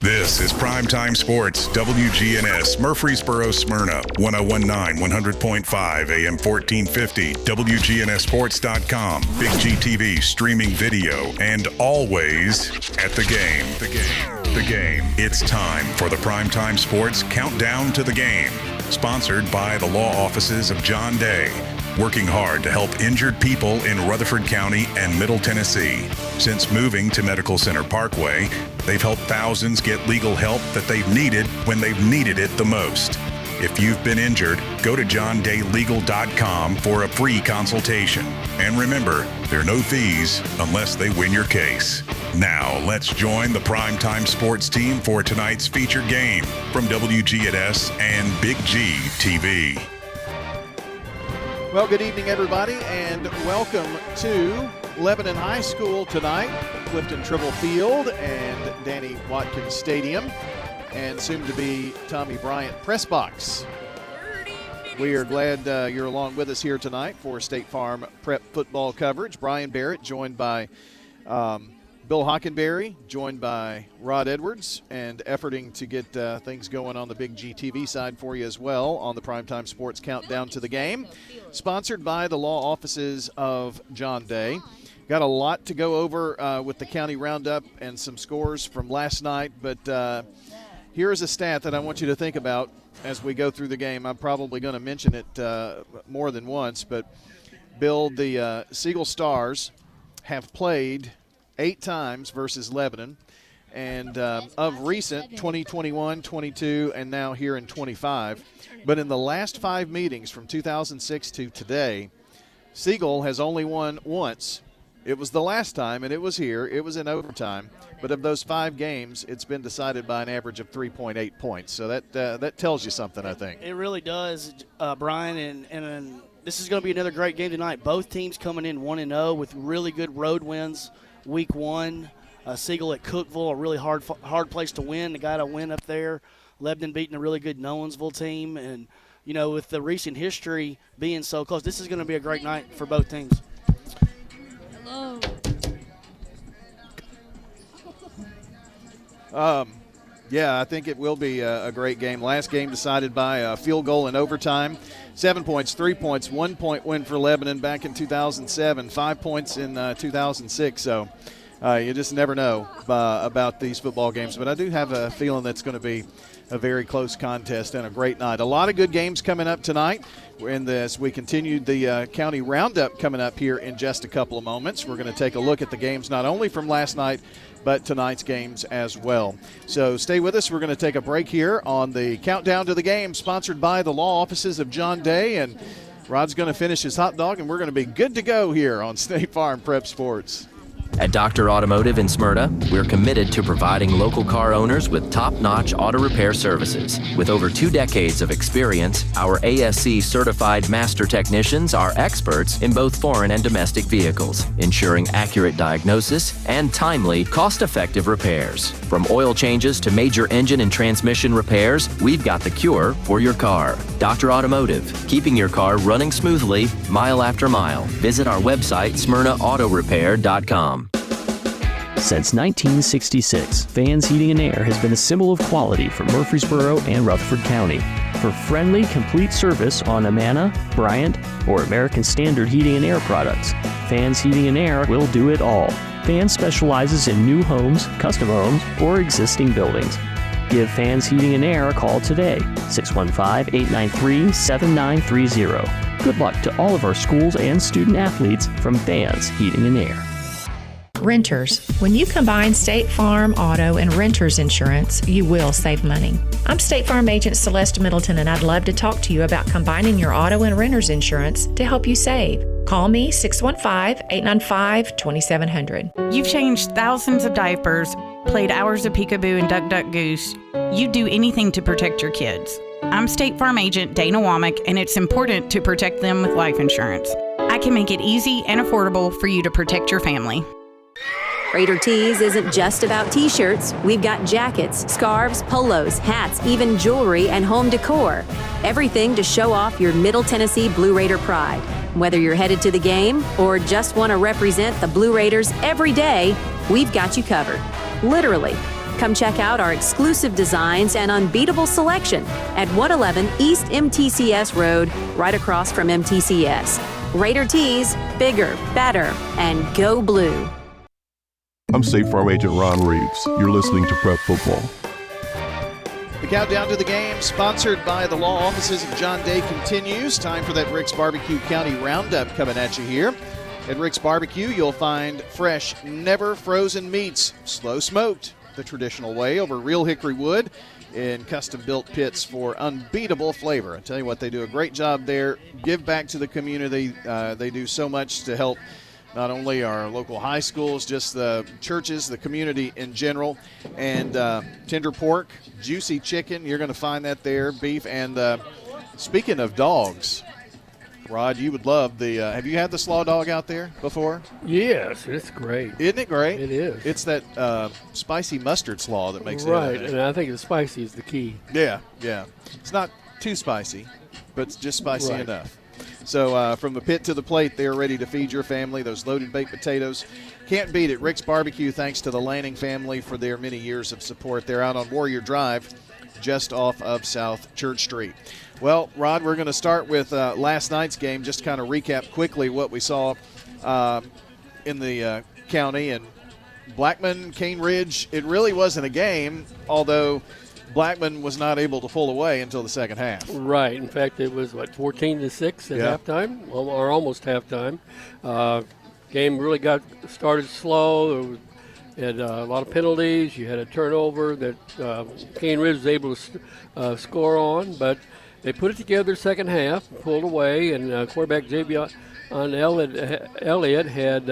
This is Primetime Sports, WGNS, Murfreesboro, Smyrna, 1019, 100.5, AM 1450, WGNSSports.com, Big G TV, streaming video, and always at the game. The game. It's time for the Primetime Sports Countdown to the Game, sponsored by the law offices of John Day, working hard to help injured people in Rutherford County and Middle Tennessee. Since moving to Medical Center Parkway, they've helped thousands get legal help that they've needed when they've needed it the most. If you've been injured, go to johndaylegal.com for a free consultation. And remember, there are no fees unless they win your case. Now, let's join the Primetime Sports team for tonight's featured game from WGNS and Big G TV. Well, good evening, everybody, and welcome to Lebanon High School tonight, Clifton Tribble Field and Danny Watkins Stadium, and soon to be Tommy Bryant Press Box. We are glad you're along with us here tonight for State Farm Prep football coverage. Brian Barrett joined by Bill Hockenberry, joined by Rod Edwards, and efforting to get things going on the Big G TV side for you as well on the Primetime Sports Countdown to the Game, sponsored by the law offices of John Day. Got a lot to go over with the county roundup and some scores from last night, but here is a stat that I want you to think about as we go through the game. I'm probably going to mention it more than once, but Bill, the Siegel Stars have played 8 times versus Lebanon, and of recent, 2021, 22, and now here in 25. But in the last 5 meetings from 2006 to today, Siegel has only won once. It was the last time, and it was here. It was in overtime. But of those 5 games, it's been decided by an average of 3.8 points. So that tells you something, I think. It really does, Brian, and this is going to be another great game tonight. Both teams coming in 1-0 with really good road wins. Week 1, Siegel at Cookeville, a really hard place to win. They got a win up there. Lebanon beating a really good Nolensville team. And, you know, with the recent history being so close, this is going to be a great night for both teams. Hello. Yeah, I think it will be a great game. Last game decided by a field goal in overtime. 7 points, 3 points, 1 point win for Lebanon back in 2007, 5 points in 2006. So you just never know about these football games. But I do have a feeling that's going to be a very close contest and a great night. A lot of good games coming up tonight. As we continue the county roundup coming up here in just a couple of moments, we're going to take a look at the games not only from last night, but tonight's games as well. So stay with us. We're going to take a break here on the Countdown to the Game, sponsored by the law offices of John Day. And Rod's going to finish his hot dog, and we're going to be good to go here on State Farm Prep Sports. At Dr. Automotive in Smyrna, we're committed to providing local car owners with top-notch auto repair services. With over 2 decades of experience, our ASC certified master technicians are experts in both foreign and domestic vehicles, ensuring accurate diagnosis and timely, cost-effective repairs. From oil changes to major engine and transmission repairs, we've got the cure for your car. Dr. Automotive, keeping your car running smoothly, mile after mile. Visit our website, smyrnaautorepair.com. Since 1966, Fans Heating and Air has been a symbol of quality for Murfreesboro and Rutherford County. For friendly, complete service on Amana, Bryant, or American Standard Heating and Air products, Fans Heating and Air will do it all. Fans specializes in new homes, custom homes, or existing buildings. Give Fans Heating and Air a call today, 615-893-7930. Good luck to all of our schools and student athletes from Fans Heating and Air. Renters. When you combine State Farm, auto, and renters insurance, you will save money. I'm State Farm Agent Celeste Middleton, and I'd love to talk to you about combining your auto and renters insurance to help you save. Call me 615-895-2700. You've changed thousands of diapers, played hours of peekaboo and duck, duck, goose. You'd do anything to protect your kids. I'm State Farm Agent Dana Womack, and it's important to protect them with life insurance. I can make it easy and affordable for you to protect your family. Raider Tees isn't just about t-shirts. We've got jackets, scarves, polos, hats, even jewelry and home decor. Everything to show off your Middle Tennessee Blue Raider pride. Whether you're headed to the game or just want to represent the Blue Raiders every day, we've got you covered. Literally. Come check out our exclusive designs and unbeatable selection at 111 East MTCS Road, right across from MTCS. Raider Tees, bigger, better, and go blue. I'm State Farm Agent Ron Reeves. You're listening to Prep Football. The countdown to the game, sponsored by the law offices of John Day, continues. Time for that Rick's Barbecue County Roundup coming at you here. At Rick's Barbecue, you'll find fresh, never frozen meats, slow smoked the traditional way over real hickory wood in custom-built pits for unbeatable flavor. I tell you what, they do a great job there. Give back to the community. They do so much to help not only our local high schools, just the churches, the community in general. And tender pork, juicy chicken, you're going to find that there, beef. And speaking of dogs, Rod, you would love the have you had the slaw dog out there before? Yes, it's great. Isn't it great? It is. It's that spicy mustard slaw that makes it. Right, and I think the spicy is the key. Yeah. It's not too spicy, but it's just spicy Right. enough. So from the pit to the plate, they're ready to feed your family. Those loaded baked potatoes, can't beat it. Rick's Barbecue, thanks to the Lanning family for their many years of support. They're out on Warrior Drive, just off of South Church Street. Well, Rod, we're going to start with last night's game, just to kind of recap quickly what we saw in the county. And Blackman, Cane Ridge, it really wasn't a game, although Blackman was not able to pull away until the second half. Right. In fact, it was, 14-6 at halftime, or almost halftime. Game really got started slow. It was, had a lot of penalties. You had a turnover that Cane Ridge was able to score on, but they put it together second half, pulled away, and quarterback Javion Elliott had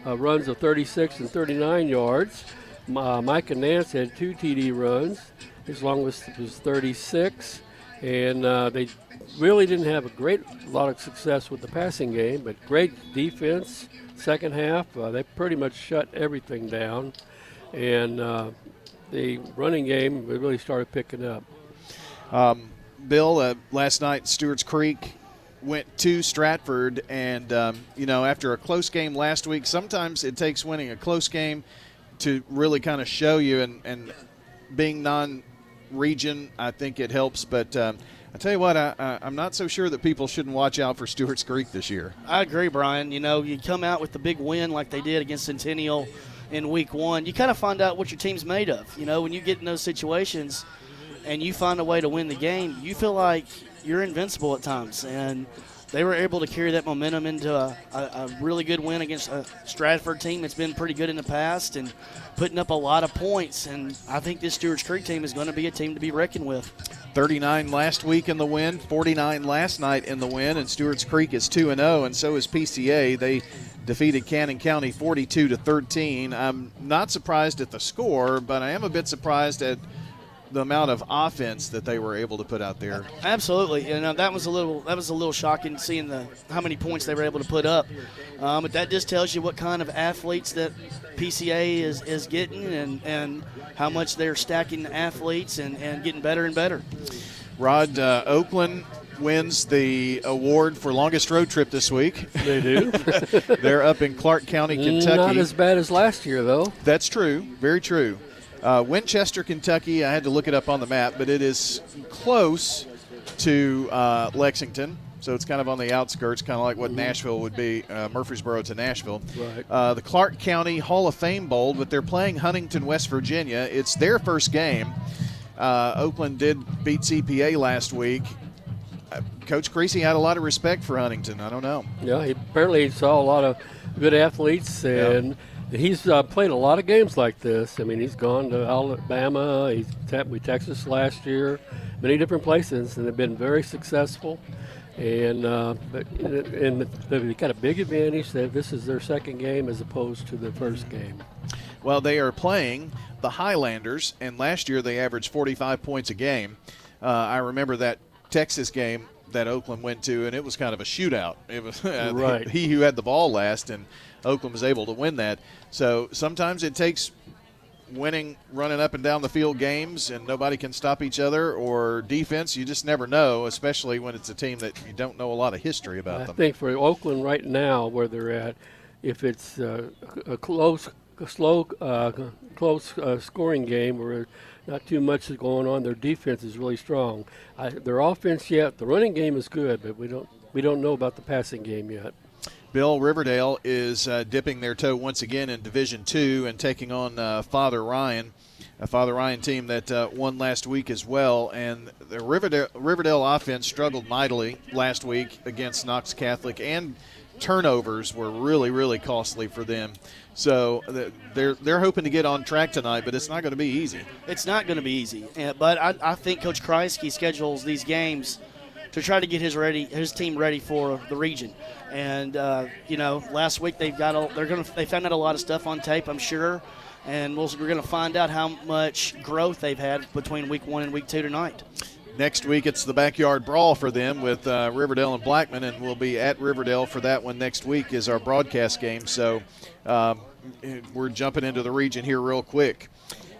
runs of 36 and 39 yards. Mike and Nance had 2 TD runs. His longest was 36, and they really didn't have a lot of success with the passing game, but great defense. Second half, they pretty much shut everything down, and the running game really started picking up. Bill, last night Stewart's Creek went to Stratford, and after a close game last week, sometimes it takes winning a close game to really kind of show you, and being non-region, I think it helps. But I tell you what, I'm not so sure that people shouldn't watch out for Stewart's Creek this year. I agree, Brian. You come out with the big win like they did against Centennial in week 1, you kind of find out what your team's made of. When you get in those situations and you find a way to win the game, you feel like you're invincible at times. And they were able to carry that momentum into a really good win against a Stratford team that's been pretty good in the past and putting up a lot of points. And I think this Stewart's Creek team is going to be a team to be reckoned with. 39 last week in the win, 49 last night in the win, and Stewart's Creek is 2-0, and so is PCA. They defeated Cannon County 42-13. I'm not surprised at the score, but I am a bit surprised at the amount of offense that they were able to put out there. Absolutely, that was a little shocking seeing how many points they were able to put up. But that just tells you what kind of athletes that PCA is getting, and how much they're stacking athletes and getting better and better. Rod, Oakland wins the award for longest road trip this week. They do. They're up in Clark County, Kentucky. Not as bad as last year, though. That's true. Very true. Winchester, Kentucky, I had to look it up on the map, but it is close to Lexington. So it's kind of on the outskirts, kind of like what Nashville would be, Murfreesboro to Nashville. Right. The Clark County Hall of Fame Bowl, but they're playing Huntington, West Virginia. It's their first game. Oakland did beat CPA last week. Coach Creasy had a lot of respect for Huntington. I don't know. Yeah, he saw a lot of good athletes, and he's played a lot of games like this. I mean, he's gone to Alabama, we Texas last year, many different places, and they've been very successful. And they've got a big advantage that this is their second game as opposed to the first game. Well, they are playing the Highlanders, and last year they averaged 45 points a game. I remember that Texas game that Oakland went to, and it was kind of a shootout. It was right. he who had the ball last, and Oakland was able to win that. So sometimes it takes running up and down the field games and nobody can stop each other, or defense. You just never know, especially when it's a team that you don't know a lot of history about them. I think for Oakland right now, where they're at, if it's a close close scoring game where not too much is going on. Their defense is really strong. Their offense yet, the running game is good, but we don't know about the passing game yet. Bill, Riverdale is dipping their toe once again in Division II and taking on Father Ryan, a Father Ryan team that won last week as well. And the Riverdale offense struggled mightily last week against Knox Catholic, and turnovers were really, really costly for them. So they're hoping to get on track tonight, but it's not going to be easy. It's not going to be easy. But I think Coach Kreisky schedules these games to try to get his team ready for the region. And last week they found out a lot of stuff on tape, I'm sure, and we're going to find out how much growth they've had between week 1 and week 2 tonight. Next week it's the backyard brawl for them with Riverdale and Blackman, and we'll be at Riverdale for that one next week is our broadcast game. So we're jumping into the region here real quick.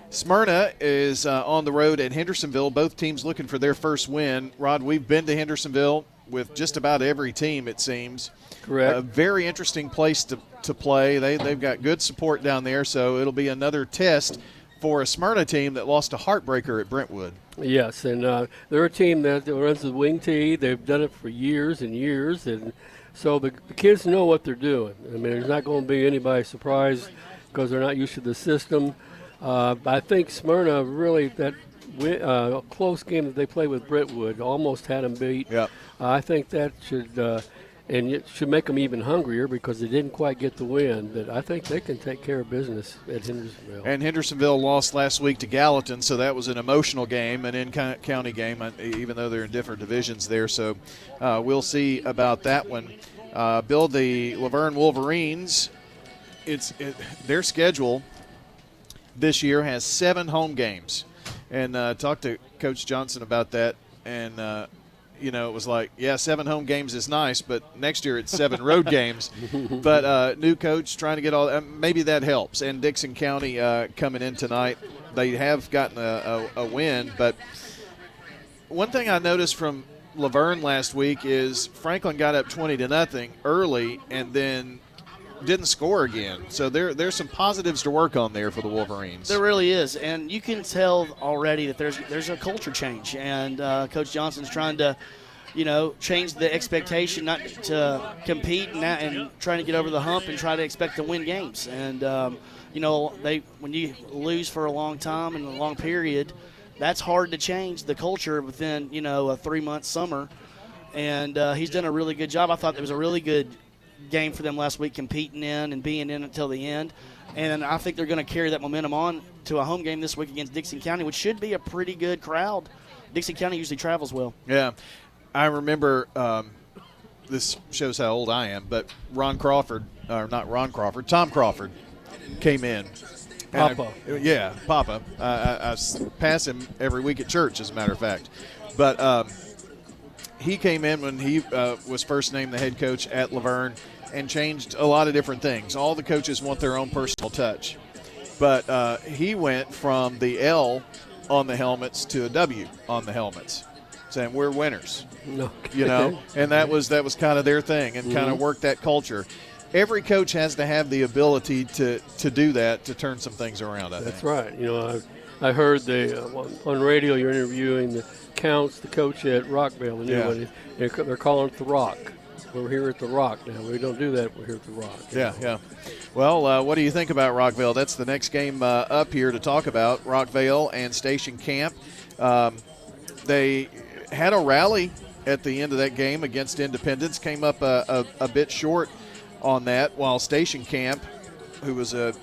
Smyrna is on the road at Hendersonville. Both teams looking for their first win. Rod, we've been to Hendersonville with just about every team, it seems. Correct. A very interesting place to play. They've got good support down there, so it'll be another test for a Smyrna team that lost a heartbreaker at Brentwood. Yes, and they're a team that runs the wing tee. They've done it for years and years, and so the kids know what they're doing. I mean, there's not going to be anybody surprised because they're not used to the system. I think Smyrna really, that close game that they played with Brentwood almost had them beat. Yep. I think that and it should make them even hungrier because they didn't quite get the win. But I think they can take care of business at Hendersonville. And Hendersonville lost last week to Gallatin, so that was an emotional game, an in-county game, even though they're in different divisions there. So we'll see about that one. Bill, the Laverne Wolverines, their schedule this year has 7 home games. And talked to Coach Johnson about that, and it was like, 7 home games is nice, but next year it's 7 road games. But new coach trying to get all maybe that helps. And Dixon County coming in tonight, they have gotten a win. But one thing I noticed from Laverne last week is Franklin got up 20-0 early and then didn't score again. So there's some positives to work on there for the Wolverines. There really is, and you can tell already that there's a culture change, and Coach Johnson's trying to, change the expectation, not to compete and trying to get over the hump and try to expect to win games. And when you lose for a long time and a long period, that's hard to change the culture within a 3-month summer. And he's done a really good job. I thought it was a really good game for them last week, competing in and being in until the end. And I think they're going to carry that momentum on to a home game this week against Dixon County, which should be a pretty good crowd. Dixon County usually travels well. Yeah. I remember this shows how old I am, but Tom Crawford came in. Papa. Papa. I pass him every week at church, as a matter of fact. But he came in when he was first named the head coach at Laverne and changed a lot of different things. All the coaches want their own personal touch. But he went from the L on the helmets to a W on the helmets, saying we're winners. No. And that was kind of their thing, and kind of work that culture. Every coach has to have the ability to do that, to turn some things around, I think. That's right. I heard on radio you're interviewing the coach at Rockville. And they're calling it the Rock. We're here at the Rock now. We don't do that. We're here at the Rock. Yeah. Well, what do you think about Rockville? That's the next game up here to talk about, Rockville and Station Camp. They had a rally at the end of that game against Independence, came up a bit short on that, while Station Camp, who was a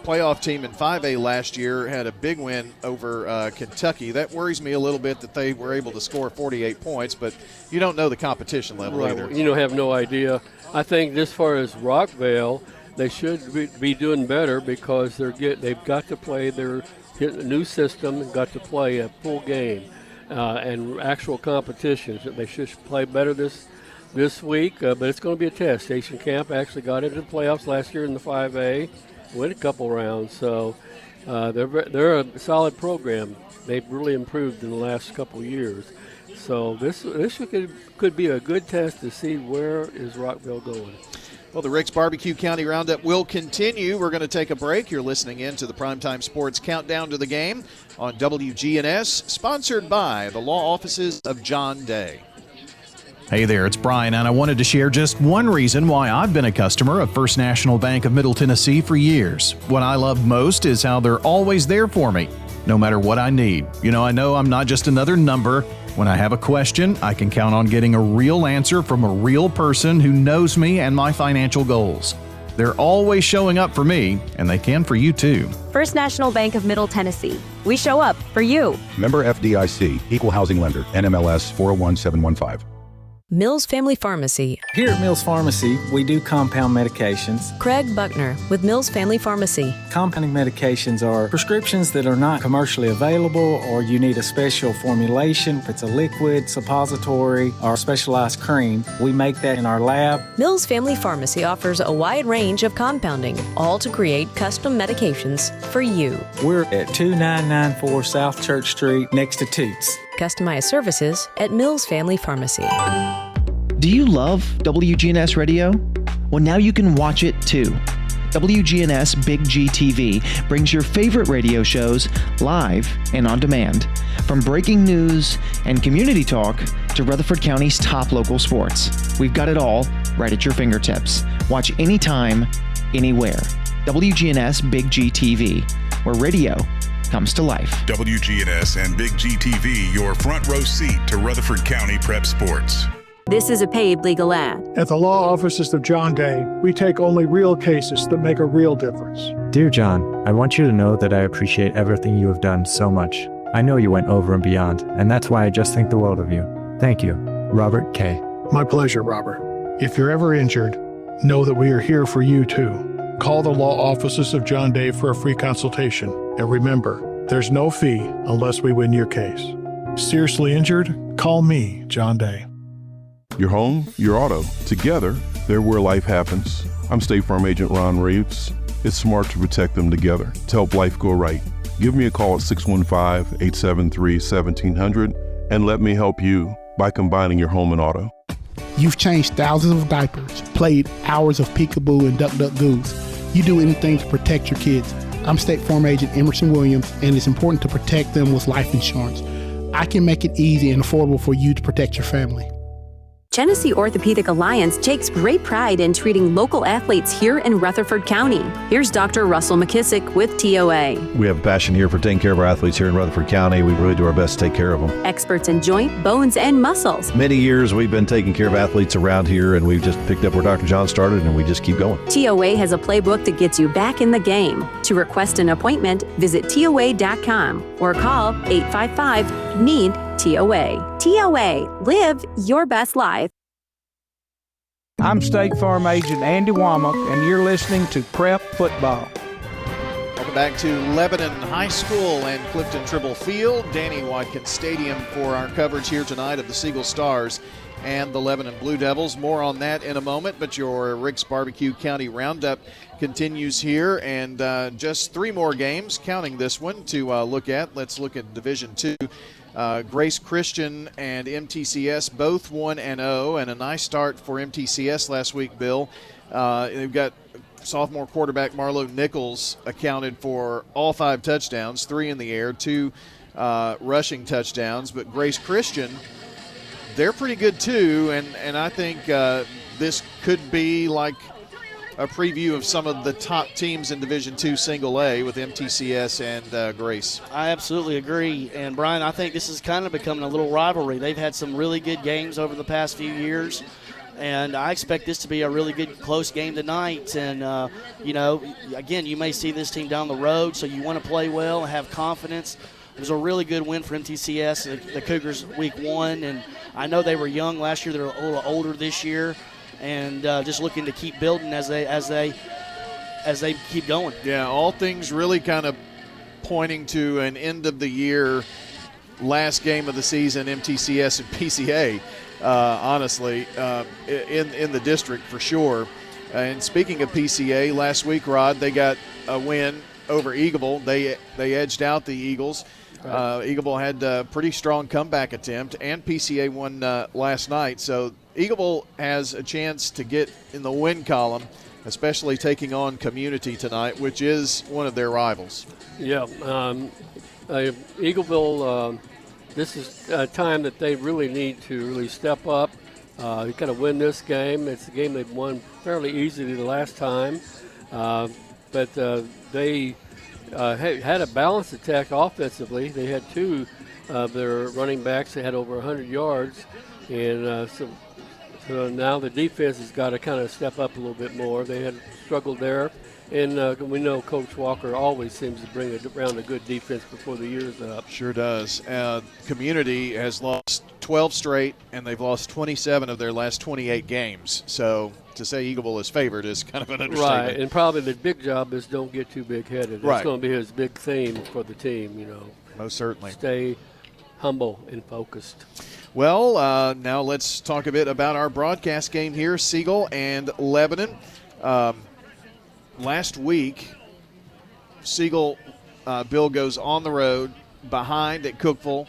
playoff team in 5A last year, had a big win over Kentucky. That worries me a little bit that they were able to score 48 points, but you don't know the competition level either. You have no idea. I think as far as Rockville, they should be doing better because they've got to play their new system and got to play a full game and actual competitions. They should play better this week, but it's going to be a test. Station Camp actually got into the playoffs last year in the 5A, win a couple rounds, so they're a solid program. They've really improved in the last couple years. So this could be a good test to see where is Rockville going. Well, the Rick's Barbecue County Roundup will continue. We're going to take a break. You're listening in to the Primetime Sports Countdown to the Game on WGNS, sponsored by the law offices of John Day. Hey there, it's Brian, and I wanted to share just one reason why I've been a customer of First National Bank of Middle Tennessee for years. What I love most is how they're always there for me, no matter what I need. I know I'm not just another number. When I have a question, I can count on getting a real answer from a real person who knows me and my financial goals. They're always showing up for me, and they can for you too. First National Bank of Middle Tennessee. We show up for you. Member FDIC, Equal Housing Lender, NMLS 401715. Mills Family Pharmacy. Here at Mills Pharmacy, we do compound medications. Craig Buckner with Mills Family Pharmacy. Compounding medications are prescriptions that are not commercially available, or you need a special formulation. If it's a liquid, suppository, or a specialized cream, we make that in our lab. Mills Family Pharmacy offers a wide range of compounding, all to create custom medications for you. We're at 2994 South Church Street, next to Toots. Customized services at Mills Family Pharmacy. Do you love WGNS Radio? Well, now you can watch it too. WGNS Big G TV brings your favorite radio shows live and on demand. From breaking news and community talk to Rutherford County's top local sports. We've got it all right at your fingertips. Watch anytime, anywhere. WGNS Big G TV, where radio comes to life. WGNS and Big GTV, your front row seat to Rutherford County prep sports. This is a paid legal ad. At the law offices of John Day, we take only real cases that make a real difference. Dear John, I want you to know that I appreciate everything you have done so much. I know you went over and beyond, and that's why I just think the world of you. Thank you. Robert K. My pleasure, Robert. If you're ever injured, know that we are here for you too. Call the law offices of John Day for a free consultation. And remember, there's no fee unless we win your case. Seriously injured? Call me, John Day. Your home, your auto. Together, they're where life happens. I'm State Farm Agent Ron Reeves. It's smart to protect them together to help life go right. Give me a call at 615-873-1700 and let me help you by combining your home and auto. You've changed thousands of diapers, played hours of peekaboo and duck, duck, goose. You do anything to protect your kids. I'm State Farm Agent Emerson Williams, and it's important to protect them with life insurance. I can make it easy and affordable for you to protect your family. Genesee Orthopedic Alliance takes great pride in treating local athletes here in Rutherford County. Here's Dr. Russell McKissick with TOA. We have a passion here for taking care of our athletes here in Rutherford County. We really do our best to take care of them. Experts in joint, bones, and muscles. Many years we've been taking care of athletes around here, and we've just picked up where Dr. John started, and we just keep going. TOA has a playbook that gets you back in the game. To request an appointment, visit TOA.com or call 855-NEED-TOA. TOA, live your best life. I'm State Farm Agent Andy Womack, and you're listening to Prep Football. Welcome back to Lebanon High School and Clifton Tribble Field, Danny Watkins Stadium, for our coverage here tonight of the Siegel Stars and the Lebanon Blue Devils. More on that in a moment, but your Rick's Barbecue County Roundup continues here, and just three more games, counting this one, to look at. Let's look at Division II. Grace Christian and MTCS both 1-0, and a nice start for MTCS last week, Bill. They've got sophomore quarterback Marlo Nichols accounted for all 5 touchdowns, 3 in the air, 2 rushing touchdowns. But Grace Christian, they're pretty good too, and I think this could be like a preview of some of the top teams in Division II Single A with MTCS and Grace. I absolutely agree. And, Brian, I think this is kind of becoming a little rivalry. They've had some really good games over the past few years, and I expect this to be a really good, close game tonight. And, again, you may see this team down the road, so you want to play well and have confidence. It was a really good win for MTCS, the Cougars, week 1. And I know they were young last year. They're a little older this year. And just looking to keep building as they keep going. Yeah, all things really kind of pointing to an end of the year, last game of the season, MTCS and PCA. Honestly, in the district for sure. And speaking of PCA, last week, Rod, they got a win over Eagleville. They edged out the Eagles. Eagleville had a pretty strong comeback attempt, and PCA won last night. So Eagleville has a chance to get in the win column, especially taking on Community tonight, which is one of their rivals. Yeah, Eagleville, this is a time that they really need to really step up. You got to win this game. It's a game they've won fairly easily the last time, but they had a balanced attack offensively. They had two of their running backs that had over 100 yards, and so now the defense has got to kind of step up a little bit more. They had struggled there, and we know Coach Walker always seems to bring around a good defense before the year's up. Sure does. Community has lost 12 straight, and they've lost 27 of their last 28 games. So to say Eagleville is favored is kind of an understatement. Right, and probably the big job is don't get too big-headed. That's going to be his big theme for the team, you know. Most certainly. Stay humble and focused. Well, now let's talk a bit about our broadcast game here, Siegel and Lebanon. Last week, Siegel, Bill goes on the road behind at Cookeville.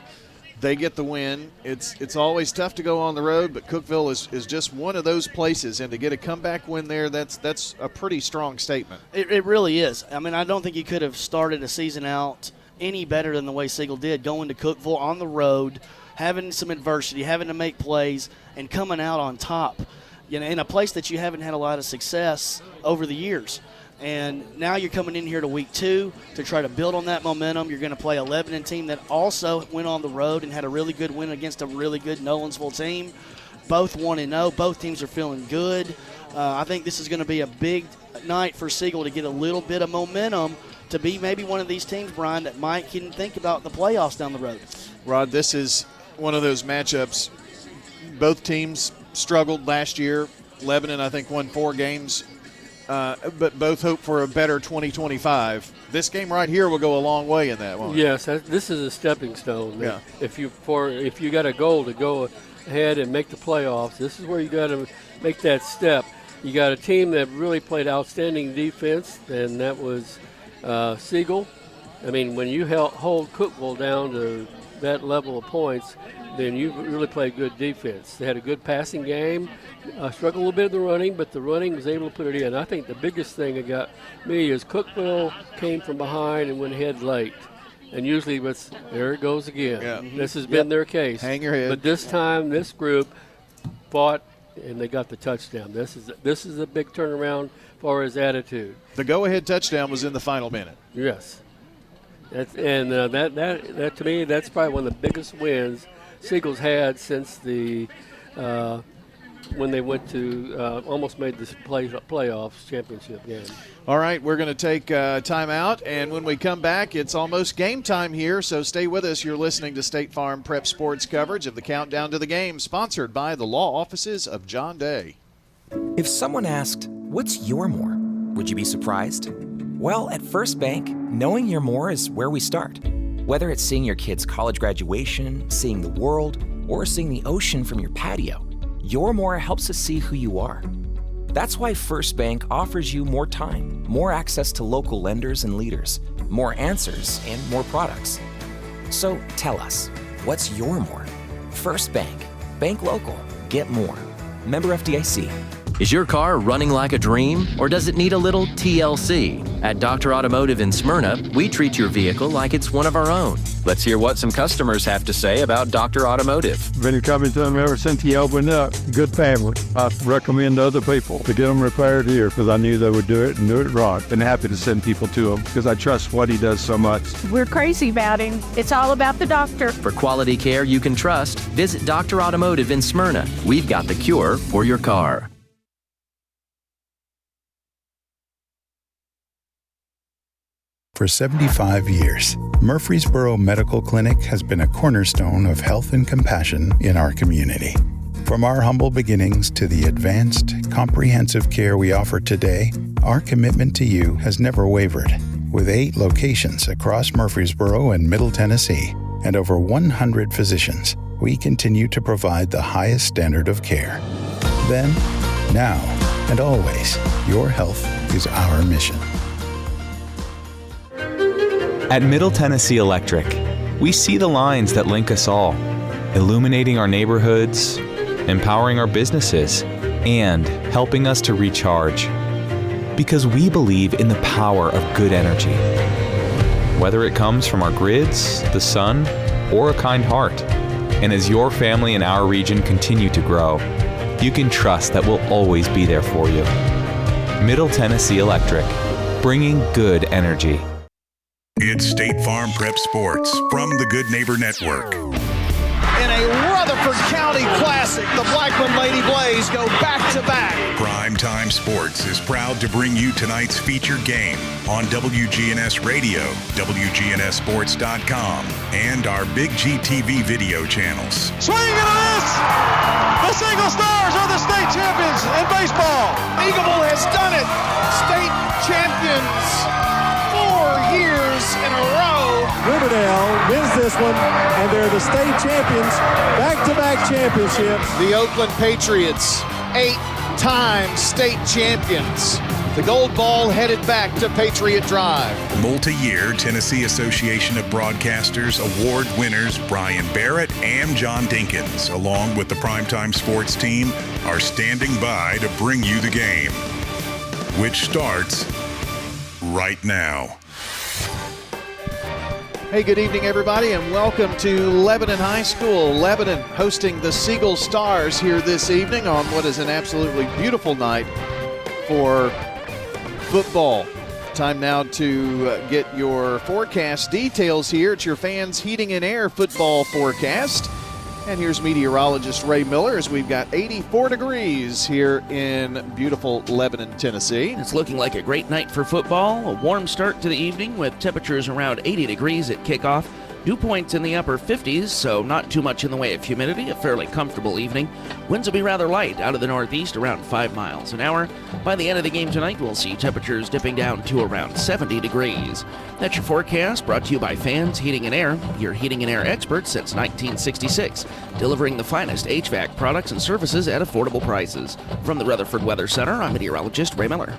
They get the win. It's always tough to go on the road, but Cookeville is just one of those places, and to get a comeback win there, that's a pretty strong statement. It really is. I mean, I don't think you could have started a season out any better than the way Siegel did, going to Cookeville on the road, having some adversity, having to make plays, and coming out on top, you know, in a place that you haven't had a lot of success over the years. And now you're coming in here to week 2 to try to build on that momentum. You're going to play a Lebanon team that also went on the road and had a really good win against a really good Nolensville team. Both 1-0. Both teams are feeling good. I think this is going to be a big night for Siegel to get a little bit of momentum to be maybe one of these teams, Brian, that might can think about the playoffs down the road. Rod, this is one of those matchups. Both teams struggled last year. Lebanon, I think, won 4 games. But both hope for a better 2025. This game right here will go a long way in that one. Yes, this is a stepping stone. Yeah. If you got a goal to go ahead and make the playoffs, this is where you got to make that step. You got a team that really played outstanding defense, and that was Siegel. I mean, when you hold Cookeville down to that level of points, then you really played good defense. They had a good passing game. Struggled a little bit in the running, but the running was able to put it in. I think the biggest thing that got me is Cookeville came from behind and went ahead late. And usually there it goes again. Yeah. This has been their case. Hang your head. But this time, this group fought, and they got the touchdown. This is a big turnaround as far as attitude. The go-ahead touchdown was in the final minute. Yes. That to me, that's probably one of the biggest wins Siegel's had since the when they went to almost made this playoffs championship game. All right, we're going to take time out, and when we come back, it's almost game time here, so stay with us. You're listening to State Farm Prep Sports coverage of the Countdown to the Game, sponsored by the law offices of John Day. If someone asked, "What's your more?" would you be surprised? Well, at First Bank, knowing your more is where we start. Whether it's seeing your kid's college graduation, seeing the world, or seeing the ocean from your patio, your more helps us see who you are. That's why First Bank offers you more time, more access to local lenders and leaders, more answers, and more products. So tell us, what's your more? First Bank. Bank local. Get more. Member FDIC. Is your car running like a dream, or does it need a little TLC? At Dr. Automotive in Smyrna, we treat your vehicle like it's one of our own. Let's hear what some customers have to say about Dr. Automotive. Been coming to them ever since he opened up. Good family. I recommend other people to get them repaired here because I knew they would do it and do it right. Been happy to send people to him because I trust what he does so much. We're crazy about him. It's all about the doctor. For quality care you can trust, visit Dr. Automotive in Smyrna. We've got the cure for your car. For 75 years, Murfreesboro Medical Clinic has been a cornerstone of health and compassion in our community. From our humble beginnings to the advanced, comprehensive care we offer today, our commitment to you has never wavered. With 8 locations across Murfreesboro and Middle Tennessee and over 100 physicians, we continue to provide the highest standard of care. Then, now, and always, your health is our mission. At Middle Tennessee Electric, we see the lines that link us all, illuminating our neighborhoods, empowering our businesses, and helping us to recharge. Because we believe in the power of good energy. Whether it comes from our grids, the sun, or a kind heart. And as your family and our region continue to grow, you can trust that we'll always be there for you. Middle Tennessee Electric, bringing good energy. It's State Farm Prep Sports from the Good Neighbor Network. In a Rutherford County Classic, the Blackman Lady Blaze go back-to-back. Primetime Sports is proud to bring you tonight's featured game on WGNS Radio, WGNSSports.com, and our Big G TV video channels. Swing and a miss! The Siegel Stars are the state champions in baseball. Eagle has done it. State champions 4 years in a row. Riverdale wins this one, and they're the state champions, back-to-back championships. The Oakland Patriots, 8-time state champions. The gold ball headed back to Patriot Drive. Multi-year Tennessee Association of Broadcasters award winners Brian Barrett and John Dinkins, along with the Primetime Sports team, are standing by to bring you the game, which starts right now. Hey, good evening, everybody, and welcome to Lebanon High School. Lebanon hosting the Siegel Stars here this evening on what is an absolutely beautiful night for football. Time now to get your forecast details here. It's your Fans Heating and Air football forecast. And here's meteorologist Ray Miller as we've got 84 degrees here in beautiful Lebanon, Tennessee. It's looking like a great night for football. A warm start to the evening with temperatures around 80 degrees at kickoff. Dew points in the upper 50s, so not too much in the way of humidity. A fairly comfortable evening. Winds will be rather light out of the northeast, around 5 miles an hour. By the end of the game tonight, we'll see temperatures dipping down to around 70 degrees. That's your forecast, brought to you by Fans Heating and Air, your heating and air experts since 1966, delivering the finest HVAC products and services at affordable prices. From the Rutherford Weather Center, I'm meteorologist Ray Miller.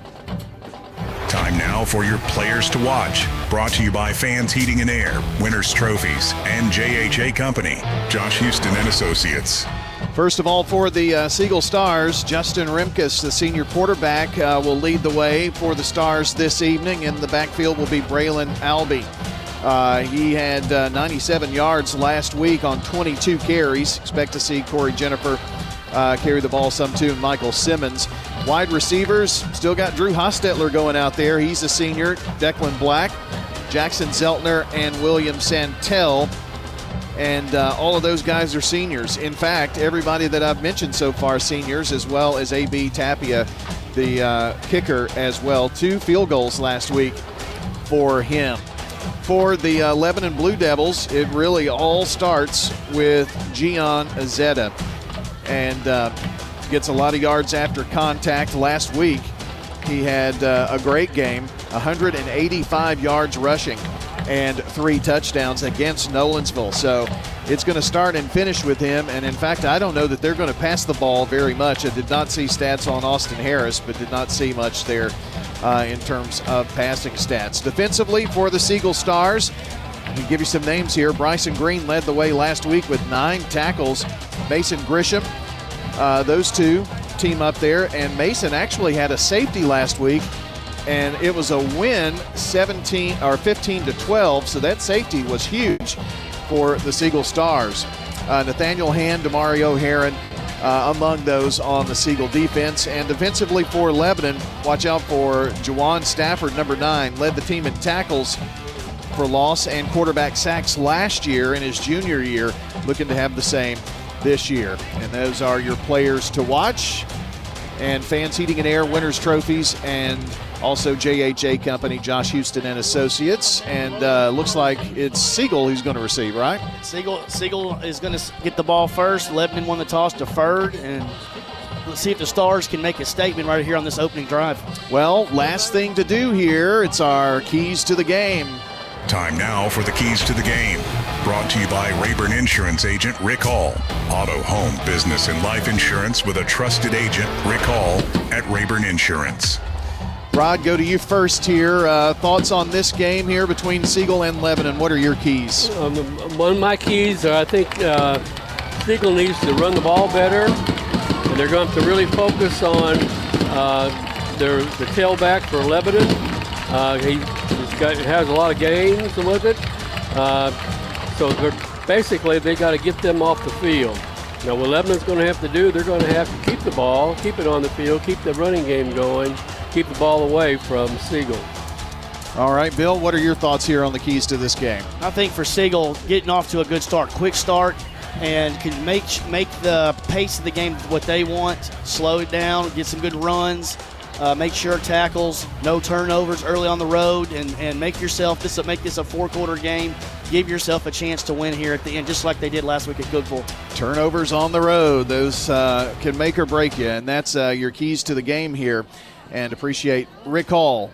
Time now for your players to watch. Brought to you by Fans Heating and Air, Winners Trophies, and JHA Company, Josh Houston and Associates. First of all, for the Siegel Stars, Justin Remkus, the senior quarterback, will lead the way for the Stars this evening. In the backfield will be Braylon Albee. He had 97 yards last week on 22 carries. Expect to see Corey Jennifer carry the ball some too, and Michael Simmons. Wide receivers, still got Drew Hostetler going out there. He's a senior. Declan Black, Jackson Zeltner, and William Santel. And all of those guys are seniors. In fact, everybody that I've mentioned so far seniors, as well as A.B. Tapia, the kicker as well. 2 field goals last week for him. For the Lebanon Blue Devils, it really all starts with Gian Azetta. And gets a lot of yards after contact. Last week, he had a great game, 185 yards rushing and 3 touchdowns against Nolensville. So it's going to start and finish with him. And in fact, I don't know that they're going to pass the ball very much. I did not see stats on Austin Harris, but did not see much there in terms of passing stats. Defensively for the Siegel Stars, I can give you some names here. Bryson Green led the way last week with 9 tackles. Mason Grisham, those two team up there. And Mason actually had a safety last week, and it was a win 15-12, so that safety was huge for the Siegel Stars. Nathaniel Hand, Demario Heron, among those on the Siegel defense. And defensively for Lebanon, watch out for Jawan Stafford, number 9, led the team in tackles for loss and quarterback sacks last year in his junior year, looking to have the same this year. And those are your players to watch. And Fans Heating and Air, Winners Trophies, and also JHA Company, Josh Houston and Associates. And looks like it's Siegel who's going to receive, right? Siegel is going to get the ball first. Lebanon won the toss, deferred, and let's see if the Stars can make a statement right here on this opening drive. Well, last thing to do here, it's our keys to the game. Time now for the keys to the game. Brought to you by Rayburn Insurance agent Rick Hall. Auto, home, business, and life insurance with a trusted agent, Rick Hall, at Rayburn Insurance. Rod, go to you first here. Thoughts on this game here between Siegel and Lebanon? What are your keys? One of my keys are, I think Siegel needs to run the ball better. they're going to have to really focus on the tailback for Lebanon. He has a lot of games with it. So basically they got to get them off the field. Now what Lebanon's going to have to do, they're going to have to keep the ball, keep it on the field, keep the running game going, keep the ball away from Siegel. All right, Bill, what are your thoughts here on the keys to this game? I think for Siegel, getting off to a good start, quick start, and can make the pace of the game what they want, slow it down, get some good runs, make sure tackles, no turnovers early on the road, and make this a 4-quarter game. Give yourself a chance to win here at the end, just like they did last week at Cookeville. Turnovers on the road, those can make or break you, and that's your keys to the game here. And appreciate Rick Hall,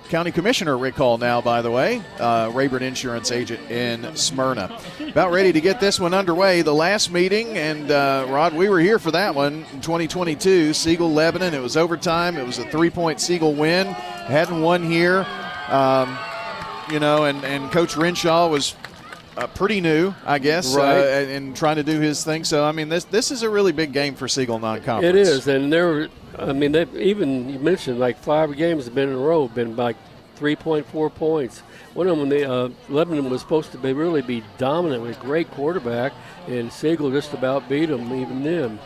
County Commissioner Rick Hall now, by the way, Rayburn Insurance agent in Smyrna. About ready to get this one underway. The last meeting, and Rod, we were here for that one in 2022, Siegel Lebanon. It was overtime. It was a 3-point Siegel win. Hadn't won here. And Coach Renshaw was pretty new, I guess, right. And trying to do his thing. So, I mean, this is a really big game for Siegel non-conference. It is, and they've even, you mentioned, like 5 games have been in a row, been like 3.4 points. One of them, Lebanon was supposed to really be dominant with a great quarterback, and Siegel just about beat them even then.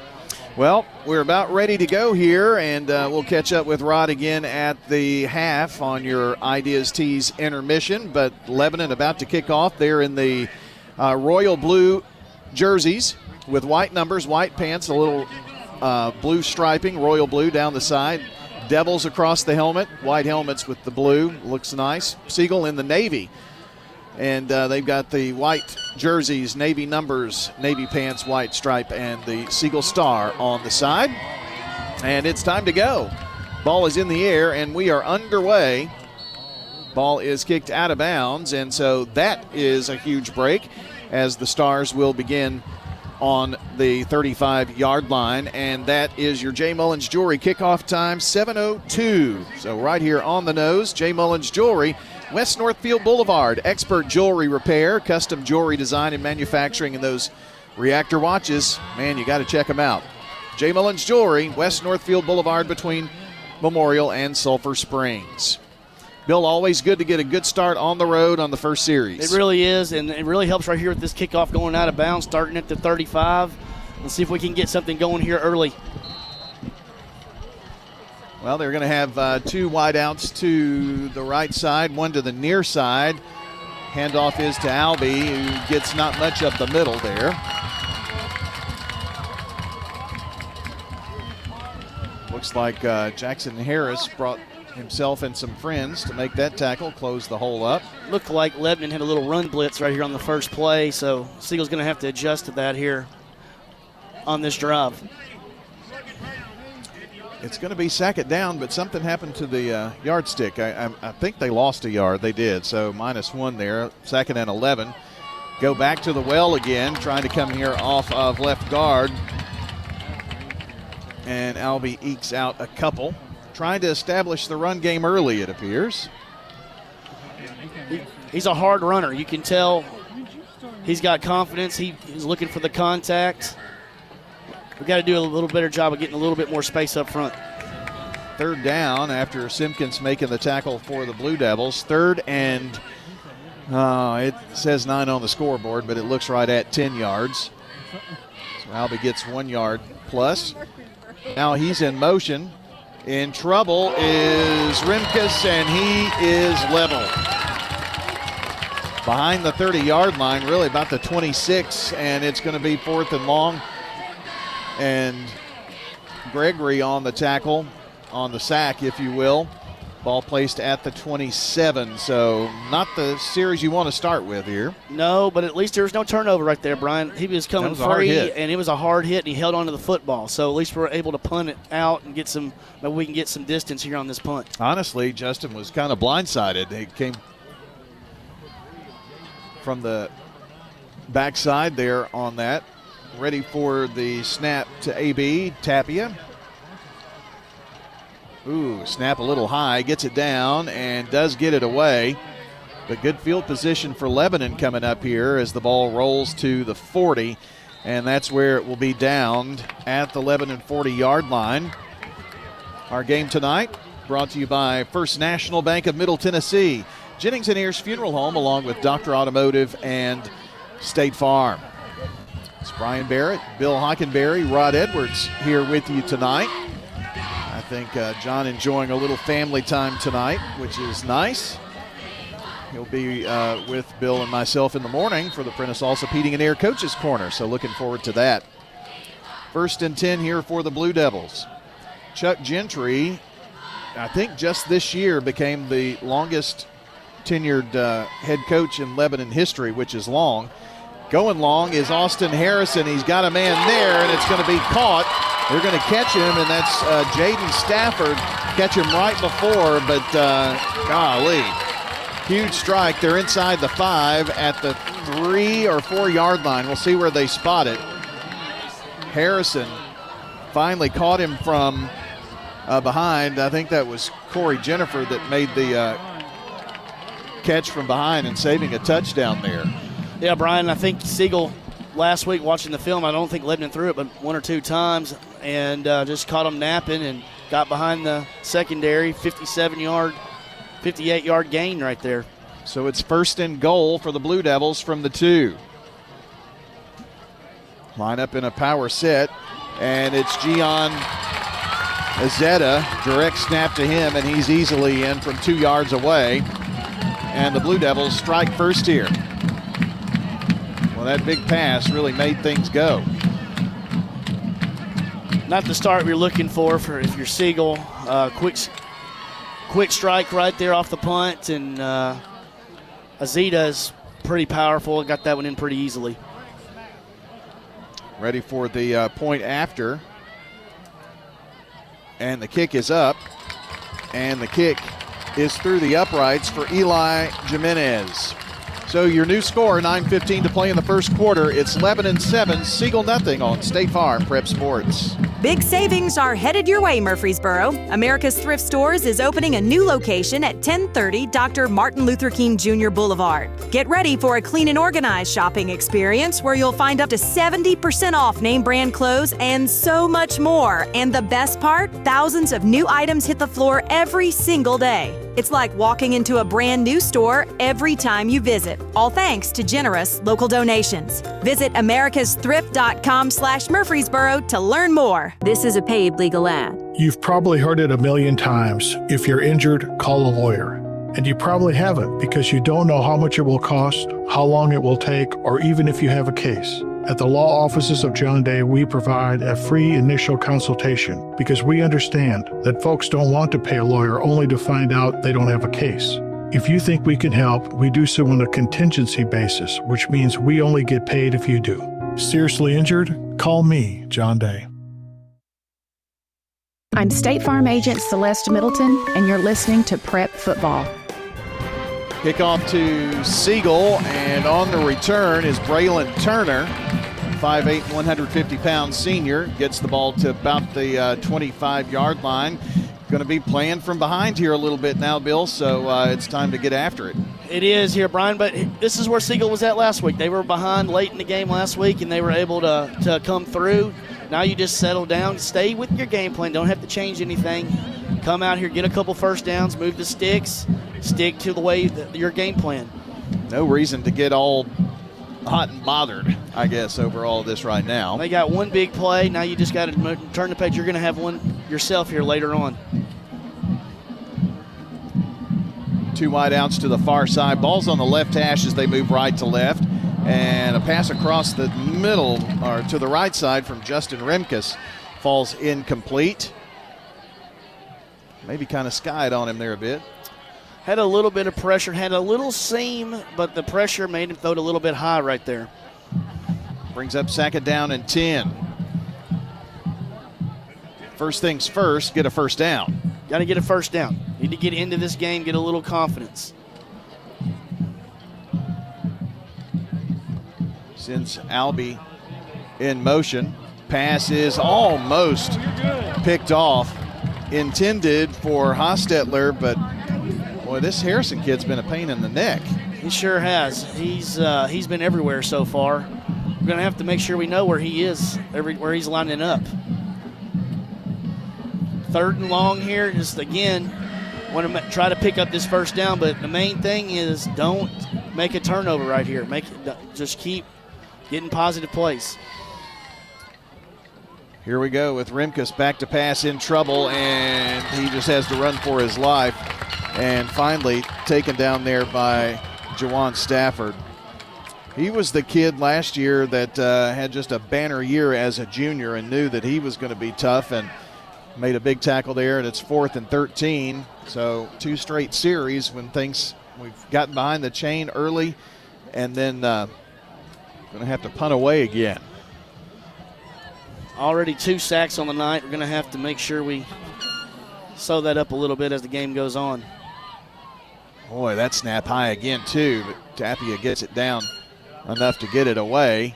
Well, we're about ready to go here, and we'll catch up with Rod again at the half on your Ideas Tees intermission. But Lebanon about to kick off. They're in the royal blue jerseys with white numbers, white pants, a little blue striping, royal blue down the side. Devils across the helmet, white helmets with the blue. Looks nice. Siegel in the navy. And they've got the white jerseys, navy numbers, navy pants, white stripe, and the Siegel star on the side. And it's time to go. Ball is in the air, and we are underway. Ball is kicked out of bounds, and so that is a huge break as the Stars will begin on the 35-yard line. And that is your J. Mullins Jewelry kickoff time, 7:02. So right here on the nose, J. Mullins Jewelry, West Northfield Boulevard. Expert jewelry repair, custom jewelry design and manufacturing, and those reactor watches, man, you got to check them out. J. Mullins Jewelry, West Northfield Boulevard between Memorial and Sulphur Springs. Bill, always good to get a good start on the road on the first series. It really is, and it really helps right here with this kickoff going out of bounds, starting at the 35. Let's see if we can get something going here early. Well, they're going to have 2 wideouts to the right side, 1 to the near side. Handoff is to Albee, who gets not much up the middle there. Looks like Jackson Harris brought himself and some friends to make that tackle, close the hole up. Looked like Lebanon had a little run blitz right here on the first play, so Siegel's going to have to adjust to that here on this drive. It's going to be second down, but something happened to the yardstick. I think they lost a yard. They did, so -1 there. 2nd and 11. Go back to the well again, trying to come here off of left guard. And Albee ekes out a couple. Trying to establish the run game early, it appears. He's a hard runner. You can tell he's got confidence. He's looking for the contact. We've got to do a little better job of getting a little bit more space up front. 3rd down after Simpkins making the tackle for the Blue Devils. 3rd and, it says 9 on the scoreboard, but it looks right at 10 yards. So Albee gets 1 yard plus. Now he's in motion. In trouble is Rimkus, and he is level. Behind the 30-yard line, really about the 26, and it's going to be 4th and long. And Gregory on the tackle, on the sack, if you will. Ball placed at the 27, so not the series you want to start with here. No, but at least there was no turnover right there, Brian. He was coming free, and it was a hard hit, and he held on to the football. So at least we're able to punt it out and get some. Maybe we can get some distance here on this punt. Honestly, Justin was kind of blindsided. He came from the backside there on that. Ready for the snap to AB, Tapia. Ooh, snap a little high, gets it down and does get it away. But good field position for Lebanon coming up here as the ball rolls to the 40. And that's where it will be downed at the Lebanon 40-yard line. Our game tonight brought to you by First National Bank of Middle Tennessee, Jennings & Ayers Funeral Home, along with Dr. Automotive and State Farm. It's Brian Barrett, Bill Hockenberry, Rod Edwards here with you tonight. I think John enjoying a little family time tonight, which is nice. He'll be with Bill and myself in the morning for the Prentice Allsup Heating and Air Coaches Corner, so looking forward to that. 1st and 10 here for the Blue Devils. Chuck Gentry, I think just this year, became the longest tenured head coach in Lebanon history, which is long. Going long is Austin Harrison. He's got a man there, and it's going to be caught. They're going to catch him, and that's Jaden Stafford. Catch him right before, but golly. Huge strike. They're inside the 5 at the 3 or 4 yard line. We'll see where they spot it. Harrison finally caught him from behind. I think that was Corey Jennifer that made the catch from behind and saving a touchdown there. Yeah, Brian, I think Siegel last week watching the film, I don't think Lebanon threw it but 1 or 2 times, and just caught him napping and got behind the secondary. 58-yard gain right there. So it's 1st and goal for the Blue Devils from the 2. Line up in a power set, and it's Gian Azetta. Direct snap to him, and he's easily in from 2 yards away. And the Blue Devils strike first here. Well, that big pass really made things go. Not the start you're looking for if you're Siegel. Quick strike right there off the punt, and Azita is pretty powerful. Got that one in pretty easily. Ready for the point after. And the kick is up. And the kick is through the uprights for Eli Jimenez. So your new score, 9:15 to play in the first quarter. It's Lebanon 7, Siegel nothing on State Farm Prep Sports. Big savings are headed your way, Murfreesboro. America's Thrift Stores is opening a new location at 1030 Dr. Martin Luther King Jr. Boulevard. Get ready for a clean and organized shopping experience where you'll find up to 70% off name brand clothes and so much more. And the best part, thousands of new items hit the floor every single day. It's like walking into a brand new store every time you visit, all thanks to generous local donations. Visit americasthrift.com/Murfreesboro to learn more. This is a paid legal ad. You've probably heard it a million times. If you're injured, call a lawyer. And you probably haven't because you don't know how much it will cost, how long it will take, or even if you have a case. At the law offices of John Day, we provide a free initial consultation because we understand that folks don't want to pay a lawyer only to find out they don't have a case. If you think we can help, we do so on a contingency basis, which means we only get paid if you do. Seriously injured? Call me, John Day. I'm State Farm Agent Celeste Middleton, and you're listening to Prep Football. Kickoff to Siegel, and on the return is Braylon Turner, 5'8", 150-pound senior. Gets the ball to about the 25-yard line. Going to be playing from behind here a little bit now, Bill, so it's time to get after it. It is here, Brian, but this is where Siegel was at last week. They were behind late in the game last week, and they were able to come through. Now you just settle down, stay with your game plan. Don't have to change anything. Come out here, get a couple first downs, move the sticks, stick to the way your game plan. No reason to get all hot and bothered, I guess, over all of this right now. They got one big play. Now you just got to turn the page. You're going to have one yourself here later on. 2 wide outs to the far side. Ball's on the left hash as they move right to left. And a pass across the middle, or to the right side from Justin Remkus, falls incomplete. Maybe kind of skied on him there a bit. Had a little bit of pressure, had a little seam, but the pressure made him throw it a little bit high right there. Brings up 2nd down and 10. First things first, get a first down. Got to get a first down. Need to get into this game, get a little confidence. Sends Albie in motion. Pass is almost picked off. Intended for Hostetler, but boy, this Harrison kid's been a pain in the neck. He sure has. He's been everywhere so far. we're going to have to make sure we know where he is, where he's lining up. 3rd and long here. Just again, want to try to pick up this first down, but the main thing is don't make a turnover right here. Just keep getting positive plays. Here we go with Rimkus back to pass, in trouble, and he just has to run for his life. And finally taken down there by Jawan Stafford. He was the kid last year that had just a banner year as a junior and knew that he was going to be tough and made a big tackle there, and it's 4th and 13. So 2 straight series when we've gotten behind the chain early and then going to have to punt away again. Already 2 sacks on the night. We're going to have to make sure we sew that up a little bit as the game goes on. Boy, that snap high again too, but Tapia gets it down enough to get it away.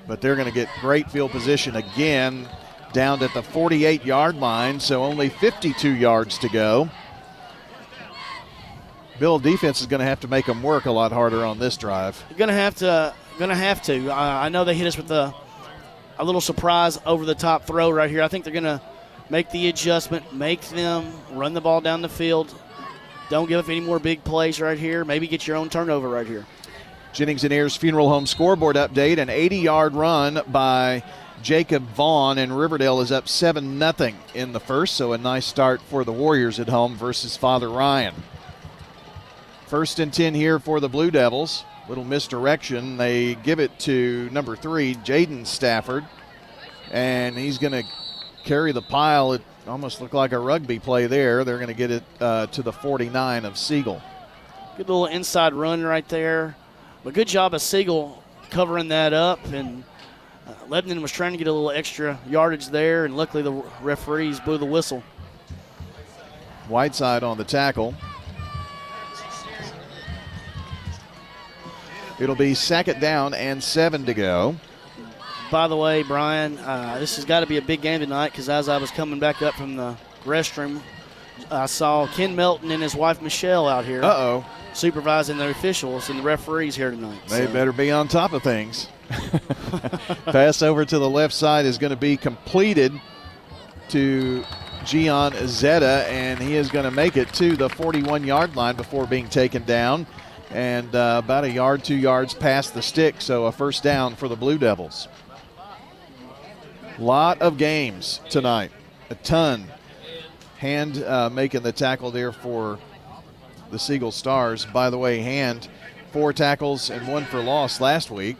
But they're going to get great field position again down at the 48-yard line, so only 52 yards to go. Bill, defense is going to have to make them work a lot harder on this drive. You're going to have to. I know they hit us with a little surprise over-the-top throw right here. I think they're going to make the adjustment, make them run the ball down the field. Don't give up any more big plays right here. Maybe get your own turnover right here. Jennings and Ayers Funeral Home scoreboard update. An 80-yard run by Jacob Vaughn, and Riverdale is up 7-0 in the first, so a nice start for the Warriors at home versus Father Ryan. 1st and 10 here for the Blue Devils. Little misdirection. They give it to number 3, Jaden Stafford, and he's going to carry the pile. It almost looked like a rugby play there. They're going to get it to the 49 of Siegel. Good little inside run right there. But good job of Siegel covering that up, and Lebanon was trying to get a little extra yardage there, and luckily the referees blew the whistle. Whiteside on the tackle. It'll be 2nd down and 7 to go. By the way, Brian, this has got to be a big game tonight, because as I was coming back up from the restroom, I saw Ken Melton and his wife Michelle out here supervising the officials and the referees here tonight. They better be on top of things. Pass over to the left side is going to be completed to Gian Zeta, and he is going to make it to the 41-yard line before being taken down, and about 2 yards past the stick, so a 1st down for the Blue Devils. Lot of games tonight, a ton. Hand making the tackle there for the Siegel Stars. By the way, Hand, 4 tackles and 1 for loss last week.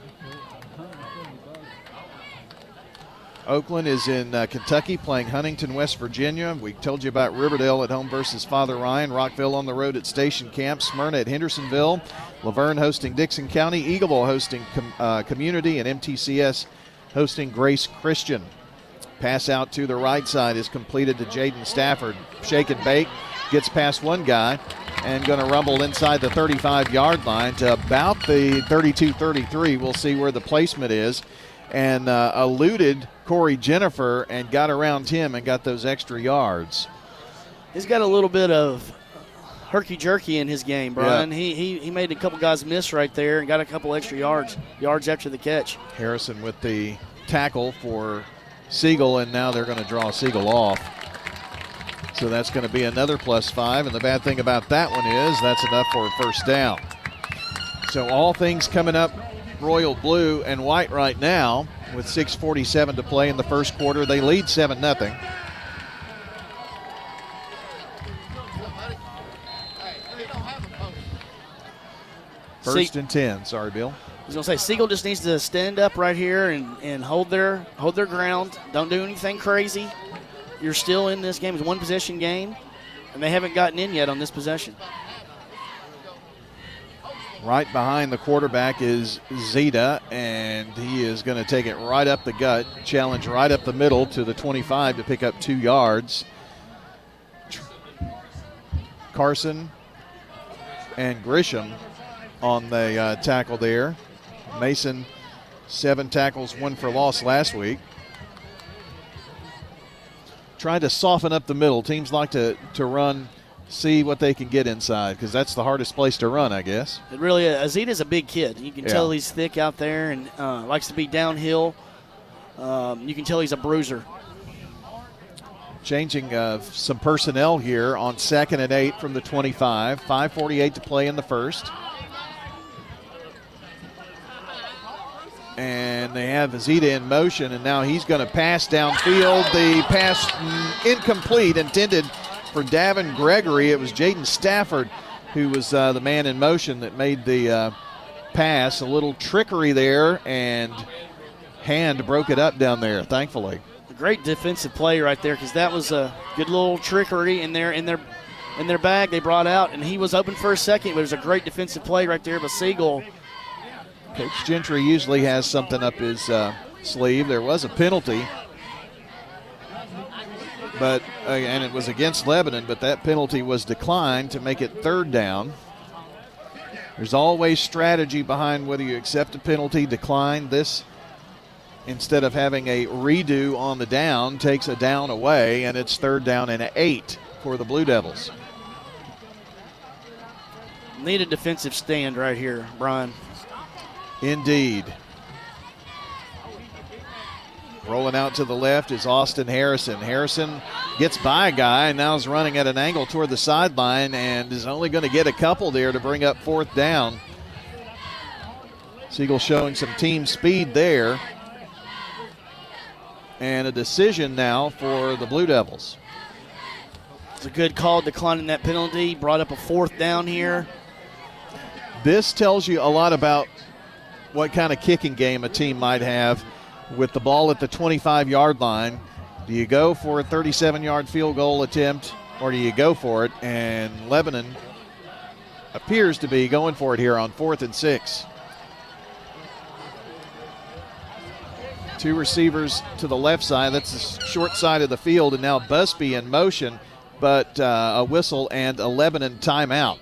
Oakland is in Kentucky playing Huntington, West Virginia. We told you about Riverdale at home versus Father Ryan. Rockville on the road at Station Camp. Smyrna at Hendersonville. Laverne hosting Dixon County. Eagleville hosting Community. And MTCS hosting Grace Christian. Pass out to the right side is completed to Jaden Stafford. Shake and bake. Gets past one guy and going to rumble inside the 35-yard line to about the 32-33. We'll see where the placement is. And eluded Corey Jennifer and got around him and got those extra yards. He's got a little bit of herky-jerky in his game, Brian. Yeah. He made a couple guys miss right there and got a couple extra yards after the catch. Harrison with the tackle for Siegel, and now they're going to draw Siegel off. So that's going to be another +5, and the bad thing about that one is that's enough for a 1st down. So all things coming up royal blue and white right now with 6:47 to play in the first quarter. They lead 7-0. First and 10. Sorry, Bill. I was going to say, Siegel just needs to stand up right here and hold their ground. Don't do anything crazy. You're still in this game. It's a one-possession game, and they haven't gotten in yet on this possession. Right behind the quarterback is Zeta, and he is going to take it right up the gut, challenge right up the middle to the 25 to pick up 2 yards. Carson and Grisham on the tackle there. Mason, 7 tackles, 1 for loss last week. Trying to soften up the middle. Teams like to run see what they can get inside, because that's the hardest place to run, I guess. It really is. Azita's a big kid. You can tell he's thick out there and likes to be downhill. You can tell he's a bruiser. Changing some personnel here on 2nd and 8 from the 25. 5:48 to play in the first. And they have Azita in motion, and now he's going to pass downfield. The pass incomplete, intended for Davin Gregory. It was Jaden Stafford who was the man in motion that made the pass. A little trickery there, and Hand broke it up down there, thankfully. A great defensive play right there, because that was a good little trickery in their bag they brought out, and he was open for a second, but it was a great defensive play right there by Siegel. Coach Gentry usually has something up his sleeve. There was a penalty, but and it was against Lebanon, but that penalty was declined to make it 3rd down. There's always strategy behind whether you accept a penalty, decline. This, instead of having a redo on the down, takes a down away, and it's 3rd down and 8 for the Blue Devils. Need a defensive stand right here, Brian. Indeed. Rolling out to the left is Austin Harrison. Harrison gets by a guy and now is running at an angle toward the sideline and is only going to get a couple there to bring up 4th down. Siegel showing some team speed there. And a decision now for the Blue Devils. It's a good call declining that penalty. Brought up a 4th down here. This tells you a lot about what kind of kicking game a team might have with the ball at the 25-yard line. Do you go for a 37-yard field goal attempt, or do you go for it? And Lebanon appears to be going for it here on 4th and 6. 2 receivers to the left side. That's the short side of the field, and now Busby in motion, but a whistle and a Lebanon timeout.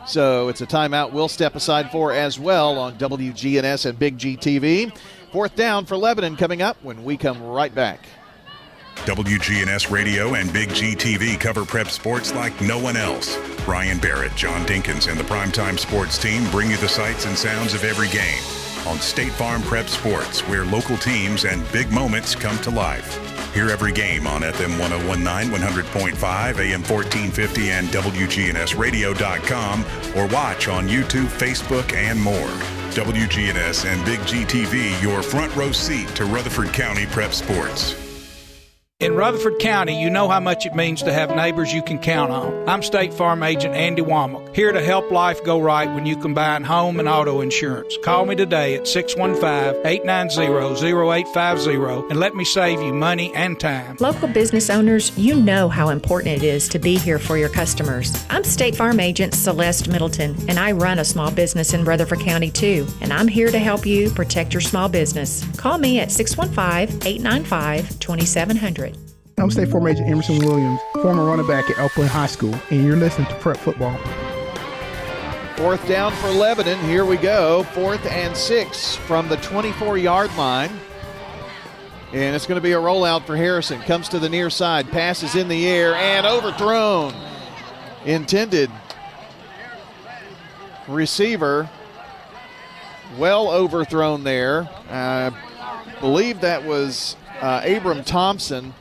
So it's a timeout we'll step aside for as well on WGNS and Big G TV. 4th down for Lebanon coming up when we come right back. WGNS Radio and Big G TV cover prep sports like no one else. Brian Barrett, John Dinkins, and the Primetime Sports team bring you the sights and sounds of every game on State Farm Prep Sports, where local teams and big moments come to life. Hear every game on FM 1019, 100.5, AM 1450, and WGNSradio.com, or watch on YouTube, Facebook, and more. WGNS and Big G TV, your front row seat to Rutherford County Prep Sports. In Rutherford County, you know how much it means to have neighbors you can count on. I'm State Farm Agent Andy Womack, here to help life go right when you combine home and auto insurance. Call me today at 615-890-0850 and let me save you money and time. Local business owners, you know how important it is to be here for your customers. I'm State Farm Agent Celeste Middleton, and I run a small business in Rutherford County too, and I'm here to help you protect your small business. Call me at 615-895-2700. I'm State Farm Agent Emerson Williams, former running back at Oakland High School, and you're listening to Prep Football. 4th down for Lebanon. Here we go. 4th and 6 from the 24-yard line. And it's going to be a rollout for Harrison. Comes to the near side, passes in the air, and overthrown. Intended receiver, well overthrown there. I believe that was Abram Thompson.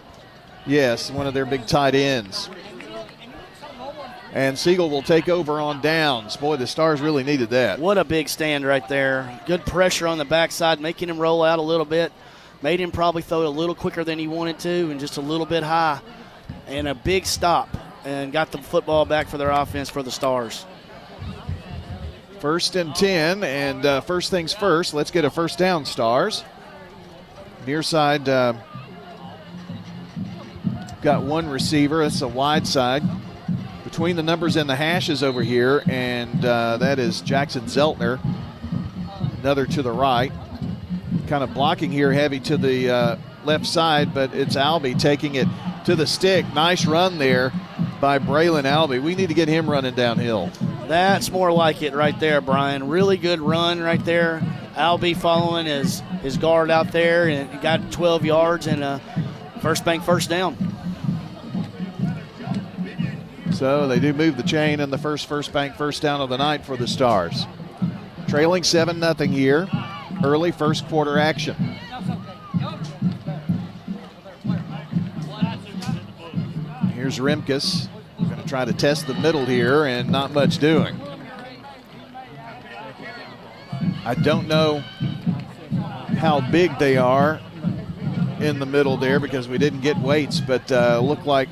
Yes, one of their big tight ends. And Siegel will take over on downs. Boy, the Stars really needed that. What a big stand right there. Good pressure on the backside, making him roll out a little bit. Made him probably throw it a little quicker than he wanted to and just a little bit high. And a big stop, and got the football back for their offense for the Stars. 1st and 10, and first things first, let's get a first down, Stars. Near side, got one receiver. That's a wide side. Between the numbers and the hashes over here, and that is Jackson Zeltner. Another to the right. Kind of blocking here heavy to the left side, but it's Albee taking it to the stick. Nice run there by Braylon Albee. We need to get him running downhill. That's more like it right there, Brian. Really good run right there. Albee following his guard out there and got 12 yards and a first bank first down. So they do move the chain in the first bank first down of the night for the Stars. Trailing 7-0 here. Early first quarter action. Here's Rimkus. Going to try to test the middle here, and not much doing. I don't know how big they are in the middle there because we didn't get weights, but look like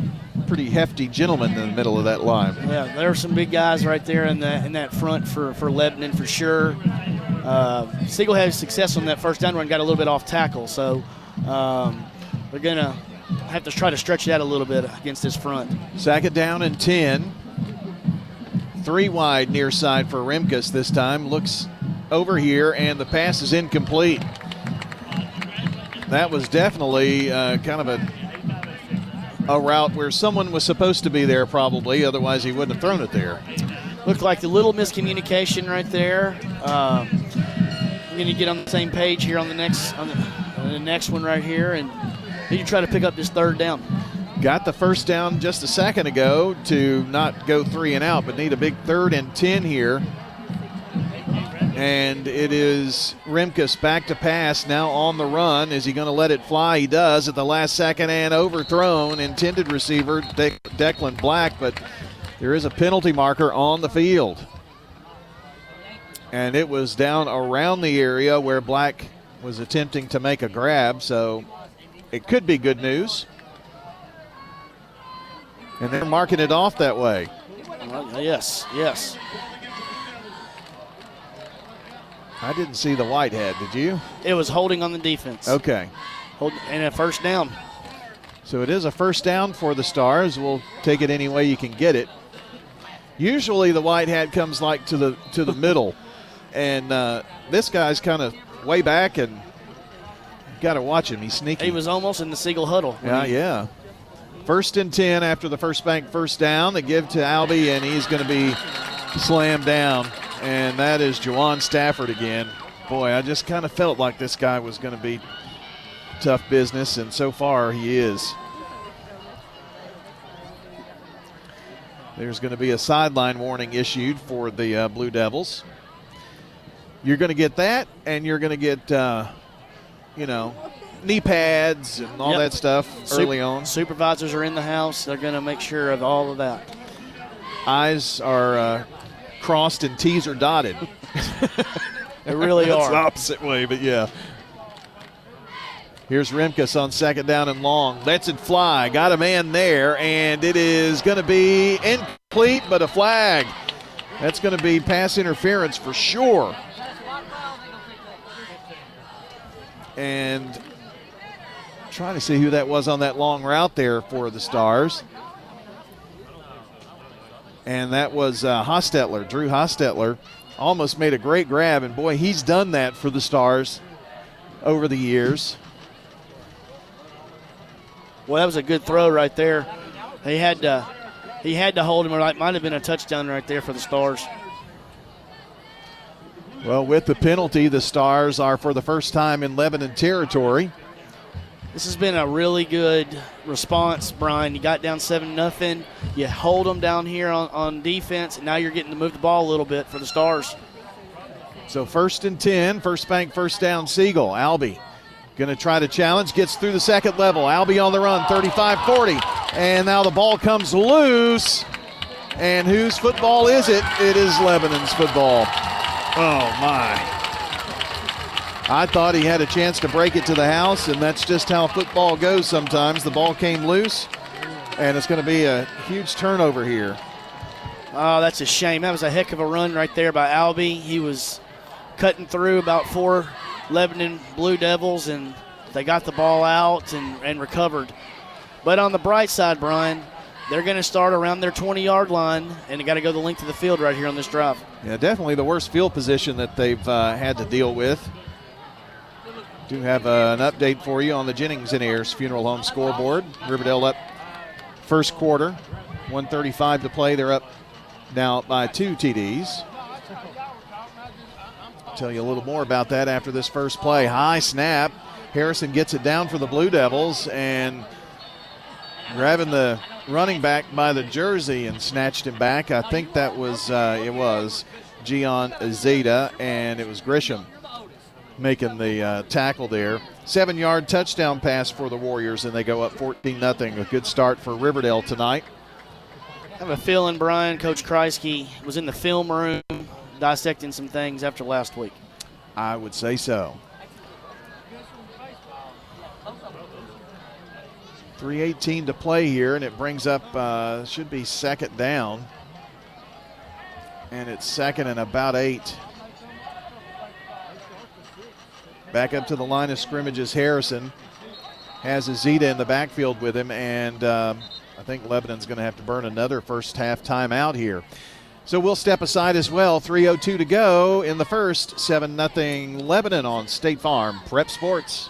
pretty hefty gentlemen in the middle of that line. Yeah, there are some big guys right there in that front for Lebanon for sure. Siegel had success on that first down run, got a little bit off tackle, so they're going to have to try to stretch it out a little bit against this front. 2nd down and 10. 3 wide near side for Rimkus this time. Looks over here, and the pass is incomplete. That was definitely kind of a route where someone was supposed to be there probably, otherwise he wouldn't have thrown it there. Looked like the little miscommunication right there. We're going to get on the same page here on the next one right here, and need to try to pick up this 3rd down. Got the first down just a second ago to not go 3 and out, but need a big 3rd and 10 here. And it is Rimkus back to pass, now on the run. Is he going to let it fly? He does at the last second, and overthrown. Intended receiver Declan Black, but there is a penalty marker on the field. And it was down around the area where Black was attempting to make a grab, so it could be good news. And they're marking it off that way. Yes. I didn't see the whitehead, did you? It was holding on the defense. Okay. And a first down. So it is a first down for the Stars. We'll take it any way you can get it. Usually the white hat comes like to the middle. And this guy's kind of way back, and got to watch him. He's sneaky. He was almost in the Siegel huddle. Yeah. 1st and 10 after the first bank first down. They give to Albie, and he's going to be slammed down. And that is Juwan Stafford again. Boy, I just kind of felt like this guy was going to be tough business, and so far he is. There's going to be a sideline warning issued for the Blue Devils. You're going to get that, and you're going to get, knee pads and all that stuff early on. Supervisors are in the house. They're going to make sure of all of that. I's are crossed and T's are dotted. They really That's are. the opposite way, but yeah. Here's Rimkus on 2nd down and long. Lets it fly. Got a man there, and it is going to be incomplete, but a flag. That's going to be pass interference for sure. And trying to see who that was on that long route there for the Stars. And that was Hostetler, Drew Hostetler. Almost made a great grab, and boy, he's done that for the Stars over the years. Well, that was a good throw right there. He had to hold him, or it might have been a touchdown right there for the Stars. Well, with the penalty, the Stars are for the first time in Lebanon territory. This has been a really good response, Brian. You got down 7-0. You hold them down here on defense, and now you're getting to move the ball a little bit for the Stars. So 1st and 10, first bank, first down, Siegel. Albie going to try to challenge, gets through the second level. Albie on the run, 35-40. And now the ball comes loose. And whose football is it? It is Lebanon's football. Oh, my. I thought he had a chance to break it to the house, and that's just how football goes sometimes. The ball came loose, and it's going to be a huge turnover here. Oh, that's a shame. That was a heck of a run right there by Albie. He was cutting through about 4 Lebanon Blue Devils, and they got the ball out and recovered. But on the bright side, Brian, they're going to start around their 20-yard line, and they got to go the length of the field right here on this drive. Yeah, definitely the worst field position that they've had to deal with. Do have an update for you on the Jennings & Ayers Funeral Home scoreboard. Riverdale up first quarter, 1:35 to play. They're up now by 2 TDs. Tell you a little more about that after this first play. High snap. Harrison gets it down for the Blue Devils, and grabbing the running back by the jersey and snatched him back. I think that was, it was Gian Zeta, and it was Grisham making the tackle there. 7-yard touchdown pass for the Warriors, and they go up 14-0. A good start for Riverdale tonight. I have a feeling, Brian, Coach Kreisky was in the film room dissecting some things after last week. I would say so. 3:18 to play here, and it brings up, should be second down. And it's second and about 8. Back up to the line of scrimmage is Harrison. Has Azita in the backfield with him, and I think Lebanon's going to have to burn another first half timeout here. So we'll step aside as well. 3:02 to go in the first. 7-0 Lebanon on State Farm Prep Sports.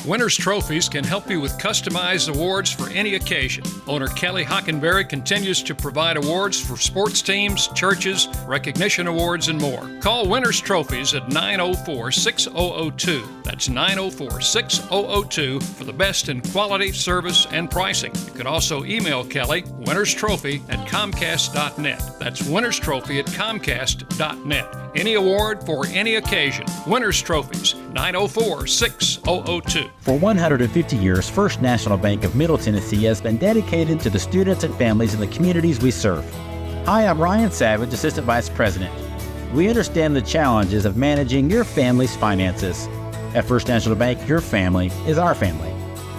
Winners Trophies can help you with customized awards for any occasion. Owner Kelly Hockenberry continues to provide awards for sports teams, churches, recognition awards, and more. Call Winners Trophies at 904-6002. That's 904-6002 for the best in quality, service, and pricing. You can also email Kelly, winnerstrophy@comcast.net. That's winnerstrophy@comcast.net. Any award for any occasion. Winners Trophies, 904-6002. For 150 years, First National Bank of Middle Tennessee has been dedicated to the students and families in the communities we serve. Hi, I'm Ryan Savage, Assistant Vice President. We understand the challenges of managing your family's finances. At First National Bank, your family is our family.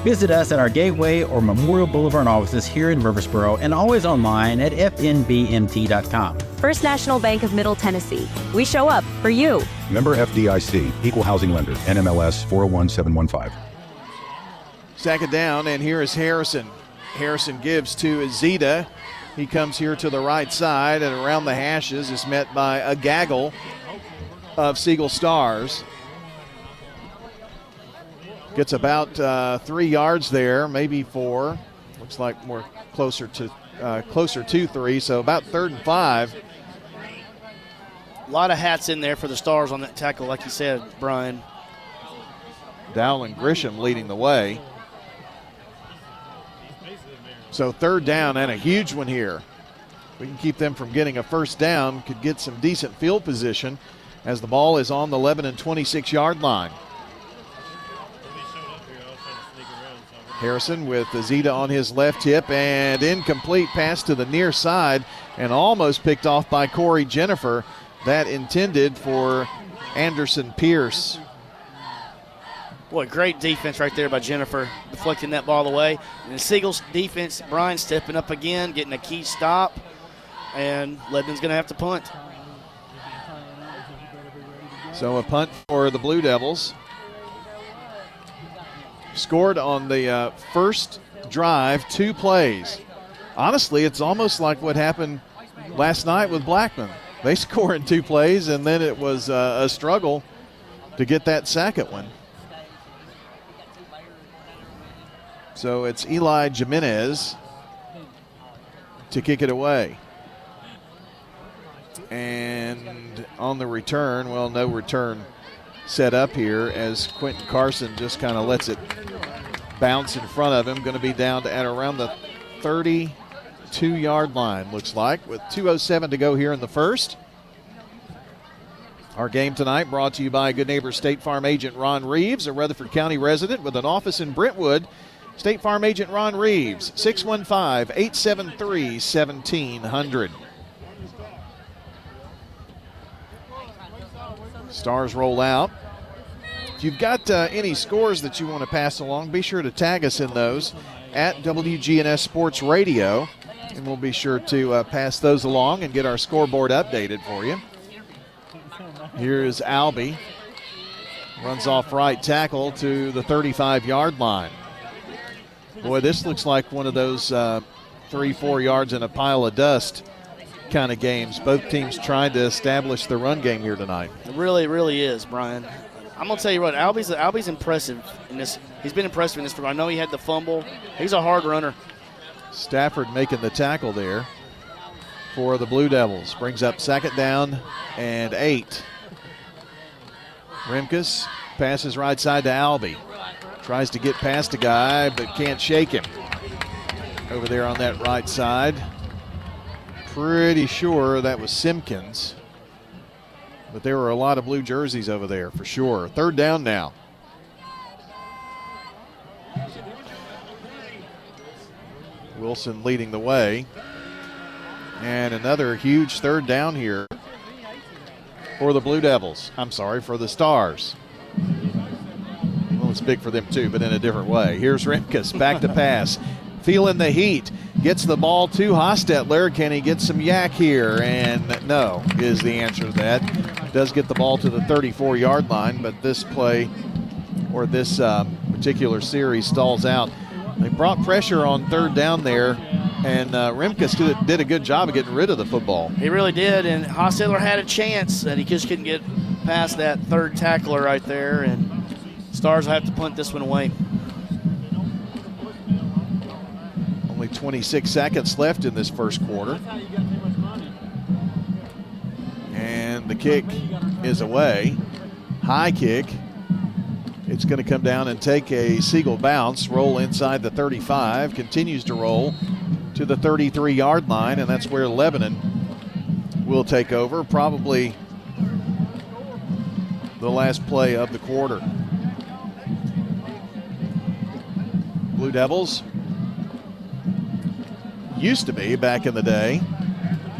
Visit us at our Gateway or Memorial Boulevard offices here in Murfreesboro and always online at fnbmt.com. First National Bank of Middle Tennessee. We show up for you. Member FDIC, Equal Housing Lender, NMLS 401715. Second down, and here is Harrison. Harrison gives to Azita. He comes here to the right side, and around the hashes is met by a gaggle of Siegel Stars. Gets about 3 yards there, maybe 4. Looks like more closer to 3, so about 3rd and 5. A lot of hats in there for the Stars on that tackle, like you said, Brian. Dowell and Grisham leading the way. So 3rd down and a huge one here. We can keep them from getting a first down, could get some decent field position as the ball is on the Lebanon 26-yard line. Harrison with Azita on his left hip, and incomplete pass to the near side and almost picked off by Corey Jennifer. That intended for Anderson Pierce. Boy, great defense right there by Jennifer, deflecting that ball away. And the Siegel's defense, Brian stepping up again, getting a key stop, and Lebanon's going to have to punt. So a punt for the Blue Devils. Scored on the first drive, 2 plays. Honestly, it's almost like what happened last night with Blackman. They score in 2 plays, and then it was a struggle to get that second one. So it's Eli Jimenez to kick it away. And on the return, well, no return set up here as Quentin Carson just kind of lets it bounce in front of him. Going to be down at around the 32-yard line, looks like, with 2:07 to go here in the first. Our game tonight brought to you by Good Neighbor State Farm agent Ron Reeves, a Rutherford County resident with an office in Brentwood. State Farm agent Ron Reeves, 615-873-1700. Stars roll out. If you've got any scores that you want to pass along, be sure to tag us in those at WGNS Sports Radio, and we'll be sure to pass those along and get our scoreboard updated for you. Here's Albee. Runs off right tackle to the 35-yard line. Boy, this looks like one of those 3-4 yards in a pile of dust kind of games. Both teams trying to establish the run game here tonight. It really, really is, Brian. I'm going to tell you what, Albee's impressive in this. He's been impressive in this. I know he had the fumble. He's a hard runner. Stafford making the tackle there for the Blue Devils. Brings up second down and 8. Remkus passes right side to Albee. Tries to get past a guy but can't shake him. over there on that right side. Pretty sure that was Simpkins. But there were a lot of blue jerseys over there for sure. Third down now. Wilson leading the way. And another huge third down here for the Blue Devils. I'm sorry, for the Stars. Well, it's big for them too, but in a different way. Here's Rimkus, back to pass. Feeling the heat. Gets the ball to Hostetler. Can he get some yak here? And no is the answer to that. Does get the ball to the 34-yard line, but this play or this particular series stalls out. They brought pressure on third down there, and Rimkus did a good job of getting rid of the football. He really did, and Hostetler had a chance, and he just couldn't get past that third tackler right there, and Stars will have to punt this one away. Only 26 seconds left in this first quarter. And the kick is away. High kick. It's going to come down and take a Siegel bounce, roll inside the 35, continues to roll to the 33-yard line, and that's where Lebanon will take over, probably the last play of the quarter. Blue Devils used to be back in the day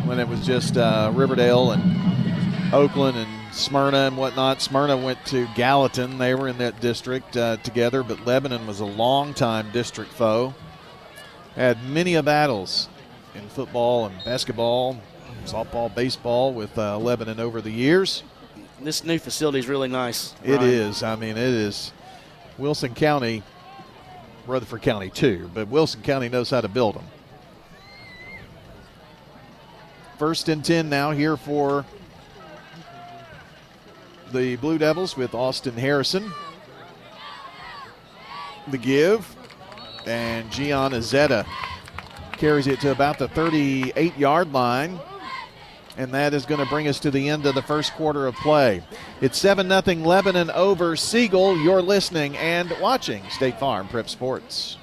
when it was just Riverdale and Oakland and Smyrna and whatnot. Smyrna went to Gallatin. They were in that district together, but Lebanon was a longtime district foe. Had many a battles in football and basketball, softball, baseball with Lebanon over the years. This new facility is really nice. It is. I mean, it is. Wilson County, Rutherford County too, but Wilson County knows how to build them. First and 10 now here for the Blue Devils with Austin Harrison. The give, and Gian Azetta carries it to about the 38-yard line, and that is going to bring us to the end of the first quarter of play. It's 7-0 Lebanon over Siegel. You're listening and watching State Farm Prep Sports.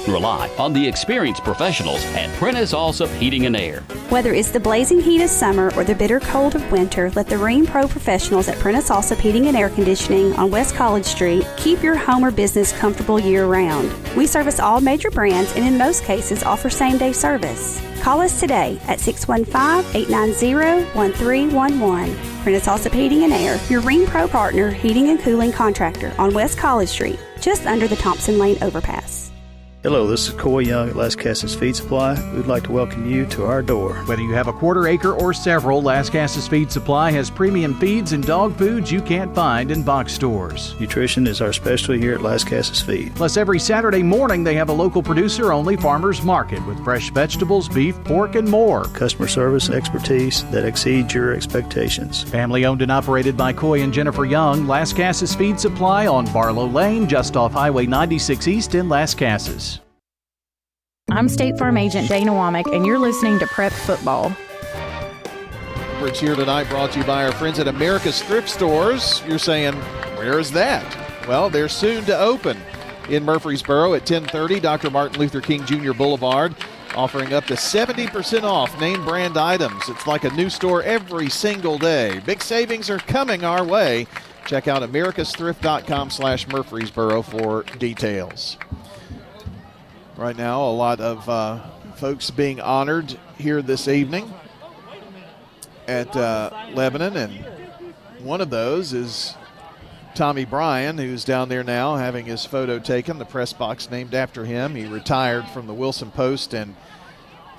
Rely on the experienced professionals at Prentice Allsup Heating and Air. Whether it's the blazing heat of summer or the bitter cold of winter, let the Rheem Pro professionals at Prentice Allsup Heating and Air Conditioning on West College Street keep your home or business comfortable year-round. We service all major brands and in most cases offer same-day service. Call us today at 615-890-1311. Prentice Allsup Heating and Air, your Rheem Pro partner heating and cooling contractor on West College Street, just under the Thompson Lane overpass. Hello, this is Coy Young at Las Casas Feed Supply. We'd like to welcome you to our door. Whether you have a quarter acre or several, Las Casas Feed Supply has premium feeds and dog foods you can't find in box stores. Nutrition is our specialty here at Las Casas Feed. Plus, every Saturday morning they have a local producer-only farmers market with fresh vegetables, beef, pork, and more. Customer service and expertise that exceeds your expectations. Family owned and operated by Coy and Jennifer Young, Las Casas Feed Supply on Barlow Lane, just off Highway 96 East in Las Casas. I'm State Farm Agent Dana Womack, and you're listening to Prep Football. Coverage here tonight brought to you by our friends at America's Thrift Stores. You're saying, where is that? Well, they're soon to open in Murfreesboro at 1030 Dr. Martin Luther King Jr. Boulevard, offering up to 70% off name brand items. It's like a new store every single day. Big savings are coming our way. Check out americasthrift.com/Murfreesboro for details. Right now, a lot of folks being honored here this evening at Lebanon, and one of those is Tommy Bryan, who's down there now having his photo taken, the press box named after him. He retired from the Wilson Post and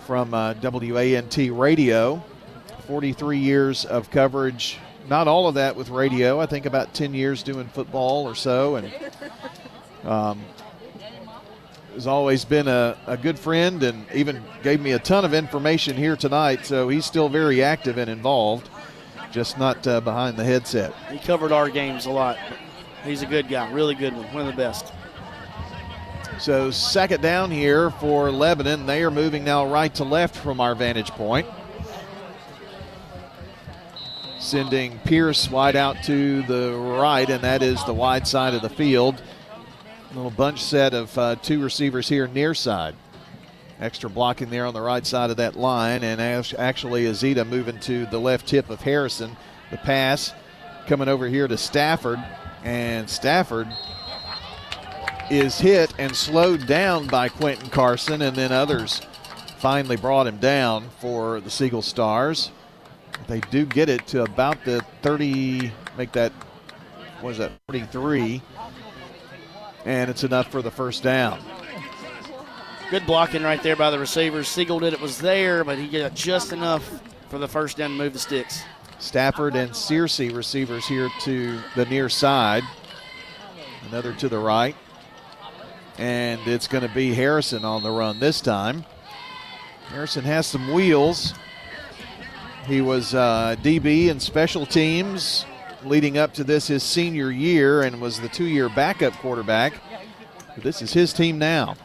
from WANT Radio. 43 years of coverage, not all of that with radio, I think about 10 years doing football or so, and has always been a good friend and even gave me a ton of information here tonight, so he's still very active and involved, just not behind the headset. He covered our games a lot. He's a good guy, really good one of the best. So second down here for Lebanon. They are moving now right to left from our vantage point, sending Pierce wide out to the right, and that is the wide side of the field. Little bunch set of two receivers here near side. Extra blocking there on the right side of that line, and actually Azita moving to the left tip of Harrison. The pass coming over here to Stafford, and Stafford is hit and slowed down by Quentin Carson, and then others finally brought him down for the Siegel Stars. They do get it to about the 30, make that, what is that, 43, and it's enough for the first down. Good blocking right there by the receivers. Siegel did it was there, but he got just enough for the first down to move the sticks. Stafford and Searcy receivers here to the near side. Another to the right. And it's going to be Harrison on the run this time. Harrison has some wheels. He was DB in special teams leading up to this his senior year and was the 2-year backup quarterback. But this is his team now.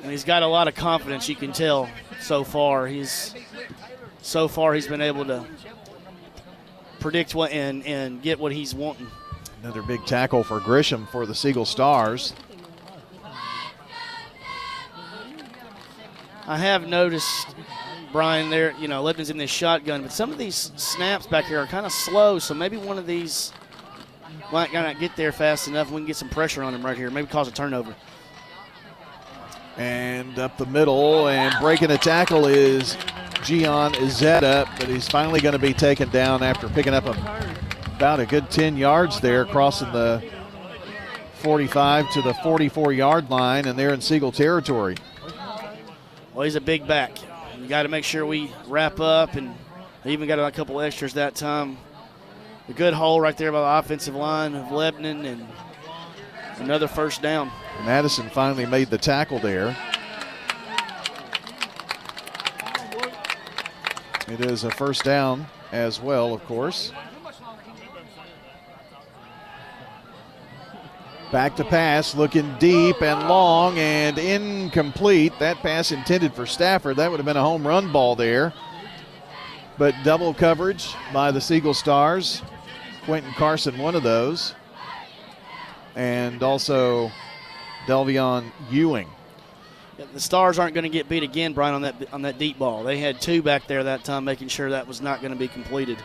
And he's got a lot of confidence, you can tell so far. He's been able to predict what and get what he's wanting. Another big tackle for Grisham for the Siegel Stars. I have noticed, Brian, there, Lebanon's in this shotgun, but some of these snaps back here are kind of slow, so maybe one of these might not get there fast enough. We can get some pressure on him right here, maybe cause a turnover. And up the middle, and breaking a tackle is Gian Izetta, but he's finally going to be taken down after picking up about a good 10 yards there, crossing the 45 to the 44-yard line, and they're in Siegel territory. Well, he's a big back. You got to make sure we wrap up, and they even got a couple extras that time. A good hole right there by the offensive line of Lebanon, and another first down. Madison finally made the tackle there. It is a first down as well, of course. Back to pass, looking deep and long and incomplete. That pass intended for Stafford. That would have been a home run ball there. But double coverage by the Siegel Stars. Quentin Carson, one of those. And also Delvion Ewing. Yeah, the Stars aren't going to get beat again, Brian, on that deep ball. They had two back there that time, making sure that was not going to be completed.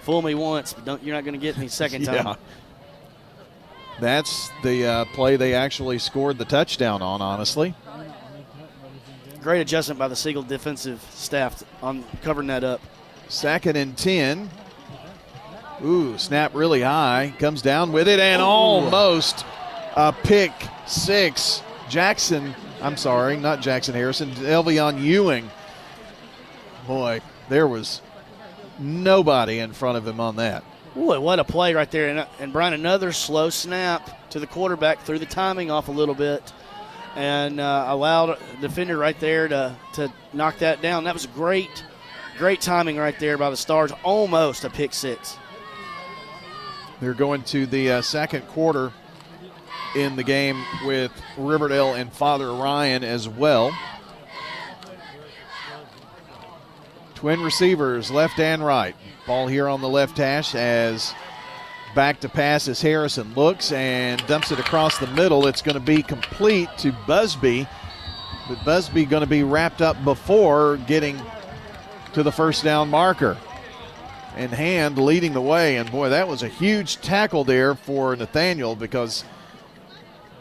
Fool me once, but you're not going to get me second time. That's the play they actually scored the touchdown on, honestly. Great adjustment by the Siegel defensive staff on covering that up. 2nd and 10. Ooh, snap really high. Comes down with it and almost a pick six. Not Jackson Harrison, Delvion Ewing. Boy, there was nobody in front of him on that. Boy, what a play right there. And Brian, another slow snap to the quarterback, threw the timing off a little bit, and allowed a defender right there to knock that down. That was great timing right there by the Stars. Almost a pick six. They're going to the second quarter in the game with Riverdale and Father Ryan as well. Twin receivers, left and right. Ball here on the left hash as back to pass as Harrison looks and dumps it across the middle. It's going to be complete to Busby, but Busby going to be wrapped up before getting to the first down marker. And Hand leading the way, and boy, that was a huge tackle there for Nathaniel, because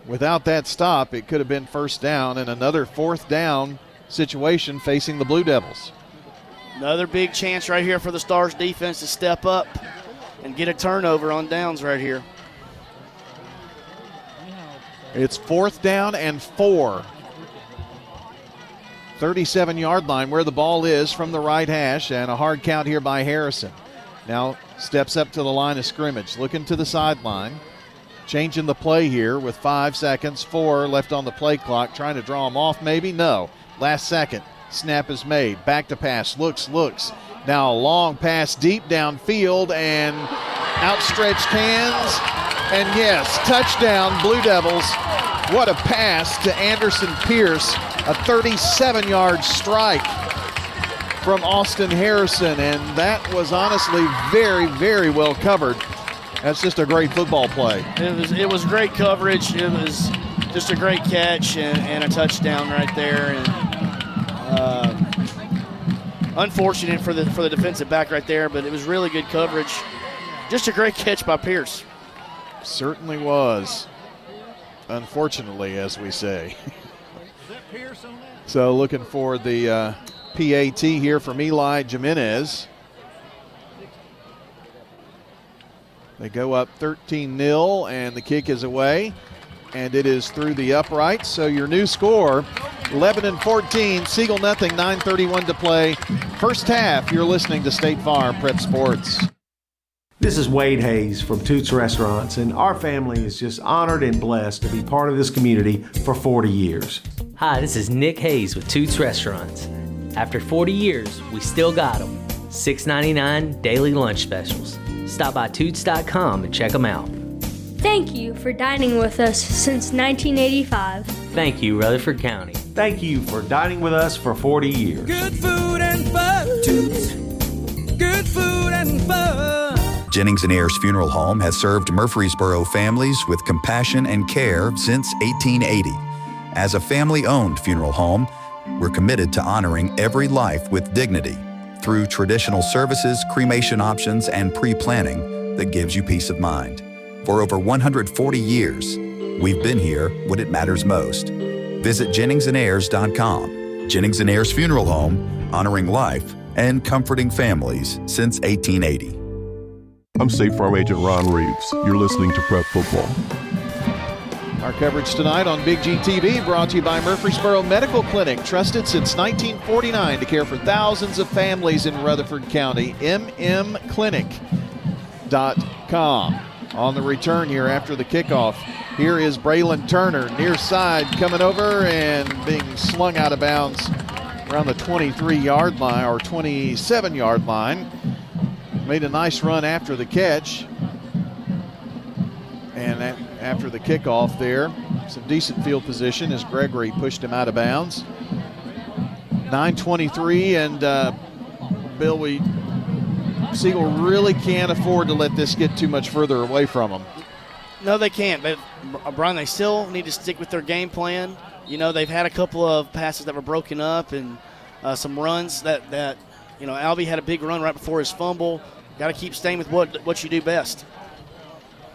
without that stop, it could have been first down and another fourth down situation facing the Blue Devils. Another big chance right here for the Stars defense to step up and get a turnover on downs right here. It's 4th down and 4. 37-yard line where the ball is from the right hash, and a hard count here by Harrison. Now steps up to the line of scrimmage, looking to the sideline. Changing the play here with 5 seconds, 4 left on the play clock. Trying to draw him off maybe? No. Last second. Snap is made. Back to pass. Looks. Now a long pass deep downfield and outstretched hands. And yes, touchdown Blue Devils. What a pass to Anderson Pierce. A 37-yard strike from Austin Harrison. And that was honestly very, very well covered. That's just a great football play. It was great coverage. It was Just a great catch and a touchdown right there. And unfortunate for the defensive back right there, but it was really good coverage. Just a great catch by Pierce. Certainly was. Unfortunately, as we say. So looking for the PAT here from Eli Jimenez. They go up 13-0, and the kick is away, and it is through the uprights. So your new score, Lebanon 14, Siegel nothing, 9:31 to play. First half, you're listening to State Farm Prep Sports. This is Wade Hayes from Toots Restaurants, and our family is just honored and blessed to be part of this community for 40 years. Hi, this is Nick Hayes with Toots Restaurants. After 40 years, we still got them. $6.99 daily lunch specials. Stop by Toots.com and check them out. Thank you for dining with us since 1985. Thank you, Rutherford County. Thank you for dining with us for 40 years. Good food and fun. Toots. Good food and fun. Jennings and Ayers Funeral Home has served Murfreesboro families with compassion and care since 1880. As a family-owned funeral home, we're committed to honoring every life with dignity through traditional services, cremation options, and pre-planning that gives you peace of mind. For over 140 years, we've been here when it matters most. Visit JenningsandAyers.com. Jennings and Ayers Funeral Home, honoring life and comforting families since 1880. I'm State Farm Agent Ron Reeves. You're listening to Prep Football. Our coverage tonight on Big G TV brought to you by Murfreesboro Medical Clinic, trusted since 1949 to care for thousands of families in Rutherford County. mmclinic.com. On the return here after the kickoff, here is Braylon Turner, near side, coming over and being slung out of bounds around the 23-yard line or 27-yard line. Made a nice run after the catch. And after the kickoff there, some decent field position as Gregory pushed him out of bounds. 9:23, and Bill, Siegel really can't afford to let this get too much further away from them. No, they can't. But Brian, they still need to stick with their game plan. You know, they've had a couple of passes that were broken up and some runs that Albie had a big run right before his fumble. Got to keep staying with what you do best.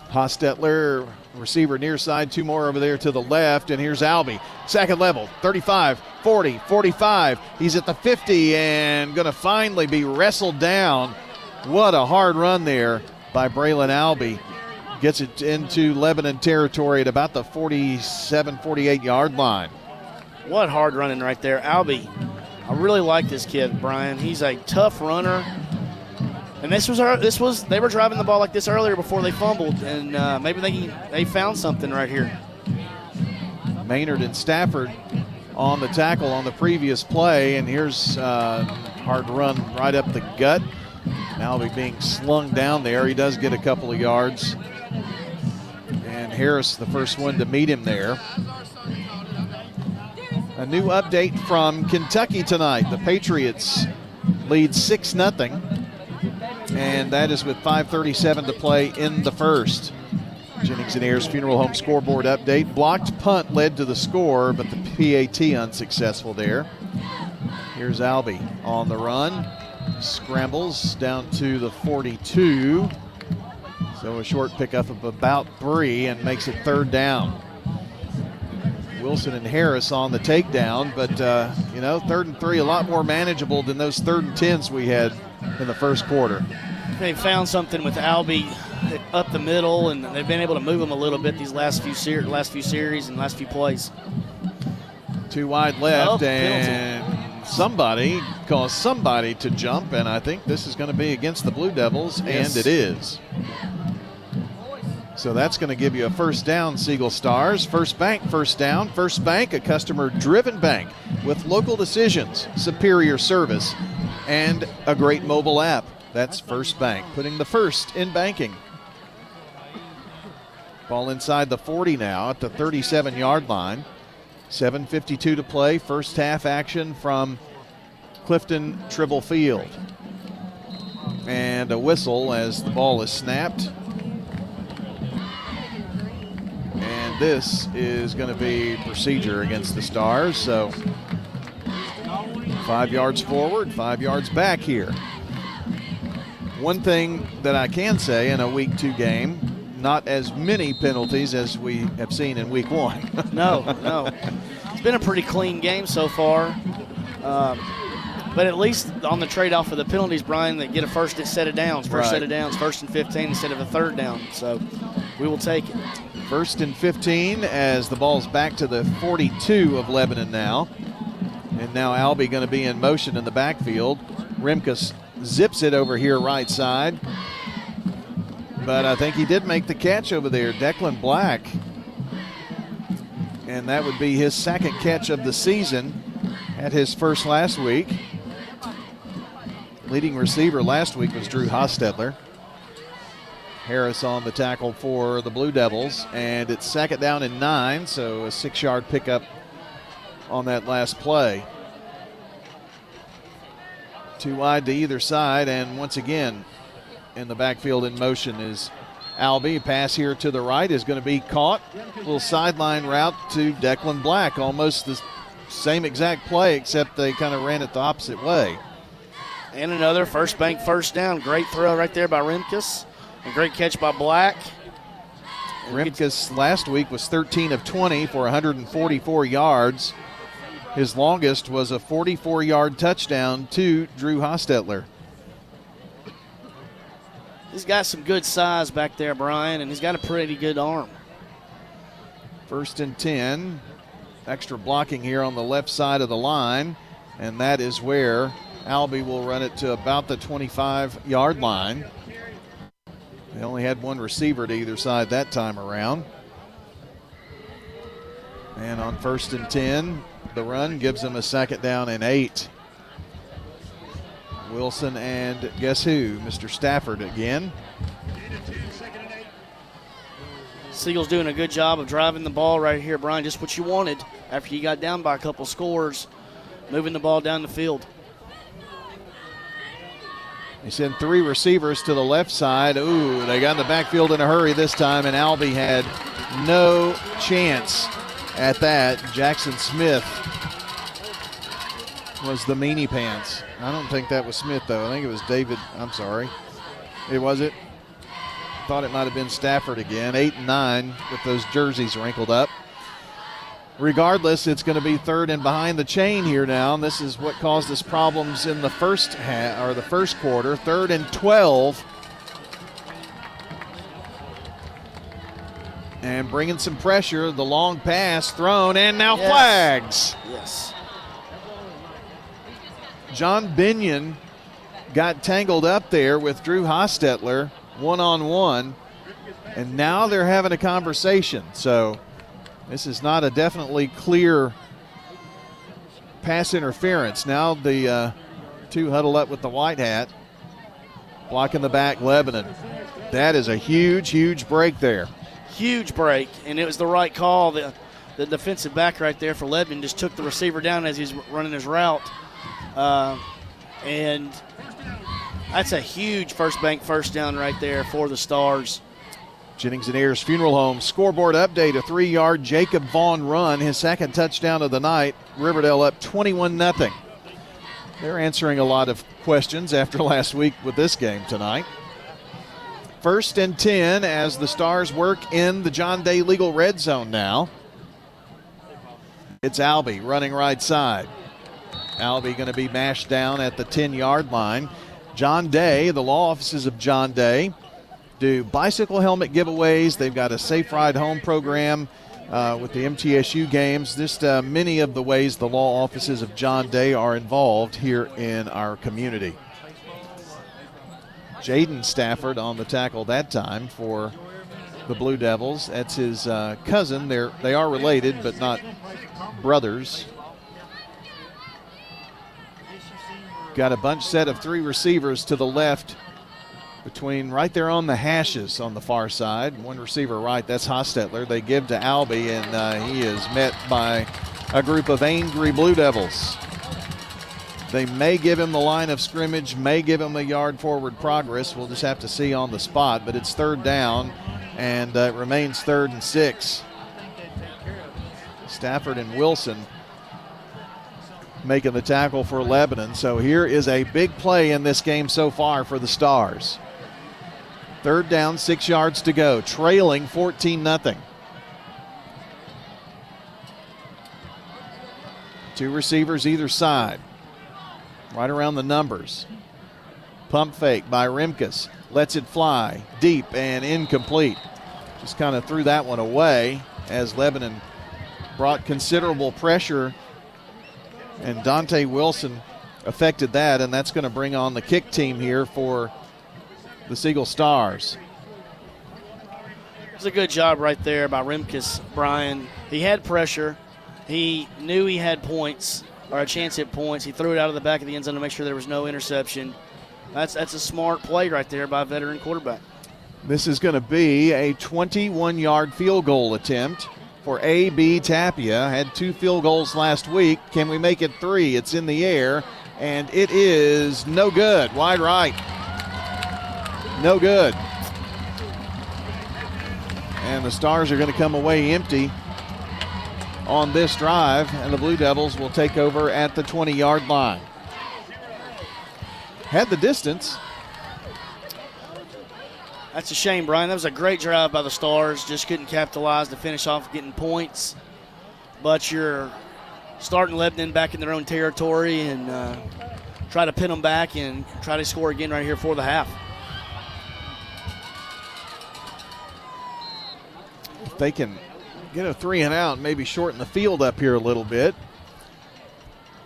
Hostetler, receiver near side, two more over there to the left, and here's Albie. Second level, 35, 40, 45. He's at the 50 and going to finally be wrestled down. What a hard run there by Braylon Albie. Gets it into Lebanon territory at about the 47, 48-yard line. What hard running right there. Albie, I really like this kid, Brian. He's a tough runner. And they were driving the ball like this earlier before they fumbled, and maybe they found something right here. Maynard and Stafford on the tackle on the previous play, and here's hard run right up the gut. Albie being slung down there. He does get a couple of yards. And Harris, the first one to meet him there. A new update from Kentucky tonight. The Patriots lead 6-0. And that is with 5:37 to play in the first. Jennings and Ayers Funeral Home scoreboard update. Blocked punt led to the score, but the PAT unsuccessful there. Here's Albie on the run. Scrambles down to the 42. So a short pickup of about 3 and makes it third down. Wilson and Harris on the takedown, but 3rd and 3, a lot more manageable than those 3rd and 10s we had in the first quarter. They found something with Albie up the middle, and they've been able to move him a little bit these last few series and last few plays. Too wide left, and somebody caused somebody to jump, and I think this is going to be against the Blue Devils, yes. And it is. So that's going to give you a first down, Siegel Stars. First Bank, first down. First Bank, a customer-driven bank with local decisions, superior service, and a great mobile app. That's First Bank, putting the first in banking. Ball inside the 40 now at the 37-yard line. 7:52 to play. First half action from Clifton Tribble Field. And a whistle as the ball is snapped. And this is going to be procedure against the Stars. So 5 yards forward, 5 yards back here. One thing that I can say in a Week 2 game, not as many penalties as we have seen in Week 1. No. It's been a pretty clean game so far. But at least on the trade-off of the penalties, Brian, they get a first set of downs, set of downs, 1st and 15 instead of a 3rd down. So we will take it. 1st and 15 as the ball's back to the 42 of Lebanon now. And now Albee going to be in motion in the backfield. Rimkus zips it over here right side. But I think he did make the catch over there, Declan Black. And that would be his 2nd catch of the season. Had his first last week. Leading receiver last week was Drew Hostetler. Harris on the tackle for the Blue Devils. And it's 2nd down and 9, so a 6-yard pickup on that last play. 2 wide to either side, and once again in the backfield in motion is Albee. Pass here to the right is going to be caught. Little sideline route to Declan Black. Almost the same exact play, except they kind of ran it the opposite way. And another first bank first down. Great throw right there by Rimkus. A great catch by Black. Rimkus last week was 13 of 20 for 144 yards. His longest was a 44-yard touchdown to Drew Hostetler. He's got some good size back there, Brian, and he's got a pretty good arm. 1st and 10. Extra blocking here on the left side of the line, and that is where Albee will run it to about the 25-yard line. They only had one receiver to either side that time around. And on 1st and 10, the run gives them a 2nd down and 8. Wilson and guess who? Mr. Stafford again. Siegel's doing a good job of driving the ball right here, Brian. Just what you wanted after you got down by a couple scores, moving the ball down the field. They send 3 receivers to the left side. Ooh, they got in the backfield in a hurry this time, and Albee had no chance at that. Jackson Smith was the meanie pants. I don't think that was Smith, though. I think it was David. I'm sorry. It was it? Thought it might have been Stafford again. 8 and 9 with those jerseys wrinkled up. Regardless, it's going to be 3rd and behind the chain here now. And this is what caused us problems in the first quarter. 3rd and 12. And bringing some pressure. The long pass thrown, and now flags. Yes. John Binion got tangled up there with Drew Hostetler one-on-one, and now they're having a conversation. So this is not a definitely clear pass interference. Now the 2 huddle up with the white hat, blocking the back Lebanon. That is a huge break there. Huge break, and it was the right call. The defensive back right there for Lebanon just took the receiver down as he's running his route. And that's a huge first bank first down right there for the Stars. Jennings and Ayers Funeral Home scoreboard update, a 3-yard Jacob Vaughn run, his 2nd touchdown of the night. Riverdale up 21-0. They're answering a lot of questions after last week with this game tonight. 1st and 10 as the Stars work in the John Day legal red zone now. It's Albee running right side. Albee going to be mashed down at the 10-yard line. John Day, the law offices of John Day, do bicycle helmet giveaways. They've got a Safe Ride Home program with the MTSU games. Just many of the ways the law offices of John Day are involved here in our community. Jaden Stafford on the tackle that time for the Blue Devils. That's his cousin. They are related, but not brothers. Got a bunch set of 3 receivers to the left between right there on the hashes on the far side. 1 receiver right, that's Hostetler. They give to Albee, and he is met by a group of angry Blue Devils. They may give him the line of scrimmage, may give him a yard forward progress. We'll just have to see on the spot, but it's 3rd down, and it remains 3rd and 6. Stafford and Wilson making the tackle for Lebanon. So here is a big play in this game so far for the Stars. 3rd down, 6 yards to go, trailing 14-0. 2 receivers either side, right around the numbers. Pump fake by Rimkus, lets it fly deep and incomplete. Just kind of threw that one away as Lebanon brought considerable pressure, and Dante Wilson affected that, and that's going to bring on the kick team here for the Siegel Stars. It was a good job right there by Rimkus, Brian. He had pressure. He knew he had points, or a chance at points. He threw it out of the back of the end zone to make sure there was no interception. That's a smart play right there by a veteran quarterback. This is going to be a 21-yard field goal attempt for A.B. Tapia. Had 2 field goals last week. Can we make it 3? It's in the air, and it is no good. Wide right. No good. And the Stars are going to come away empty on this drive, and the Blue Devils will take over at the 20-yard line. Had the distance. That's a shame, Brian. That was a great drive by the Stars. Just couldn't capitalize to finish off getting points. But you're starting Lebanon back in their own territory and try to pin them back and try to score again right here for the half. If they can get a 3 and out, maybe shorten the field up here a little bit.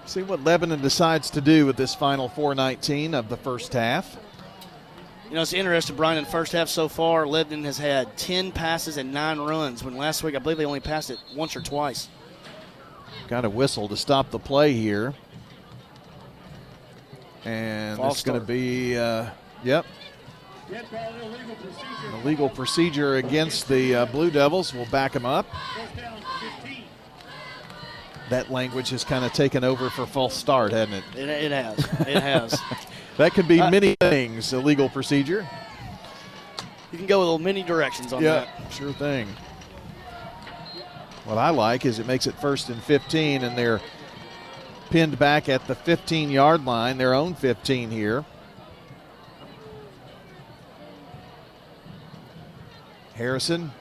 See what Lebanon decides to do with this final 4:19 of the first half. You know, it's interesting, Brian, in the first half so far, Lebanon has had 10 passes and 9 runs, when last week I believe they only passed it once or twice. Got a whistle to stop the play here. And it's going to be, yep. Illegal procedure against the Blue Devils. We'll back them up. That language has kind of taken over for false start, hasn't it? It has. It has. That could be many things, illegal procedure. You can go with many directions on that. Sure thing. What I like is it makes it 1st and 15, and they're pinned back at the 15-yard line, their own 15 here. Harrison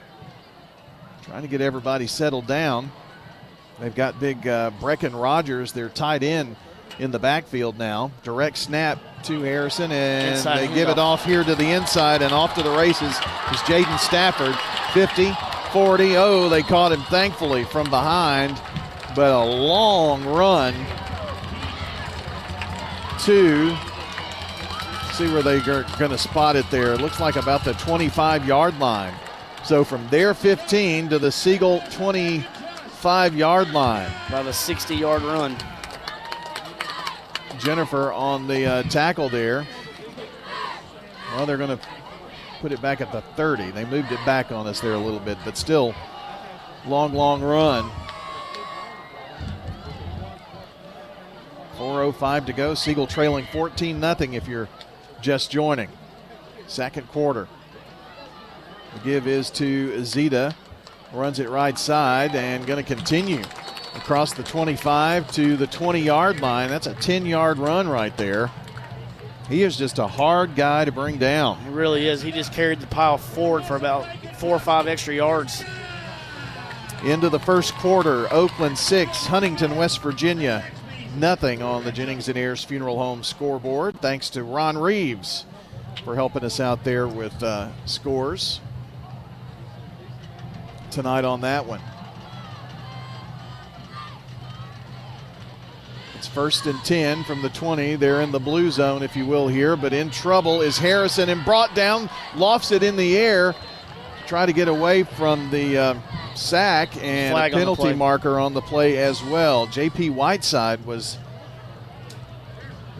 trying to get everybody settled down. They've got big Brecken Rogers, their tight end, in the backfield now. Direct snap to Harrison, and they give it off here to the inside, and off to the races is Jaden Stafford. 50, 40. Oh, they caught him thankfully from behind, but a long run to see where they're going to spot it there. It looks like about the 25-yard line. So from their 15 to the Siegel 25-yard line. About a 60-yard run. Jennifer on the tackle there. Well, they're going to put it back at the 30. They moved it back on us there a little bit, but still long run. 4:05 to go. Siegel trailing 14-0 if you're just joining. Second quarter. The give is to Zeta. Runs it right side and going to continue across the 25 to the 20-yard line. That's a 10-yard run right there. He is just a hard guy to bring down. He really is. He just carried the pile forward for about 4 or 5 extra yards. Into the first quarter, Oakland 6, Huntington, West Virginia, nothing on the Jennings and Ayers Funeral Home scoreboard. Thanks to Ron Reeves for helping us out there with scores tonight on that one. It's 1st and 10 from the 20. They're in the blue zone, if you will, here, but in trouble is Harrison, and brought down, lofts it in the air, try to get away from the sack, and flag a penalty marker on the play as well. J.P. Whiteside was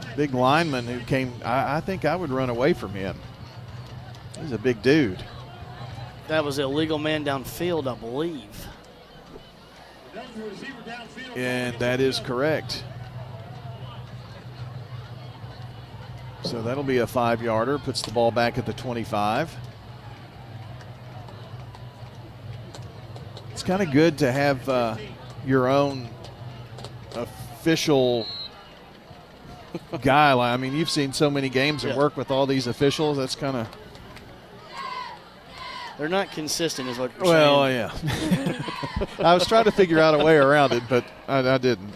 a big lineman who came. I think I would run away from him. He's a big dude. That was an illegal man downfield, I believe. And that is correct. So that'll be a 5-yarder, puts the ball back at the 25. It's kind of good to have your own official guy. I mean, you've seen so many games and work with all these officials. That's kind of. They're not consistent, is what you're saying. Yeah. I was trying to figure out a way around it, but I didn't.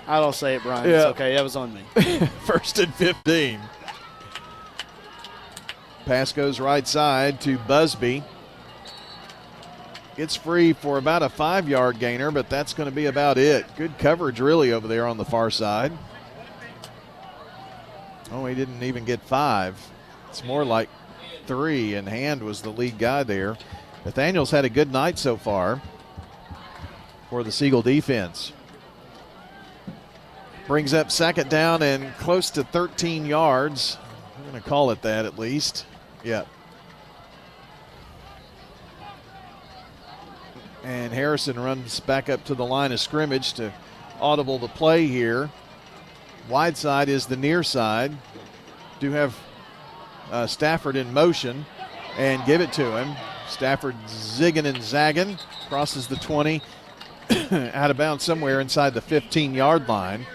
I don't say it, Brian. Yeah. It's okay. That was on me. 1st and 15. Pass goes right side to Busby. Gets free for about a 5-yard gainer, but that's going to be about it. Good coverage, really, over there on the far side. Oh, he didn't even get 5. It's more like 3, and Hand was the lead guy there. Nathaniel's had a good night so far for the Siegel defense. Brings up 2nd down and close to 13 yards. I'm going to call it that at least. Yeah. And Harrison runs back up to the line of scrimmage to audible the play here. Wide side is the near side. Do have Stafford in motion and give it to him. Stafford zigging and zagging. Crosses the 20. Out of bounds somewhere inside the 15-yard line.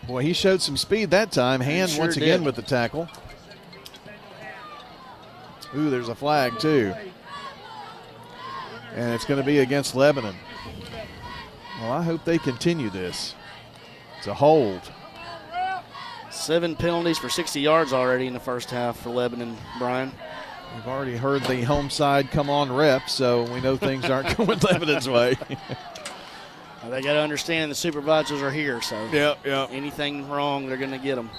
Boy, he showed some speed that time. Hand sure once again with the tackle. Ooh, there's a flag too. And it's going to be against Lebanon. Well, I hope they continue this. It's a hold. 7 penalties for 60 yards already in the first half for Lebanon, Brian. We've already heard the home side come on rep, so we know things aren't going Lebanon's way. They got to understand the supervisors are here, so anything wrong, they're going to get them.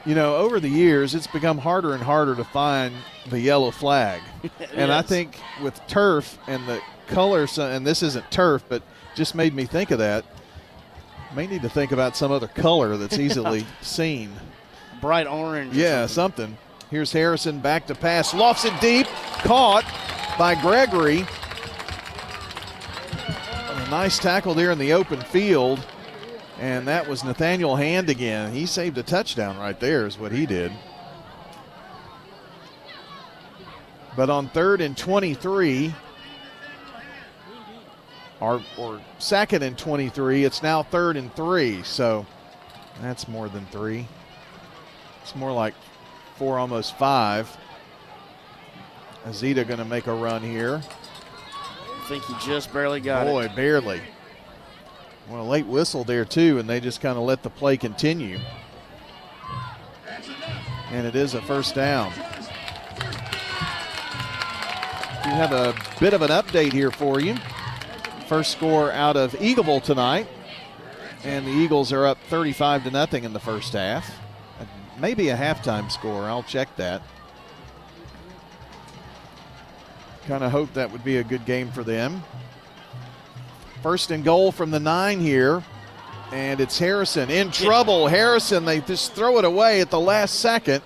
You know, over the years, it's become harder and harder to find the yellow flag. And I think with turf and the colors, and this isn't turf, but just made me think of that, may need to think about some other color that's easily seen. Bright orange. Yeah, something. Here's Harrison back to pass. Lofts it deep. Caught by Gregory. A nice tackle there in the open field. And that was Nathaniel Hand again. He saved a touchdown right there is what he did. But on 3rd and 23, or 2nd and 23, it's now 3rd and 3. So that's more than 3. It's more like 4, almost 5. Azita going to make a run here. I think he just barely got it. Boy, barely. Well, a late whistle there, too, and they just kind of let the play continue. And it is a first down. We have a bit of an update here for you. First score out of Eagleville tonight. And the Eagles are up 35-0 in the first half. Maybe a halftime score. I'll check that. Kind of hope that would be a good game for them. 1st and goal from the 9 here. And it's Harrison in trouble. Harrison, they just throw it away at the last second.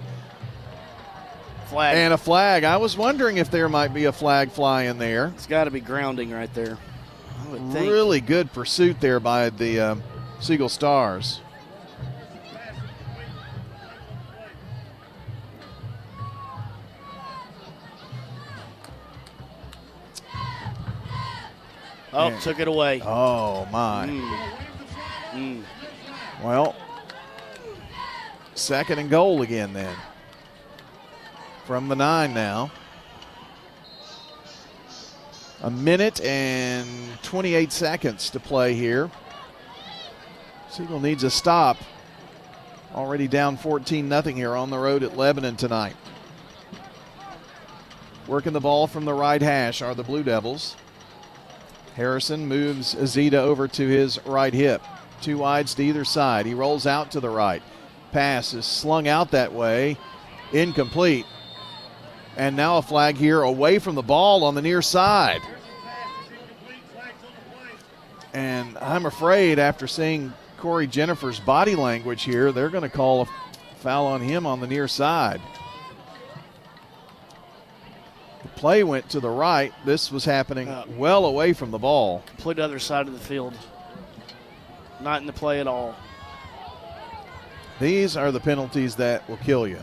Flag. And a flag. I was wondering if there might be a flag fly in there. It's got to be grounding right there. I would think. Really good pursuit there by the Siegel Stars. Oh, took it away. Oh, my. Well, 2nd and goal again then. From the 9 now. 1 minute and 28 seconds to play here. Siegel needs a stop. Already down 14-0 here on the road at Lebanon tonight. Working the ball from the right hash are the Blue Devils. Harrison moves Azita over to his right hip. 2 wides to either side. He rolls out to the right. Pass is slung out that way. Incomplete. And now a flag here away from the ball on the near side. And I'm afraid after seeing Corey Jennifer's body language here, they're going to call a foul on him on the near side. The play went to the right. This was happening well away from the ball. Complete other side of the field. Not in the play at all. These are the penalties that will kill you.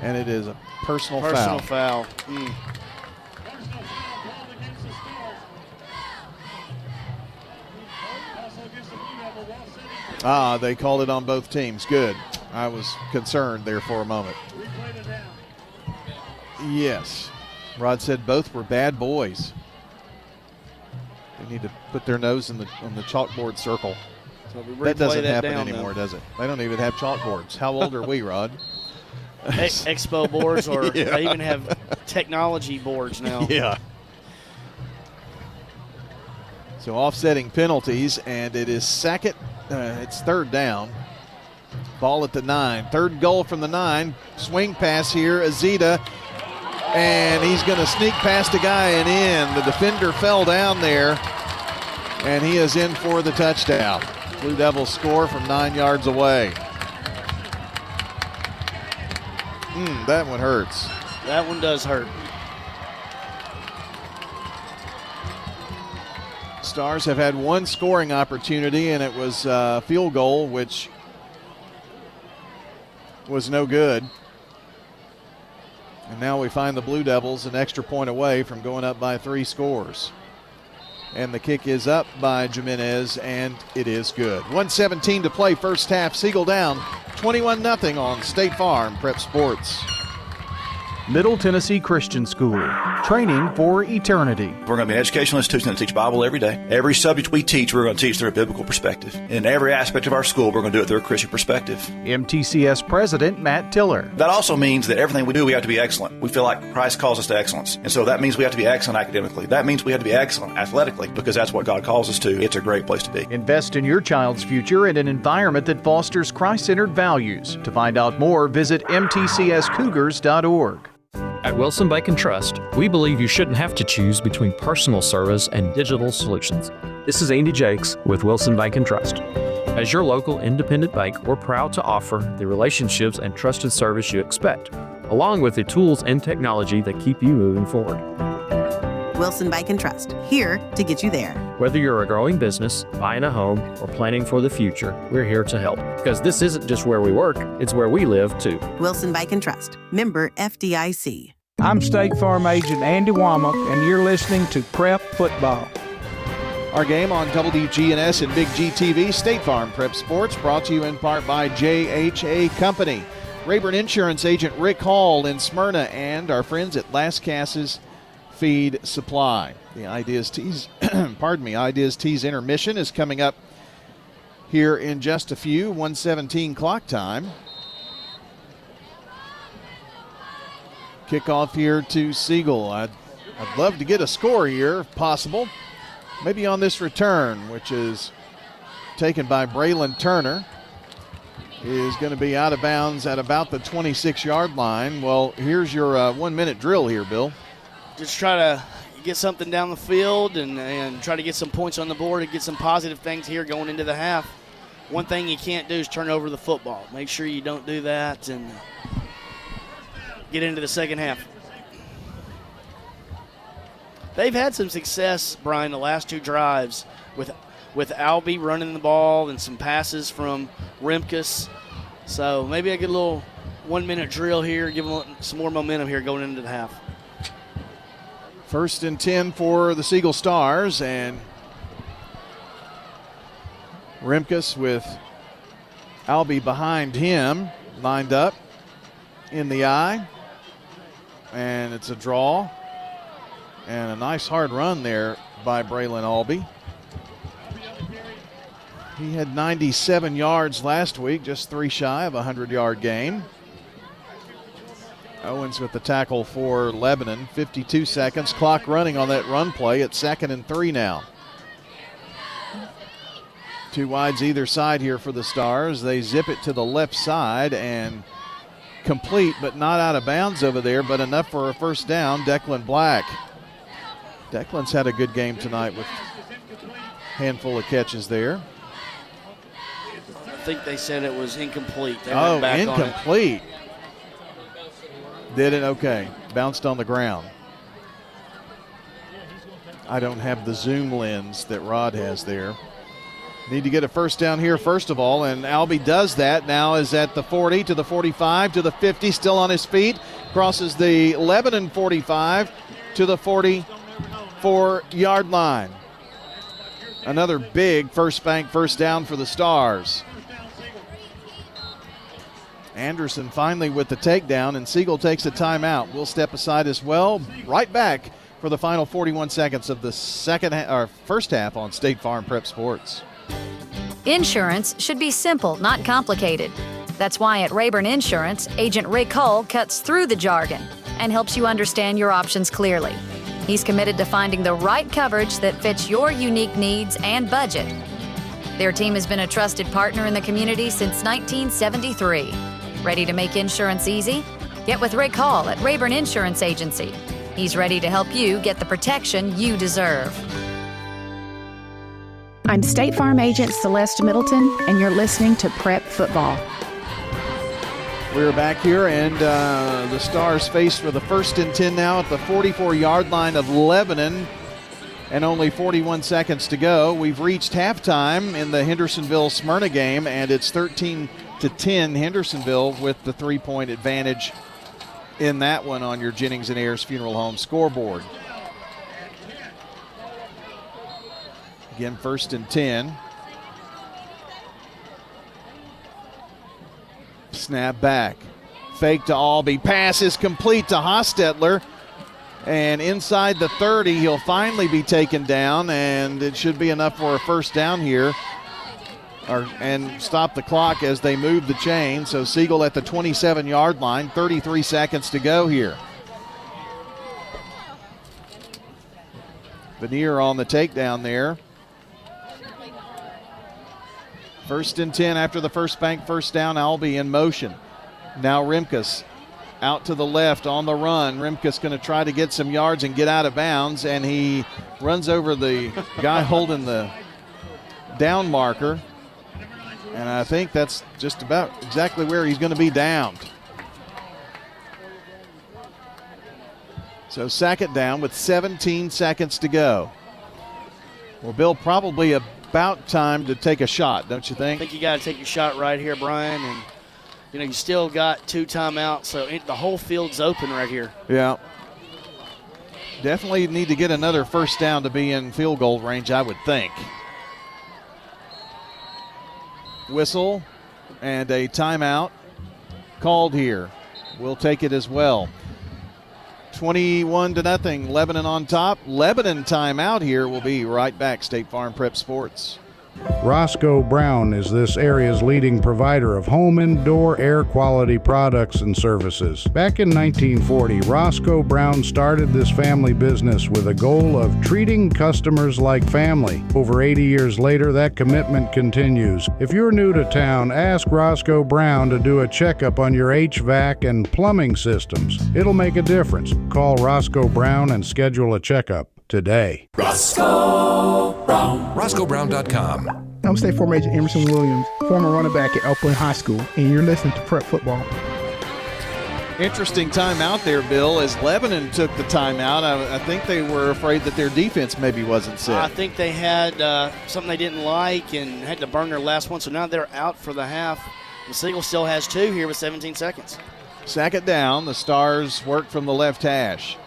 And it is a personal foul. Personal foul. They called it on both teams. Good. I was concerned there for a moment. Yes. Rod said both were bad boys. They need to put their nose on the chalkboard circle. So that doesn't happen anymore, does it? They don't even have chalkboards. How old are we, Rod? Expo boards, or yeah. They even have technology boards now. Yeah. So offsetting penalties, and it is second. It's third down. Ball at the 9. Third goal from the 9. Swing pass here, Azita. And he's going to sneak past a guy and in. The defender fell down there, and he is in for the touchdown. Blue Devils score from 9 yards away. That one hurts. That one does hurt. Stars have had one scoring opportunity, and it was a field goal, which was no good. And now we find the Blue Devils an extra point away from going up by 3 scores. And the kick is up by Jimenez, and it is good. 1:17 to play, first half. Siegel down 21-0 on State Farm Prep Sports. Middle Tennessee Christian School, training for eternity. We're going to be an educational institution that teach Bible every day. Every subject we teach, we're going to teach through a biblical perspective. In every aspect of our school, we're going to do it through a Christian perspective. MTCS President Matt Tiller. That also means that everything we do, we have to be excellent. We feel like Christ calls us to excellence. And so that means we have to be excellent academically. That means we have to be excellent athletically, because that's what God calls us to. It's a great place to be. Invest in your child's future in an environment that fosters Christ-centered values. To find out more, visit mtcscougars.org. At Wilson Bank and Trust, we believe you shouldn't have to choose between personal service and digital solutions. This is Andy Jakes with Wilson Bank and Trust. As your local independent bank, we're proud to offer the relationships and trusted service you expect, along with the tools and technology that keep you moving forward. Wilson Bank and Trust, here to get you there. Whether you're a growing business, buying a home, or planning for the future, we're here to help. Because this isn't just where we work, it's where we live too. Wilson Bank and Trust, member FDIC. I'm State Farm Agent Andy Womack, and you're listening to Prep Football. Our game on WGNS and Big G TV, State Farm Prep Sports, brought to you in part by JHA Company, Rayburn Insurance Agent Rick Hall in Smyrna, and our friends at Las Casas Feed Supply. The Ideas Tees, Ideas Tees intermission is coming up here in just a few. 1:17 clock time. Kickoff here to Siegel. I'd love to get a score here if possible. Maybe on this return, which is taken by Braylon Turner, is going to be out of bounds at about the 26-yard line. Well, here's your 1-minute drill here, Bill. Just try to get something down the field and try to get some points on the board and get some positive things here going into the half. One thing you can't do is turn over the football. Make sure you don't do that and get into the second half. They've had some success, Brian, the last 2 drives with Albie running the ball and some passes from Remkus. So maybe I get a little 1-minute drill here, give them some more momentum here going into the half. 1st and 10 for the Siegel Stars, and Remkus with Albie behind him, lined up in the eye. And it's a draw. And a nice hard run there by Braylon Albie. He had 97 yards last week, just 3 shy of a 100-yard game. Owens with the tackle for Lebanon. 52 seconds. Clock running on that run play at 2nd and 3 now. 2 wides either side here for the Stars. They zip it to the left side and complete, but not out of bounds over there, but enough for a first down. Declan Black. Declan's had a good game tonight with a handful of catches there. I think they said it was incomplete. They oh, went back incomplete. On it. Did it? Okay. Bounced on the ground. I don't have the zoom lens that Rod has there. Need to get a first down here first of all, and Albie does that. Now is at the 40 to the 45 to the 50, still on his feet. Crosses the Lebanon 45 to the 44-yard line. Another big first bank first down for the Stars. Anderson finally with the takedown, and Siegel takes a timeout. We'll step aside as well. Right back for the final 41 seconds of the first half on State Farm Prep Sports. Insurance should be simple, not complicated. That's why at Rayburn Insurance, Agent Rick Hull cuts through the jargon and helps you understand your options clearly. He's committed to finding the right coverage that fits your unique needs and budget. Their team has been a trusted partner in the community since 1973. Ready to make insurance easy? Get with Rick Hall at Rayburn Insurance Agency. He's ready to help you get the protection you deserve. I'm State Farm Agent Celeste Middleton, and you're listening to Prep Football. We're back here, and the Stars face for the 1st and 10 now at the 44-yard line of Lebanon, and only 41 seconds to go. We've reached halftime in the Hendersonville-Smyrna game, and it's 13-10 Hendersonville with the 3-point advantage in that one on your Jennings and Ayers Funeral Home scoreboard. Again, 1st and 10. Snap back. Fake to Albee. Pass is complete to Hostetler. And inside the 30, he'll finally be taken down, and it should be enough for a first down here. And stop the clock as they move the chain. So Siegel at the 27-yard line, 33 seconds to go here. Veneer on the takedown there. 1st and 10 after the first bank first down. Albee in motion. Now Rimkus out to the left on the run. Rimkus going to try to get some yards and get out of bounds, and he runs over the guy holding the down marker. And I think that's just about exactly where he's going to be downed. So second down with 17 seconds to go. Well, Bill, probably about time to take a shot, don't you think? I think you got to take your shot right here, Brian. And, you still got 2 timeouts, so the whole field's open right here. Yeah. Definitely need to get another first down to be in field goal range, I would think. Whistle and a timeout called here. We'll take it as well. 21-0, Lebanon on top. Lebanon timeout here. We'll be right back. State Farm Prep Sports. Roscoe Brown is this area's leading provider of home indoor air quality products and services. Back in 1940, Roscoe Brown started this family business with a goal of treating customers like family. Over 80 years later, that commitment continues. If you're new to town, ask Roscoe Brown to do a checkup on your HVAC and plumbing systems. It'll make a difference. Call Roscoe Brown and schedule a checkup today. Roscoe Brown. RoscoeBrown.com. I'm State Farm Agent Emerson Williams, former running back at Elkwood High School, and you're listening to Prep Football. Interesting timeout there, Bill, as Lebanon took the timeout. I think they were afraid that their defense maybe wasn't set. I think they had something they didn't like and had to burn their last one, so now they're out for the half. The Siegel still has 2 here with 17 seconds. Second down, the Stars work from the left hash.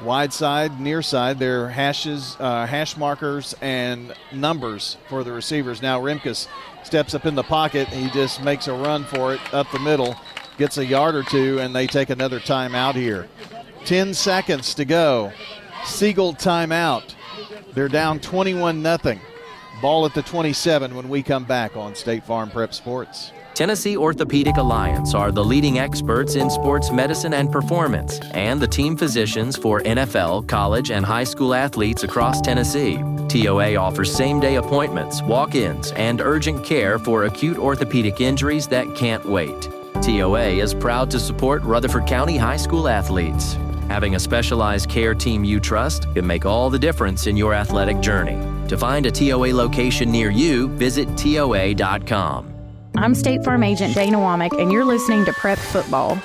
Wide side, near side, their hash markers and numbers for the receivers. Now Rimkus steps up in the pocket. He just makes a run for it up the middle, gets a yard or 2, and they take another timeout here. 10 seconds to go. Siegel timeout. They're down 21-0. Ball at the 27 when we come back on State Farm Prep Sports. Tennessee Orthopedic Alliance are the leading experts in sports medicine and performance, and the team physicians for NFL, college, and high school athletes across Tennessee. TOA offers same-day appointments, walk-ins, and urgent care for acute orthopedic injuries that can't wait. TOA is proud to support Rutherford County high school athletes. Having a specialized care team you trust can make all the difference in your athletic journey. To find a TOA location near you, visit TOA.com. I'm State Farm Agent Dana Womack, and you're listening to Prep Football.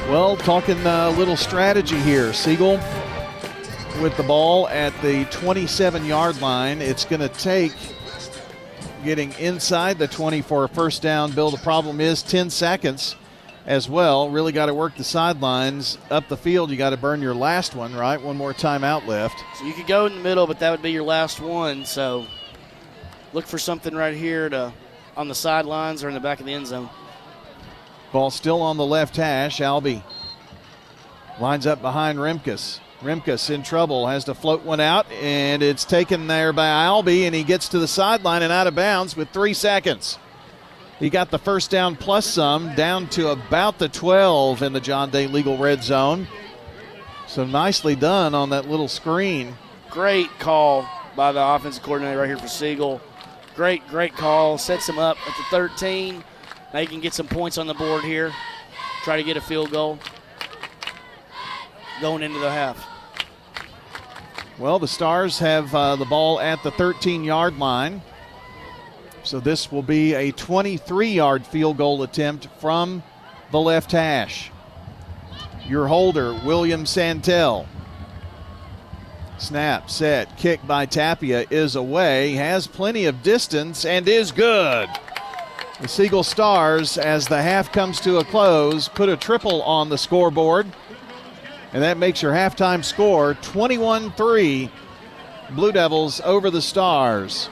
Well, talking a little strategy here. Siegel with the ball at the 27-yard line. It's going to take getting inside the 20 for a first down. Bill, the problem is 10 seconds. as well. Really got to work the sidelines. Up the field, you got to burn your last one, right? One more timeout left. So you could go in the middle, but that would be your last one. So look for something right here on the sidelines or in the back of the end zone. Ball still on the left hash. Albee lines up behind Remkus. Remkus in trouble, has to float one out, and it's taken there by Albee, and he gets to the sideline and out of bounds with 3 seconds. He got the first down plus some, down to about the 12 in the John Day Legal red zone. So nicely done on that little screen. Great call by the offensive coordinator right here for Siegel. Great call. Sets him up at the 13. Now you can get some points on the board here. Try to get a field goal going into the half. Well, the Stars have the ball at the 13-yard line. So this will be a 23-yard field goal attempt from the left hash. Your holder, William Santel. Snap, set, kick by Tapia is away, has plenty of distance, and is good. The Siegel Stars, as the half comes to a close, put a triple on the scoreboard, and that makes your halftime score 21-3, Blue Devils over the Stars.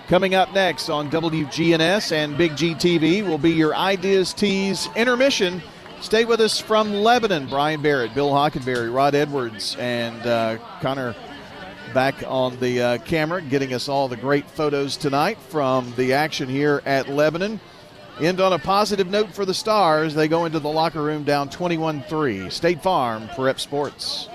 Coming up next on WGNS and Big G TV will be your Ideas Tees intermission. Stay with us from Lebanon. Brian Barrett, Bill Hockenberry, Rod Edwards, and Connor back on the camera, getting us all the great photos tonight from the action here at Lebanon. End on a positive note for the Stars. They go into the locker room down 21-3. State Farm, Prep Sports.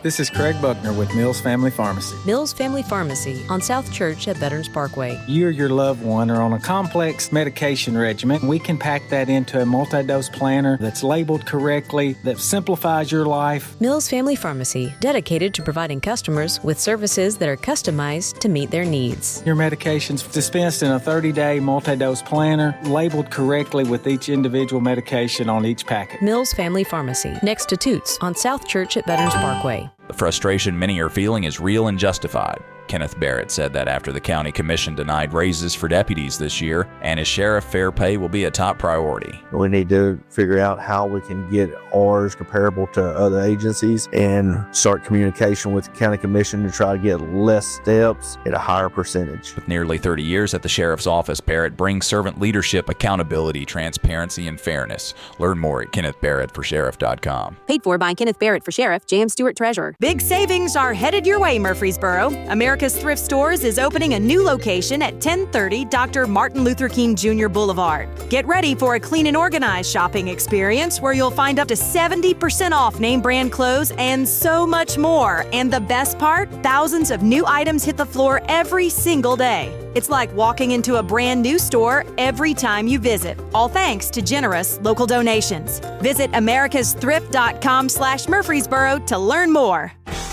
This is Craig Buckner with Mills Family Pharmacy. Mills Family Pharmacy on South Church at Veterans Parkway. You or your loved one are on a complex medication regimen. We can pack that into a multi-dose planner that's labeled correctly, that simplifies your life. Mills Family Pharmacy, dedicated to providing customers with services that are customized to meet their needs. Your medication's dispensed in a 30-day multi-dose planner, labeled correctly with each individual medication on each packet. Mills Family Pharmacy, next to Toots on South Church at Veterans Parkway. The frustration many are feeling is real and justified. Kenneth Barrett said that after the county commission denied raises for deputies this year, and as sheriff, fair pay will be a top priority. We need to figure out how we can get ours comparable to other agencies and start communication with the county commission to try to get less steps at a higher percentage. With nearly 30 years at the sheriff's office, Barrett brings servant leadership, accountability, transparency, and fairness. Learn more at KennethBarrettForSheriff.com. Paid for by Kenneth Barrett for Sheriff, J.M. Stewart Treasurer. Big savings are headed your way, Murfreesboro. America's Thrift Stores is opening a new location at 1030 Dr. Martin Luther King Jr. Boulevard. Get ready for a clean and organized shopping experience where you'll find up to 70% off name brand clothes and so much more. And the best part, thousands of new items hit the floor every single day. It's like walking into a brand new store every time you visit, all thanks to generous local donations. Visit americasthrift.com/Murfreesboro to learn more.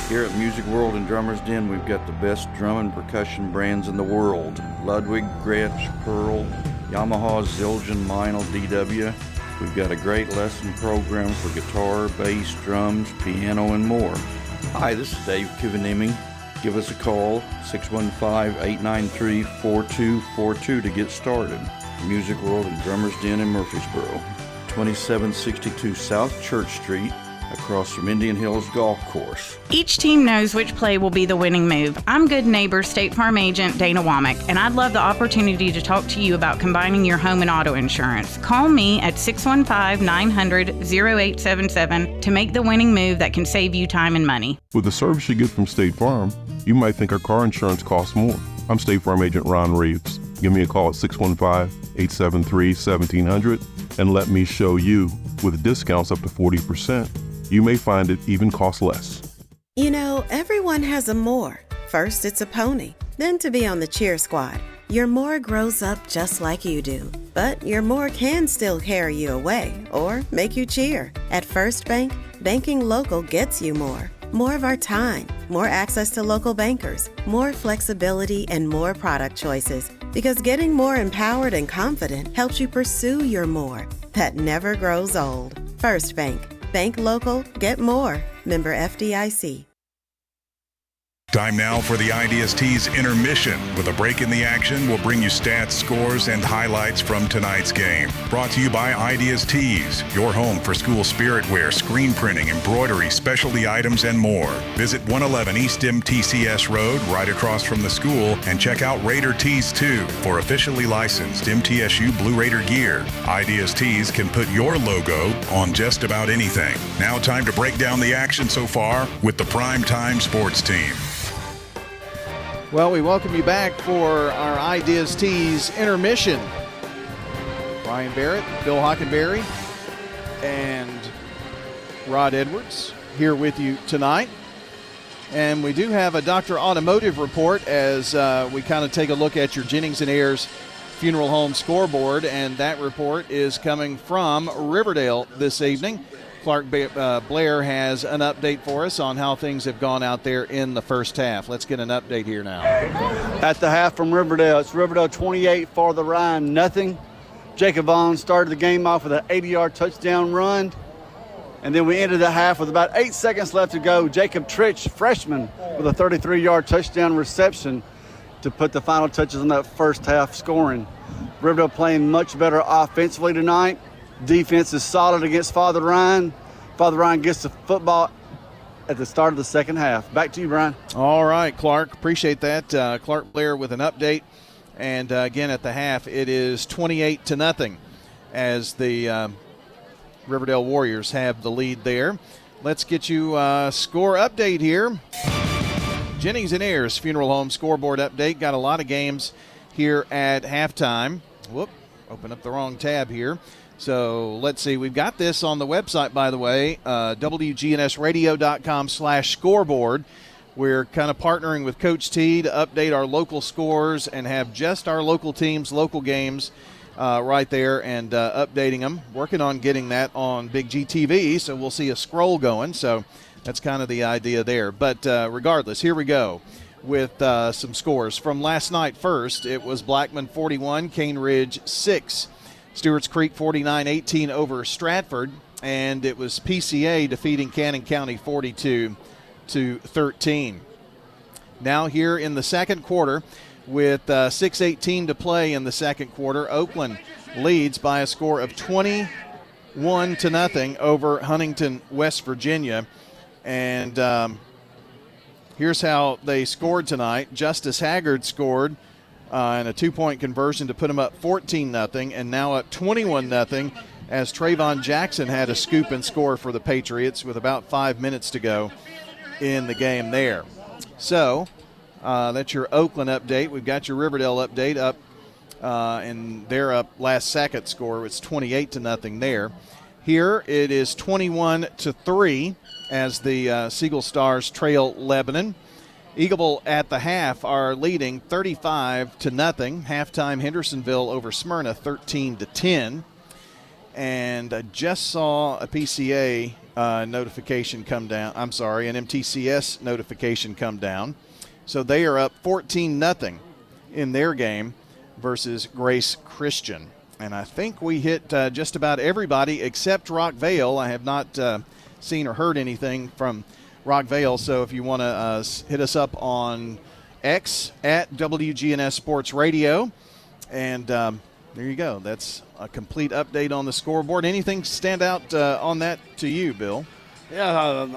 Here at Music World and Drummers Den, we've got the best drum and percussion brands in the world. Ludwig, Gretsch, Pearl, Yamaha, Zildjian, Meinl, DW. We've got a great lesson program for guitar, bass, drums, piano, and more. Hi, this is Dave Kivanimi. Give us a call, 615-893-4242 to get started. Music World and Drummers Den in Murfreesboro, 2762 South Church Street, across from Indian Hills Golf Course. Each team knows which play will be the winning move. I'm good neighbor State Farm agent Dana Womack, and I'd love the opportunity to talk to you about combining your home and auto insurance. Call me at 615-900-0877 to make the winning move that can save you time and money. With the service you get from State Farm, you might think our car insurance costs more. I'm State Farm agent Ron Reeves. Give me a call at 615-873-1700 and let me show you. With discounts up to 40%, you may find it even costs less. You know, everyone has a more. First, it's a pony. Then to be on the cheer squad. Your more grows up just like you do. But your more can still carry you away or make you cheer. At First Bank, banking local gets you more. More of our time, more access to local bankers, more flexibility, and more product choices. Because getting more empowered and confident helps you pursue your more that never grows old. First Bank. Bank local, get more. Member FDIC. Time now for the IDST's intermission. With a break in the action, we'll bring you stats, scores, and highlights from tonight's game. Brought to you by IDST's, your home for school spirit wear, screen printing, embroidery, specialty items, and more. Visit 111 East MTCS Road, right across from the school, and check out Raider Tees 2 for officially licensed MTSU Blue Raider gear. IDST's can put your logo on just about anything. Now time to break down the action so far with the Prime Time Sports Team. Well, we welcome you back for our Ideas Tees intermission. Brian Barrett, Bill Hockenberry, and Rod Edwards here with you tonight. And we do have a Dr. Automotive report as we kind of take a look at your Jennings and Ayers Funeral Home scoreboard, and that report is coming from Riverdale this evening. Clark Blair has an update for us on how things have gone out there in the first half. Let's get an update here now. At the half from Riverdale, it's Riverdale 28, Farther Ryan nothing. Jacob Vaughn started the game off with an 80-yard touchdown run. And then we ended the half with about 8 seconds left to go. Jacob Trich, freshman, with a 33-yard touchdown reception to put the final touches on that first half scoring. Riverdale playing much better offensively tonight. Defense is solid against Father Ryan. Father Ryan gets the football at the start of the second half. Back to you, Brian. All right, Clark. Appreciate that. Clark Blair with an update. And again, at the half, it is 28-0 as the Riverdale Warriors have the lead there. Let's get you a score update here. Jennings and Ayers Funeral Home scoreboard update. Got a lot of games here at halftime. Whoop, open up the wrong tab here. So let's see. We've got this on the website, by the way, WGNSradio.com/scoreboard. We're kind of partnering with Coach T to update our local scores and have just our local teams, local games right there and updating them. Working on getting that on Big G TV, so we'll see a scroll going. So that's kind of the idea there. But regardless, here we go with some scores. From last night first, it was Blackman 41, Cane Ridge 6. Stewart's Creek 49-18 over Stratford, and it was PCA defeating Cannon County 42-13. Now here in the second quarter with 6:18 to play in the second quarter, Oakland leads by a score of 21-0 over Huntington, West Virginia. And here's how they scored tonight. Justice Haggard scored and a 2-point conversion to put them up 14-0, and now up 21-0 as Trayvon Jackson had a scoop and score for the Patriots with about 5 minutes to go in the game there. So that's your Oakland update. We've got your Riverdale update up, and they're up last second score. It's 28-0 there. Here it is 21-3 as the Siegel Stars trail Lebanon. Eagleville at the half are leading 35-0. Halftime Hendersonville over Smyrna 13-10. And I just saw a PCA notification come down. I'm sorry, an MTCS notification come down. So they are up 14-0 in their game versus Grace Christian. And I think we hit just about everybody except Rockvale. I have not seen or heard anything from Rockvale, so if you want to hit us up on X at WGNS Sports Radio. And there you go. That's a complete update on the scoreboard. Anything stand out on that to you, Bill? Yeah,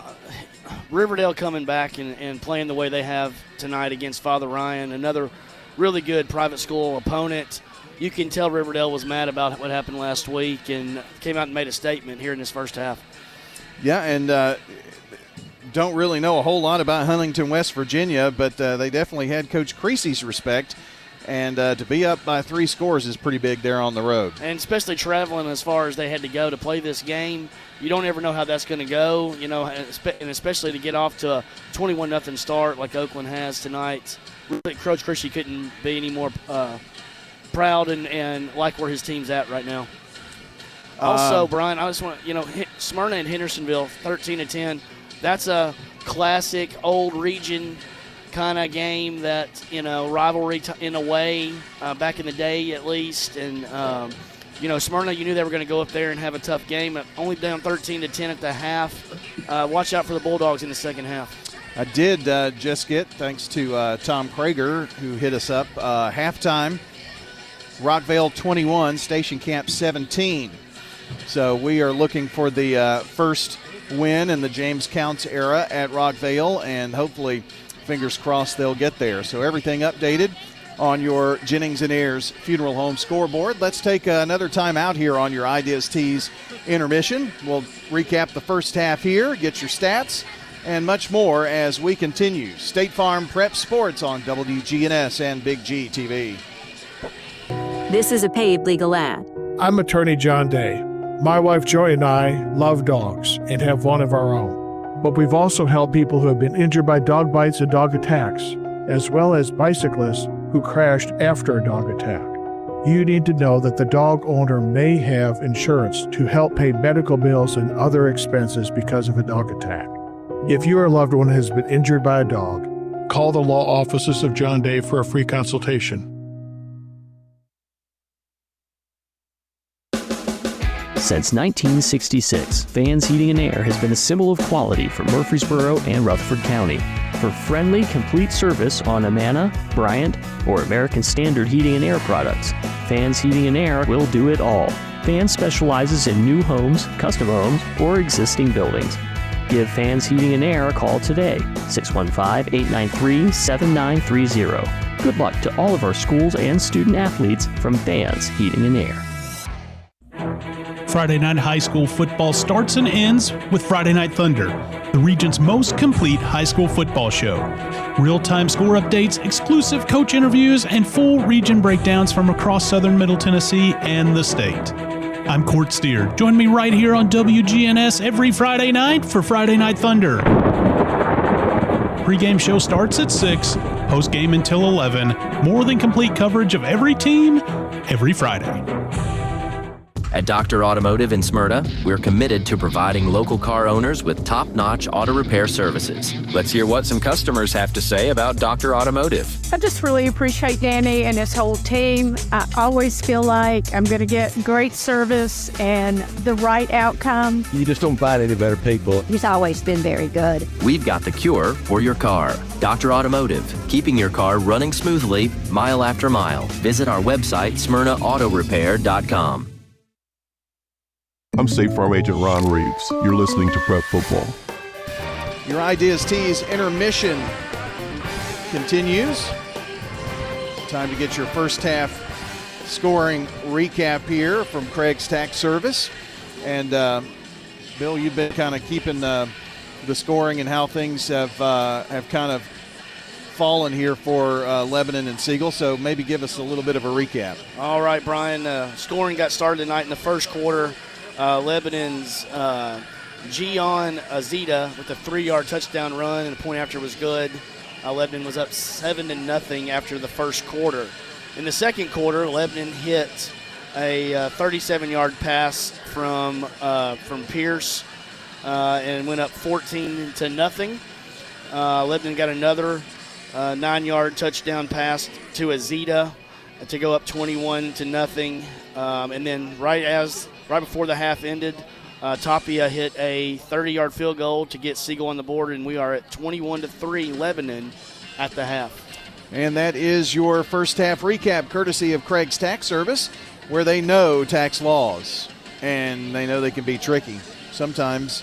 Riverdale coming back and playing the way they have tonight against Father Ryan, another really good private school opponent. You can tell Riverdale was mad about what happened last week and came out and made a statement here in this first half. Yeah, and don't really know a whole lot about Huntington, West Virginia, but they definitely had Coach Creasy's respect. And to be up by 3 scores is pretty big there on the road. And especially traveling as far as they had to go to play this game, you don't ever know how that's going to go, you know, and especially to get off to a 21-0 start like Oakland has tonight. Really, Coach Creasy couldn't be any more proud and like where his team's at right now. Also, Brian, I just want to, Smyrna and Hendersonville, 13-10. That's a classic old region kind of game that, rivalry in a way, back in the day at least. And, Smyrna, you knew they were going to go up there and have a tough game. Only down 13-10 at the half. Watch out for the Bulldogs in the second half. I did just get, thanks to Tom Krager, who hit us up, halftime, Rockvale 21, Station Camp 17. So we are looking for the first win in the James Counts era at Rockvale, and hopefully, fingers crossed, they'll get there. So everything updated on your Jennings and Ayers Funeral Home scoreboard. Let's take another time out here on your Ideas Tees intermission. We'll recap the first half here, get your stats, and much more as we continue. State Farm Prep Sports on WGNS and Big G TV. This is a paid legal ad. I'm attorney John Day. My wife Joy and I love dogs and have one of our own. But we've also helped people who have been injured by dog bites and dog attacks, as well as bicyclists who crashed after a dog attack. You need to know that the dog owner may have insurance to help pay medical bills and other expenses because of a dog attack. If your loved one has been injured by a dog, call the law offices of John Day for a free consultation. Since 1966, Fans Heating and Air has been a symbol of quality for Murfreesboro and Rutherford County. For friendly, complete service on Amana, Bryant, or American Standard Heating and Air products, Fans Heating and Air will do it all. Fans specializes in new homes, custom homes, or existing buildings. Give Fans Heating and Air a call today, 615-893-7930. Good luck to all of our schools and student athletes from Fans Heating and Air. Friday night high school football starts and ends with Friday Night Thunder, the region's most complete high school football show. Real-time score updates, exclusive coach interviews, and full region breakdowns from across southern Middle Tennessee and the state. I'm Court Steer. Join me right here on WGNS every Friday night for Friday Night Thunder. Pre-game show starts at 6, post-game until 11. More than complete coverage of every team, every Friday. At Dr. Automotive in Smyrna, we're committed to providing local car owners with top-notch auto repair services. Let's hear what some customers have to say about Dr. Automotive. I just really appreciate Danny and his whole team. I always feel like I'm going to get great service and the right outcome. You just don't find any better people. He's always been very good. We've got the cure for your car. Dr. Automotive, keeping your car running smoothly mile after mile. Visit our website, smyrnaautorepair.com. I'm State Farm Agent Ron Reeves. You're listening to Prep Football. Your Ideas Tees intermission continues. Time to get your first half scoring recap here from Craig's Tax Service. And Bill, you've been kind of keeping the scoring and how things have kind of fallen here for Lebanon and Siegel, so maybe give us a little bit of a recap. All right, Brian, scoring got started tonight in the first quarter. Lebanon's Gian Azita with a 3-yard touchdown run, and the point after was good. Lebanon was up 7-0 after the first quarter. In the second quarter, Lebanon hit a 37-yard pass from Pierce and went up 14-0. Lebanon got another 9-yard touchdown pass to Azita to go up 21-0. And then right before the half ended, Tapia hit a 30-yard field goal to get Siegel on the board, and we are at 21-3 Lebanon at the half. And that is your first half recap, courtesy of Craig's Tax Service, where they know tax laws, and they know they can be tricky. Sometimes,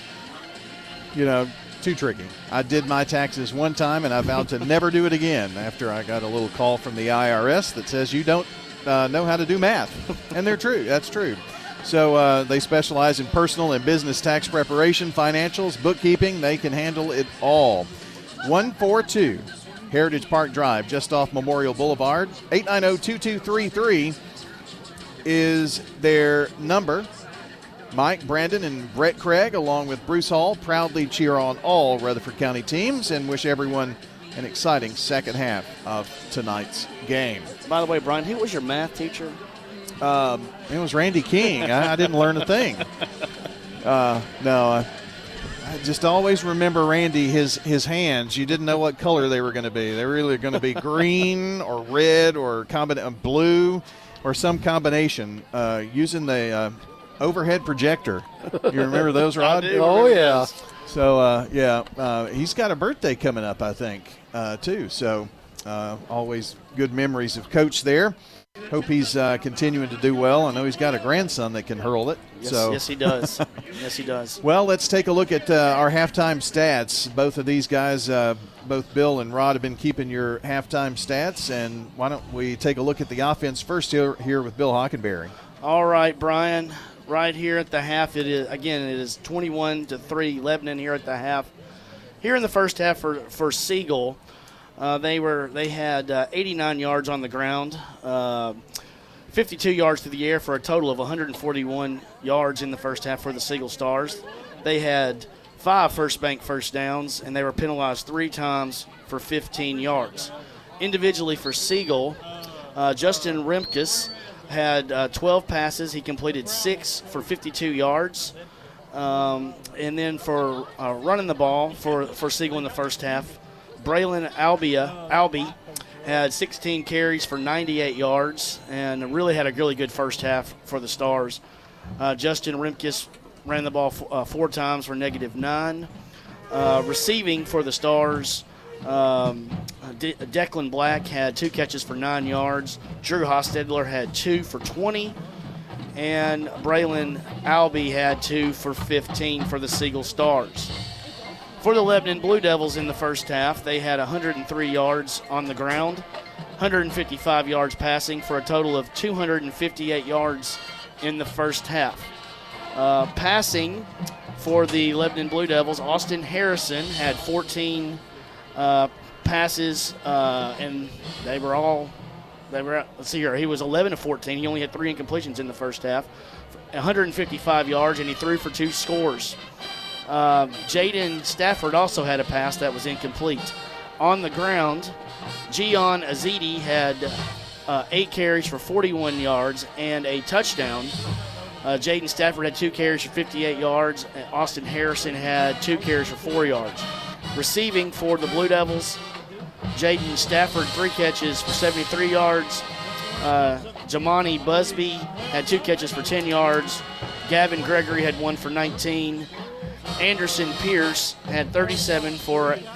too tricky. I did my taxes one time, and I vowed to never do it again after I got a little call from the IRS that says you don't know how to do math. And they're true. That's true. So they specialize in personal and business tax preparation, financials, bookkeeping. They can handle it all. 142 Heritage Park Drive, just off Memorial Boulevard. 890-2233 is their number. Mike, Brandon, and Brett Craig, along with Bruce Hall, proudly cheer on all Rutherford County teams and wish everyone an exciting second half of tonight's game. By the way, Brian, who was your math teacher? It was Randy King. I didn't learn a thing. No, I just always remember Randy, his hands. You didn't know what color they were going to be. They were either going to be green or red or blue or some combination using the overhead projector. You remember those, Rod? Oh, yeah. So, he's got a birthday coming up, I think, too. So, always good memories of Coach there. Hope he's continuing to do well. I know he's got a grandson that can hurl it. Yes, he does. Yes, he does. Well, let's take a look at our halftime stats. Both of these guys, both Bill and Rod, have been keeping your halftime stats. And why don't we take a look at the offense first here with Bill Hockenberry. All right, Brian. Right here at the half, it is 21-3 Lebanon here at the half. Here in the first half for Siegel, they had 89 yards on the ground, 52 yards through the air for a total of 141 yards in the first half for the Siegel Stars. They had 5 first bank first downs, and they were penalized 3 times for 15 yards. Individually for Siegel, Justin Remkus had 12 passes. He completed 6 for 52 yards. And then for running the ball for Siegel in the first half, Braylon Albie had 16 carries for 98 yards and really had a really good first half for the Stars. Justin Remkus ran the ball 4 times for -9. Receiving for the Stars, Declan Black had 2 catches for 9 yards. Drew Hostetler had 2 for 20. And Braylon Albie had 2 for 15 for the Siegel Stars. For the Lebanon Blue Devils in the first half, they had 103 yards on the ground, 155 yards passing for a total of 258 yards in the first half. Passing for the Lebanon Blue Devils, Austin Harrison had 14 passes, and let's see here, he was 11 of 14. He only had 3 incompletions in the first half, 155 yards, and he threw for 2 scores. Jaden Stafford also had a pass that was incomplete. On the ground, Gian Azidi had 8 carries for 41 yards and a touchdown. Jaden Stafford had 2 carries for 58 yards. And Austin Harrison had 2 carries for 4 yards. Receiving for the Blue Devils, Jaden Stafford 3 catches for 73 yards. Jamani Busby had 2 catches for 10 yards. Gavin Gregory had 1 for 19. Anderson Pierce had 37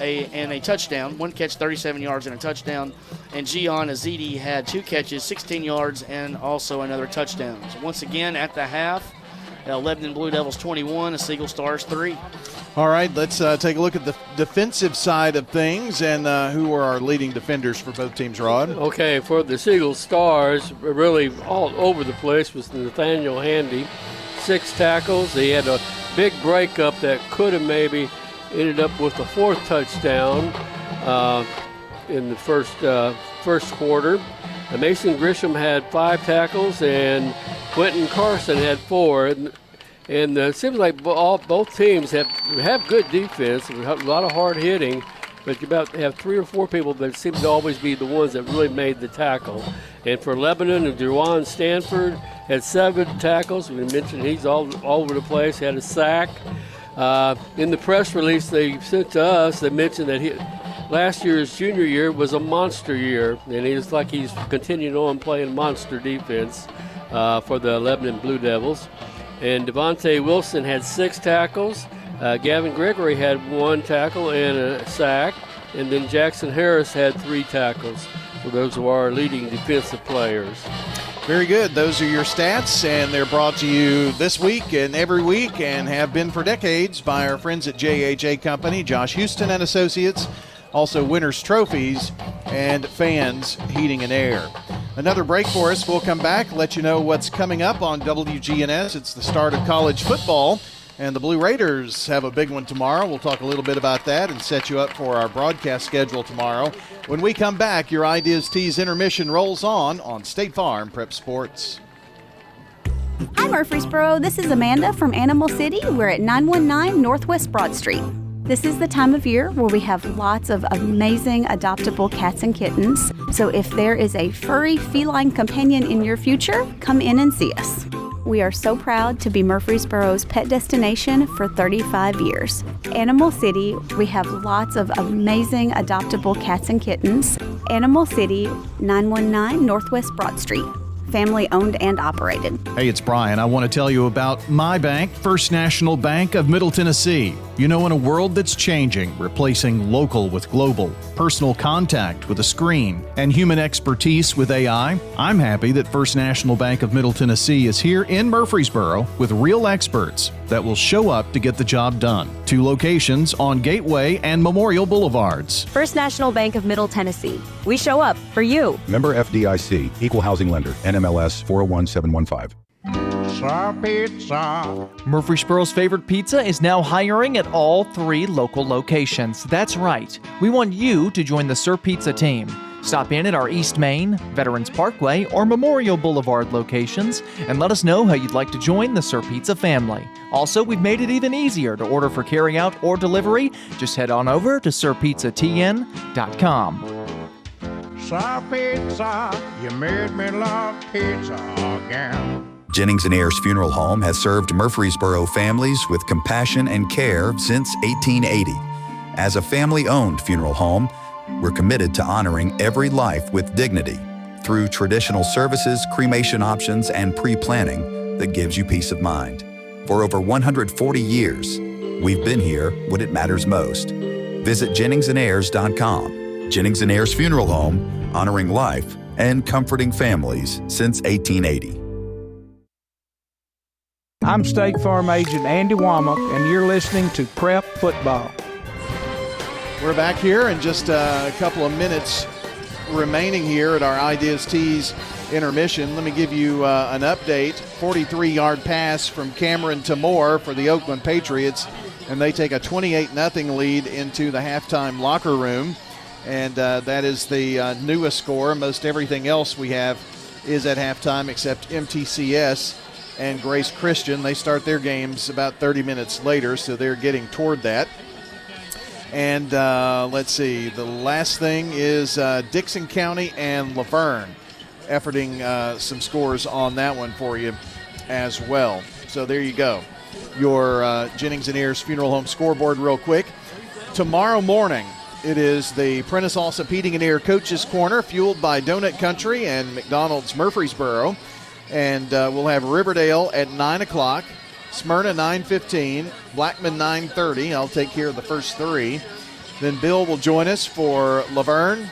and a touchdown, 1 catch, 37 yards and a touchdown. And Gian Azidi had 2 catches, 16 yards, and also another touchdown. So once again, at the half, Lebanon Blue Devils 21, the Siegel Stars 3. All right, let's take a look at the defensive side of things and who are our leading defenders for both teams, Rod. Okay, for the Siegel Stars, really all over the place was Nathaniel Handy. 6 tackles. He had a big breakup that could have maybe ended up with the 4th touchdown in the first quarter. Mason Grisham had 5 tackles, and Quentin Carson had 4. And it seems like both teams have good defense, a lot of hard hitting, but you about have 3 or 4 people that seem to always be the ones that really made the tackle. And for Lebanon, Juwan Stanford had 7 tackles. We mentioned he's all over the place. He had a sack. In the press release they sent to us, they mentioned that last year's junior year was a monster year, and he's continuing on playing monster defense for the Lebanon Blue Devils. And Devontae Wilson had 6 tackles. Gavin Gregory had 1 tackle and a sack. And then Jackson Harris had 3 tackles. So those are our leading defensive players. Very good. Those are your stats, and they're brought to you this week and every week and have been for decades by our friends at JHA Company, Josh Houston and Associates, also Winners Trophies, and Fans Heating and Air. Another break for us. We'll come back, let you know what's coming up on WGNS. It's the start of college football, and the Blue Raiders have a big one tomorrow. We'll talk a little bit about that and set you up for our broadcast schedule tomorrow. When we come back, your Ideas Tees intermission rolls on State Farm Prep Sports. Hi, Murfreesboro. This is Amanda from Animal City. We're at 919 Northwest Broad Street. This is the time of year where we have lots of amazing adoptable cats and kittens. So if there is a furry feline companion in your future, come in and see us. We are so proud to be Murfreesboro's pet destination for 35 years. Animal City, we have lots of amazing adoptable cats and kittens. Animal City, 919 Northwest Broad Street. Family owned and operated. Hey, it's Brian. I want to tell you about my bank, First National Bank of Middle Tennessee. You know, in a world that's changing, replacing local with global, personal contact with a screen, and human expertise with AI, I'm happy that First National Bank of Middle Tennessee is here in Murfreesboro with real experts that will show up to get the job done. 2 locations on Gateway and Memorial Boulevards. First National Bank of Middle Tennessee. We show up for you. Member FDIC, Equal Housing Lender, NMLS 401715. Pizza. Murfreesboro's favorite pizza is now hiring at all 3 local locations. That's right. We want you to join the Sir Pizza team. Stop in at our East Main, Veterans Parkway, or Memorial Boulevard locations and let us know how you'd like to join the Sir Pizza family. Also, we've made it even easier to order for carryout or delivery. Just head on over to sirpizzatn.com. Sir Pizza, you made me love pizza again. Jennings & Ayers Funeral Home has served Murfreesboro families with compassion and care since 1880. As a family-owned funeral home, we're committed to honoring every life with dignity through traditional services, cremation options, and pre-planning that gives you peace of mind. For over 140 years, we've been here when it matters most. Visit JenningsandAyers.com. Jennings & Ayers Funeral Home, honoring life and comforting families since 1880. I'm State Farm Agent Andy Womack, and you're listening to Prep Football. We're back here in just a couple of minutes remaining here at our Ideas Tees intermission. Let me give you an update. 43-yard pass from Cameron to Moore for the Oakland Patriots, and they take a 28-0 lead into the halftime locker room. And that is the newest score. Most everything else we have is at halftime except MTCS and Grace Christian. They start their games about 30 minutes later, so they're getting toward that. And let's see, the last thing is Dixon County and Laverne, efforting some scores on that one for you as well. So there you go. Your Jennings & Ayers Funeral Home scoreboard real quick. Tomorrow morning, it is the Prentice Allsup Heating & Air Coaches Corner, fueled by Donut Country and McDonald's Murfreesboro. And we'll have Riverdale at 9 o'clock, Smyrna 9:15, Blackman 9:30. I'll take care of the first 3. Then Bill will join us for Laverne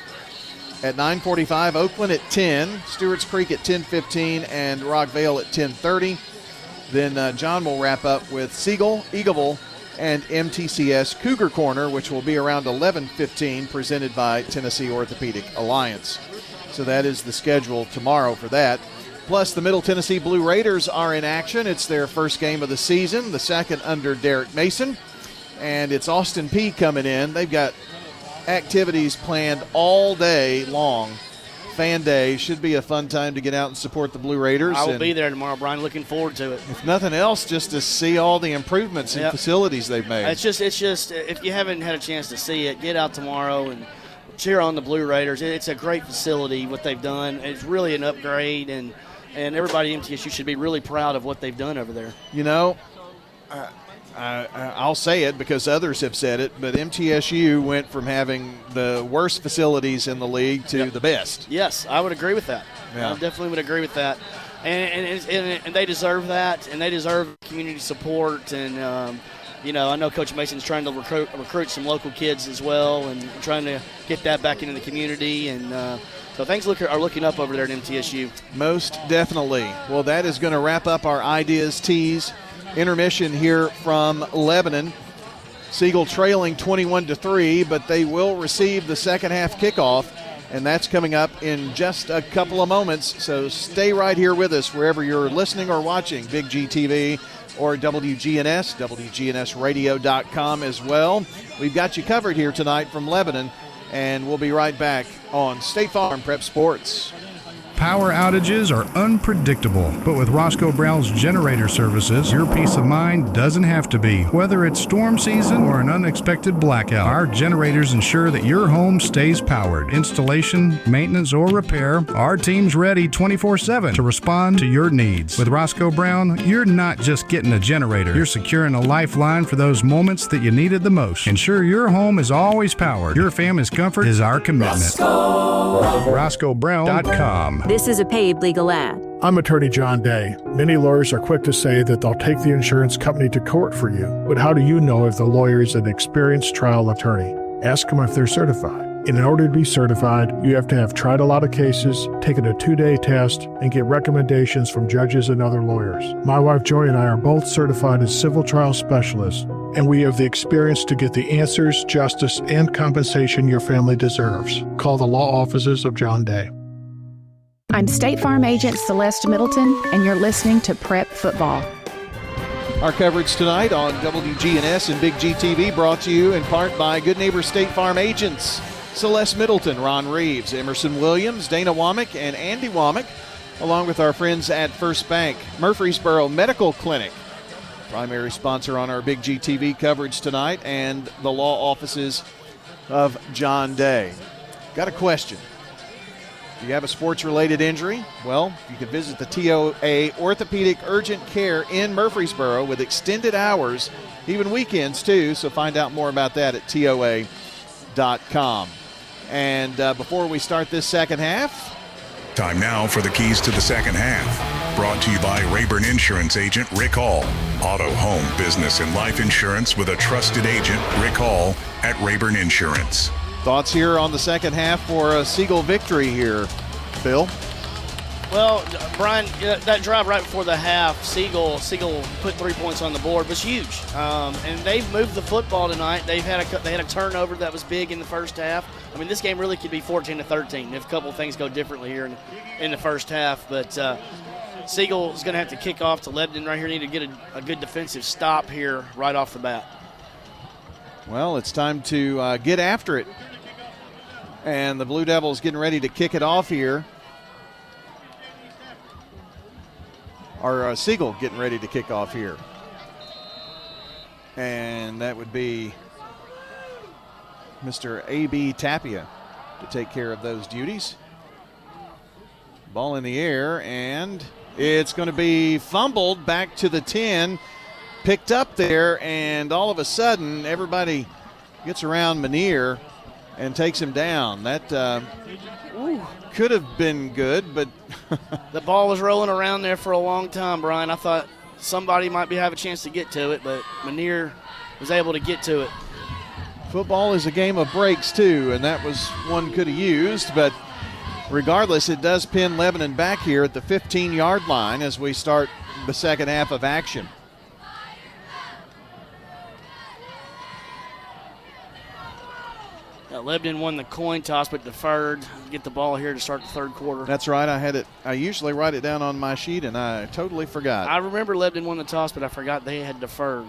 at 9:45, Oakland at 10, Stewart's Creek at 10:15, and Rockvale at 10:30. Then John will wrap up with Siegel, Eagleville, and MTCS Cougar Corner, which will be around 11:15, presented by Tennessee Orthopedic Alliance. So that is the schedule tomorrow for that. Plus, the Middle Tennessee Blue Raiders are in action. It's their first game of the season, the second under Derek Mason. And it's Austin P coming in. They've got activities planned all day long. Fan Day should be a fun time to get out and support the Blue Raiders. I will be there tomorrow, Brian. Looking forward to it. If nothing else, just to see all the improvements and facilities they've made. It's just if you haven't had a chance to see it, get out tomorrow and cheer on the Blue Raiders. It's a great facility, what they've done. It's really an upgrade, and everybody at MTSU should be really proud of what they've done over there. You know, I'll say it because others have said it, but MTSU went from having the worst facilities in the league to the best. Yes, I would agree with that. Yeah. I definitely would agree with that. And they deserve that, and they deserve community support. And, I know Coach Mason's trying to recruit some local kids as well and trying to get that back into the community. And so things are looking up over there at MTSU. Most definitely. Well, that is going to wrap up our Ideas Tees intermission here from Lebanon. Siegel trailing 21-3, but they will receive the second half kickoff, and that's coming up in just a couple of moments. So stay right here with us wherever you're listening or watching Big G TV or WGNS, WGNSradio.com as well. We've got you covered here tonight from Lebanon, and we'll be right back on State Farm Prep Sports. Power outages are unpredictable, but with Roscoe Brown's generator services, your peace of mind doesn't have to be. Whether it's storm season or an unexpected blackout, our generators ensure that your home stays powered. Installation, maintenance, or repair, our team's ready 24/7 to respond to your needs. With Roscoe Brown, you're not just getting a generator, you're securing a lifeline for those moments that you needed the most. Ensure your home is always powered. Your family's comfort is our commitment. RoscoeBrown.com. This is a paid legal ad. I'm attorney John Day. Many lawyers are quick to say that they'll take the insurance company to court for you. But how do you know if the lawyer is an experienced trial attorney? Ask them if they're certified. And in order to be certified, you have to have tried a lot of cases, taken a 2-day test, and get recommendations from judges and other lawyers. My wife Joy and I are both certified as civil trial specialists, and we have the experience to get the answers, justice, and compensation your family deserves. Call the law offices of John Day. I'm State Farm Agent Celeste Middleton, and you're listening to Prep Football. Our coverage tonight on WGNS and Big GTV brought to you in part by Good Neighbor State Farm Agents Celeste Middleton, Ron Reeves, Emerson Williams, Dana Womack, and Andy Womack, along with our friends at First Bank. Murfreesboro Medical Clinic, primary sponsor on our Big GTV coverage tonight, and the law offices of John Day. Got a question. Do you have a sports-related injury? Well, you can visit the TOA Orthopedic Urgent Care in Murfreesboro with extended hours, even weekends too, so find out more about that at TOA.com. And before we start this second half, time now for the keys to the second half. Brought to you by Rayburn Insurance Agent Rick Hall. Auto, home, business, and life insurance with a trusted agent, Rick Hall, at Rayburn Insurance. Thoughts here on the second half for a Siegel victory here, Bill? Well, Brian, that drive right before the half, Siegel put 3 points on the board, was huge. And they've moved the football tonight. They had a turnover that was big in the first half. I mean, this game really could be 14-13 if a couple of things go differently here in the first half. But Siegel is going to have to kick off to Lebanon right here. Need to get a good defensive stop here right off the bat. Well, it's time to get after it. And the Blue Devils getting ready to kick it off here. Or Siegel getting ready to kick off here. And that would be Mr. A.B. Tapia to take care of those duties. Ball in the air, and it's going to be fumbled back to the 10. Picked up there, and all of a sudden, everybody gets around Manier and takes him down. That could have been good, but the ball was rolling around there for a long time, Brian. I thought somebody might have a chance to get to it, but Manier was able to get to it. Football is a game of breaks, too, and that was one could have used, but regardless, it does pin Lebanon back here at the 15-yard line as we start the second half of action. Lebanon won the coin toss but deferred. Get the ball here to start the third quarter. That's right. I usually write it down on my sheet, and I totally forgot. I remember Lebanon won the toss, but I forgot they had deferred.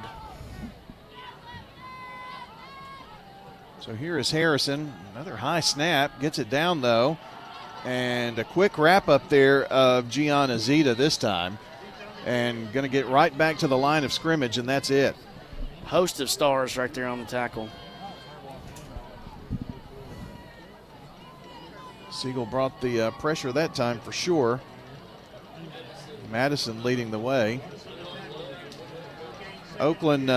So here is Harrison. Another high snap. Gets it down, though. And a quick wrap up there of Gian Azita this time. And going to get right back to the line of scrimmage, and that's it. Host of stars right there on the tackle. Siegel brought the pressure that time for sure. Madison leading the way. Oakland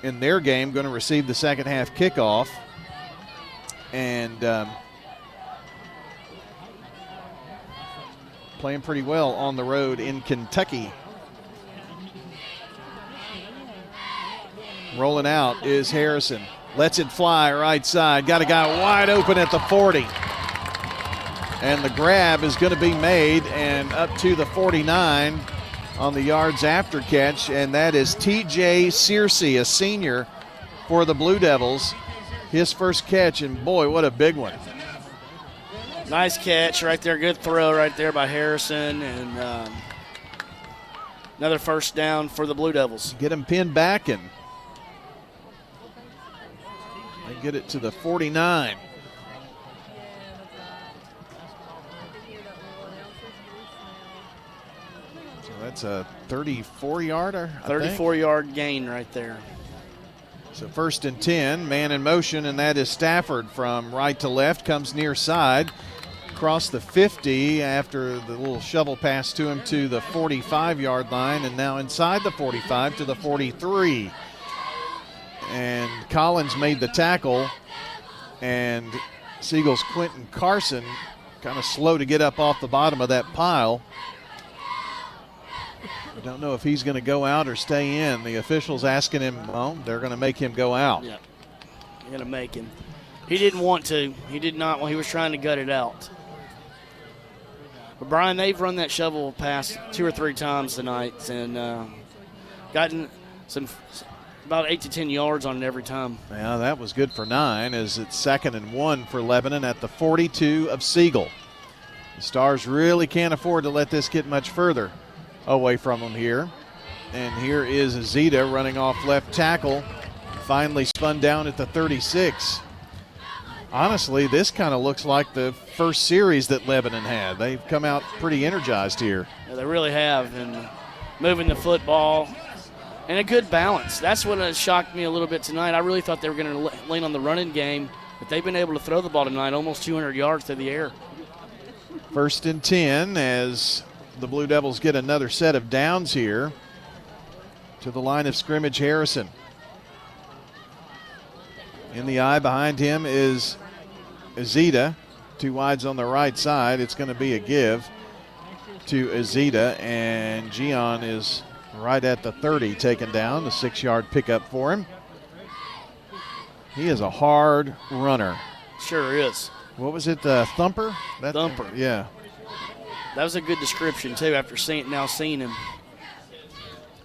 in their game going to receive the second half kickoff. And playing pretty well on the road in Kentucky. Rolling out is Harrison. Lets it fly right side. Got a guy wide open at the 40. And the grab is going to be made and up to the 49 on the yards after catch. And that is T.J. Searcy, a senior for the Blue Devils. His first catch, and boy, what a big one. Nice catch right there. Good throw right there by Harrison. And another first down for the Blue Devils. Get him pinned back, and they get it to the 49. That's a 34-yarder, 34-yard gain right there. So 1st and 10, man in motion, and that is Stafford from right to left, comes near side, across the 50 after the little shovel pass to him to the 45-yard line, and now inside the 45 to the 43. And Collins made the tackle, and Siegel's Quentin Carson kind of slow to get up off the bottom of that pile. I don't know if he's going to go out or stay in. The officials asking him, well, they're going to make him go out. Yeah, they're going to make him. He didn't want to. He did not. He was trying to gut it out. But, Brian, they've run that shovel pass 2 or 3 times tonight and gotten about 8 to 10 yards on it every time. Yeah, that was good for 9 as it's 2nd and 1 for Lebanon at the 42 of Siegel. The Stars really can't afford to let this get much further away from them here. And here is Azita running off left tackle. Finally spun down at the 36. Honestly, this kind of looks like the first series that Lebanon had. They've come out pretty energized here. Yeah, they really have. And moving the football and a good balance. That's what shocked me a little bit tonight. I really thought they were going to lean on the running game, but they've been able to throw the ball tonight almost 200 yards through the air. 1st and 10 as the Blue Devils get another set of downs here to the line of scrimmage. Harrison. In the eye behind him is Azita. 2 wides on the right side. It's going to be a give to Azita, and Gian is right at the 30 taken down. The 6-yard pickup for him. He is a hard runner. Sure is. What was it, Thumper? Thumper. Yeah. That was a good description, too, after seeing him.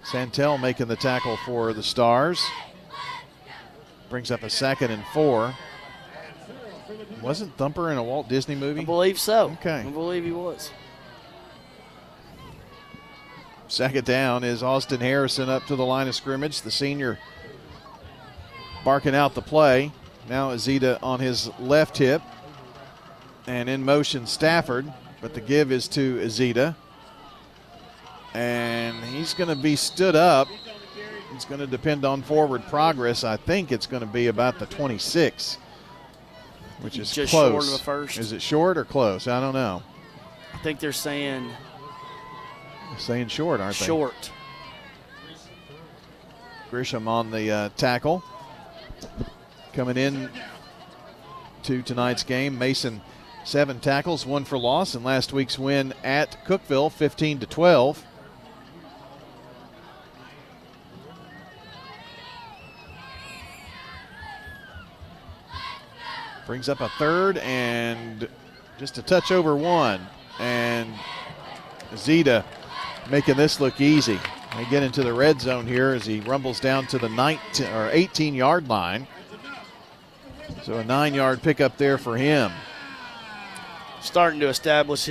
Santel making the tackle for the Stars. Brings up a 2nd and 4. Wasn't Thumper in a Walt Disney movie? I believe so. Okay. I believe he was. 2nd down is Austin Harrison up to the line of scrimmage. The senior barking out the play. Now Azita on his left hip. And in motion Stafford. But the give is to Azita. And he's going to be stood up. It's going to depend on forward progress. I think it's going to be about the 26, which is just close. Short of a first. Is it short or close? I don't know. I think they're saying short, aren't they? Short. Grisham on the tackle. Coming in to tonight's game, Mason 7 tackles, 1 for loss in last week's win at Cookeville, 15-12. Brings up a 3rd and just a touch over 1. And Zeta making this look easy. They get into the red zone here as he rumbles down to the 18-yard line. So a 9-yard pickup there for him. Starting to establish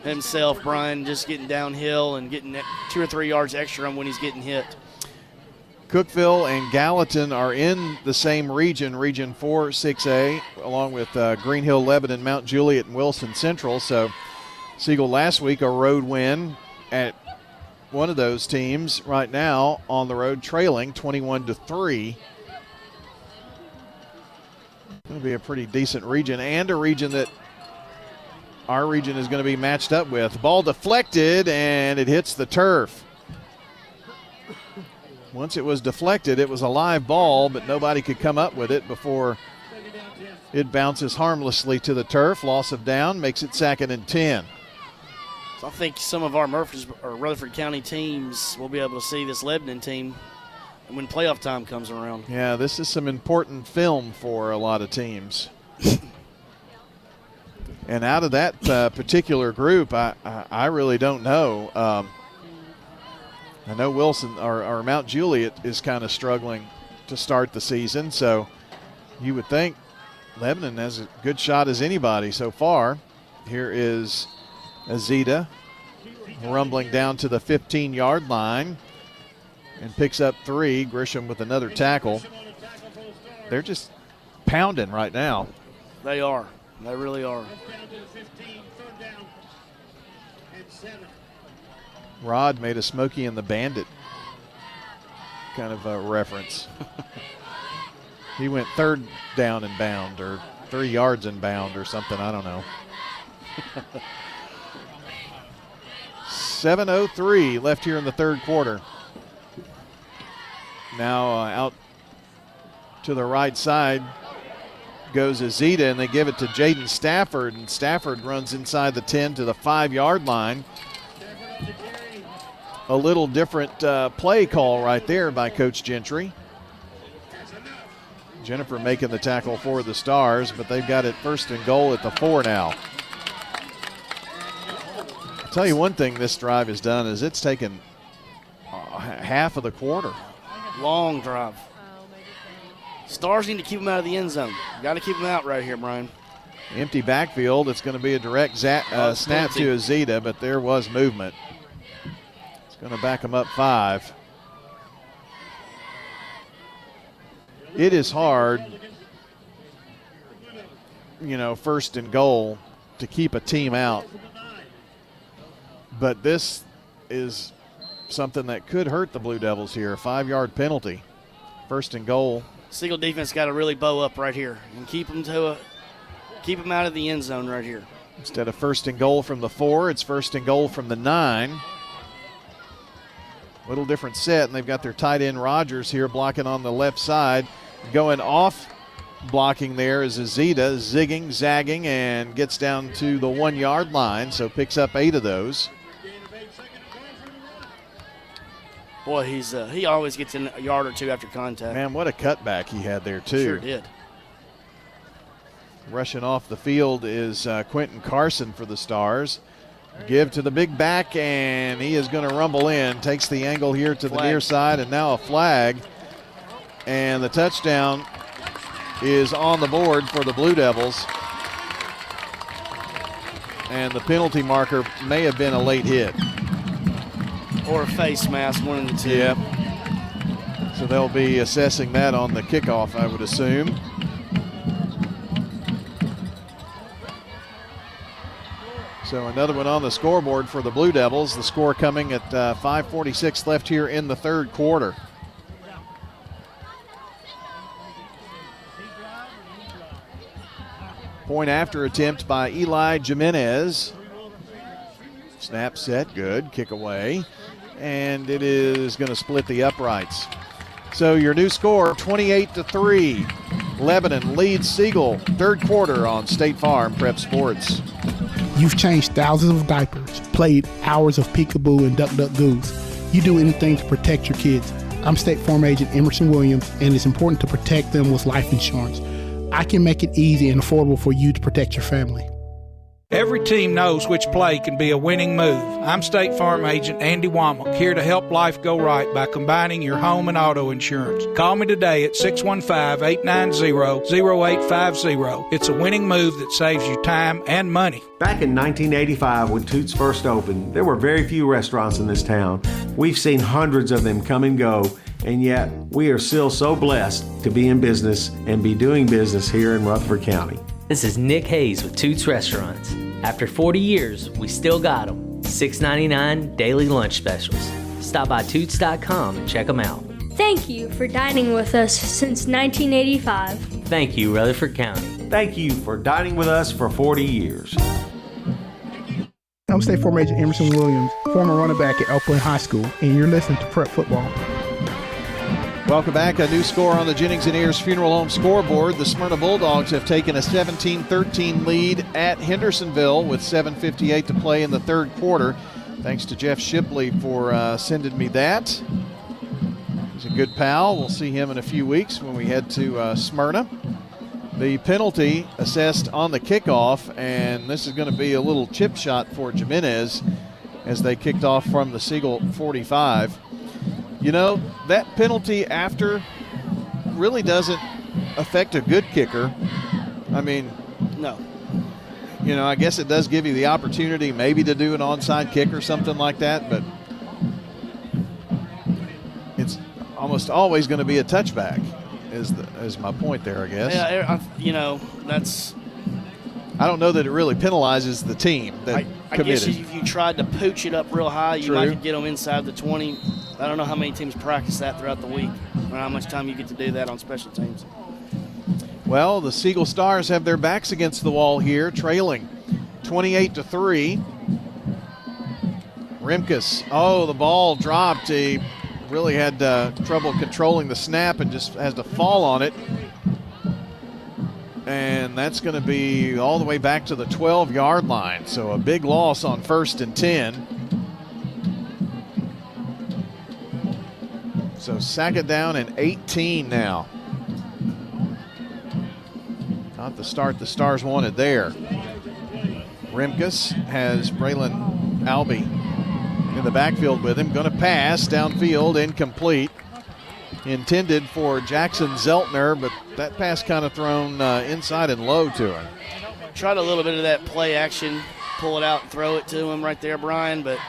himself, Brian, just getting downhill and getting 2 or 3 yards extra on when he's getting hit. Cookeville and Gallatin are in the same region, Region 4, 6A, along with Green Hill, Lebanon, Mount Juliet, and Wilson Central. So Siegel last week, a road win at one of those teams. Right now on the road, trailing 21-3. Going to be a pretty decent region, and a region that our region is going to be matched up with. Ball deflected, and it hits the turf. Once it was deflected, it was a live ball, but nobody could come up with it before it bounces harmlessly to the turf. Loss of down makes it 2nd and 10. So I think some of our Rutherford County teams will be able to see this Lebanon team when playoff time comes around. Yeah, this is some important film for a lot of teams. And out of that particular group, I really don't know. I know Wilson or Mount Juliet is kind of struggling to start the season, so you would think Lebanon has a good shot as anybody so far. Here is Azita rumbling down to the 15-yard line and picks up 3. Grisham with another tackle. They're just pounding right now. They are. They really are. Rod made a Smokey and the Bandit kind of a reference. He went 3rd down and bound, or 3 yards and bound, or something. I don't know. 7:03 left here in the 3rd quarter. Now out to the right side goes Azita, and they give it to Jaden Stafford, and Stafford runs inside the 10 to the 5-yard line. A little different play call right there by Coach Gentry. Jennifer making the tackle for the Stars, but they've got it first and goal at the 4 now. I'll tell you one thing this drive has done is it's taken half of the quarter. Long drive. Stars need to keep them out of the end zone. Got to keep them out right here, Brian. Empty backfield. It's going to be a direct snap to Azita, but there was movement. It's going to back them up 5. It is hard, first and goal to keep a team out. But this is something that could hurt the Blue Devils here. A 5-yard penalty. First and goal. Siegel defense got to really bow up right here and keep them out of the end zone right here. Instead of first and goal from the 4, it's first and goal from the 9. Little different set, and they've got their tight end Rogers here blocking on the left side. Going off blocking there is Azita, zigging, zagging, and gets down to the 1-yard line, so picks up 8 of those. Boy, he always gets in a yard or two after contact. Man, what a cutback he had there, too. Sure did. Rushing off the field is Quentin Carson for the Stars. Give to the big back, and he is going to rumble in. Takes the angle here to the near side, and now a flag. And the touchdown is on the board for the Blue Devils. And the penalty marker may have been a late hit. Or a face mask, one of the two. Yep. So they'll be assessing that on the kickoff, I would assume. So another one on the scoreboard for the Blue Devils. The score coming at 5:46 left here in the third quarter. Point after attempt by Eli Jimenez. Snap set, good, kick away. And it is going to split the uprights. So your new score, 28-3. Lebanon leads Siegel, third quarter on State Farm Prep Sports. You've changed thousands of diapers, played hours of peekaboo and duck duck goose. You do anything to protect your kids. I'm State Farm Agent Emerson Williams, and it's important to protect them with life insurance. I can make it easy and affordable for you to protect your family. Every team knows which play can be a winning move. I'm State Farm Agent Andy Womack, here to help life go right by combining your home and auto insurance. Call me today at 615-890-0850. It's a winning move that saves you time and money. Back in 1985, when Toots first opened, there were very few restaurants in this town. We've seen hundreds of them come and go, and yet we are still so blessed to be in business and be doing business here in Rutherford County. This is Nick Hayes with Toots Restaurants. After 40 years, we still got them. $6.99 daily lunch specials. Stop by Toots.com and check them out. Thank you for dining with us since 1985. Thank you, Rutherford County. Thank you for dining with us for 40 years. I'm State Farm Agent Emerson Williams, former running back at Oakland High School, and you're listening to Prep Football. Welcome back. A new score on the Jennings & Ayers Funeral Home scoreboard. The Smyrna Bulldogs have taken a 17-13 lead at Hendersonville with 7:58 to play in the third quarter. Thanks to Jeff Shipley for sending me that. He's a good pal. We'll see him in a few weeks when we head to Smyrna. The penalty assessed on the kickoff, and this is going to be a little chip shot for Jimenez as they kicked off from the Siegel 45. You know, that penalty after really doesn't affect a good kicker. I mean, no. You know, I guess it does give you the opportunity maybe to do an onside kick or something like that, but it's almost always going to be a touchback is my point there, I guess. Yeah, you know, that's... I don't know that it really penalizes the team that I committed. guess if you tried to pooch it up real high, you True. might could get them inside the 20. I don't know how many teams practice that throughout the week or how much time you get to do that on special teams. Well, the Siegel Stars have their backs against the wall here, trailing 28-3. Rimkus, the ball dropped. He really had trouble controlling the snap and just has to fall on it. And that's going to be all the way back to the 12-yard line. So a big loss on 1st and 10. So sack it down and 18 now. Not the start the Stars wanted there. Remkus has Braylon Albee in the backfield with him. Going to pass downfield, incomplete. Intended for Jackson Zeltner, but that pass kind of thrown inside and low to him. Tried a little bit of that play action, pull it out and throw it to him right there, Brian, but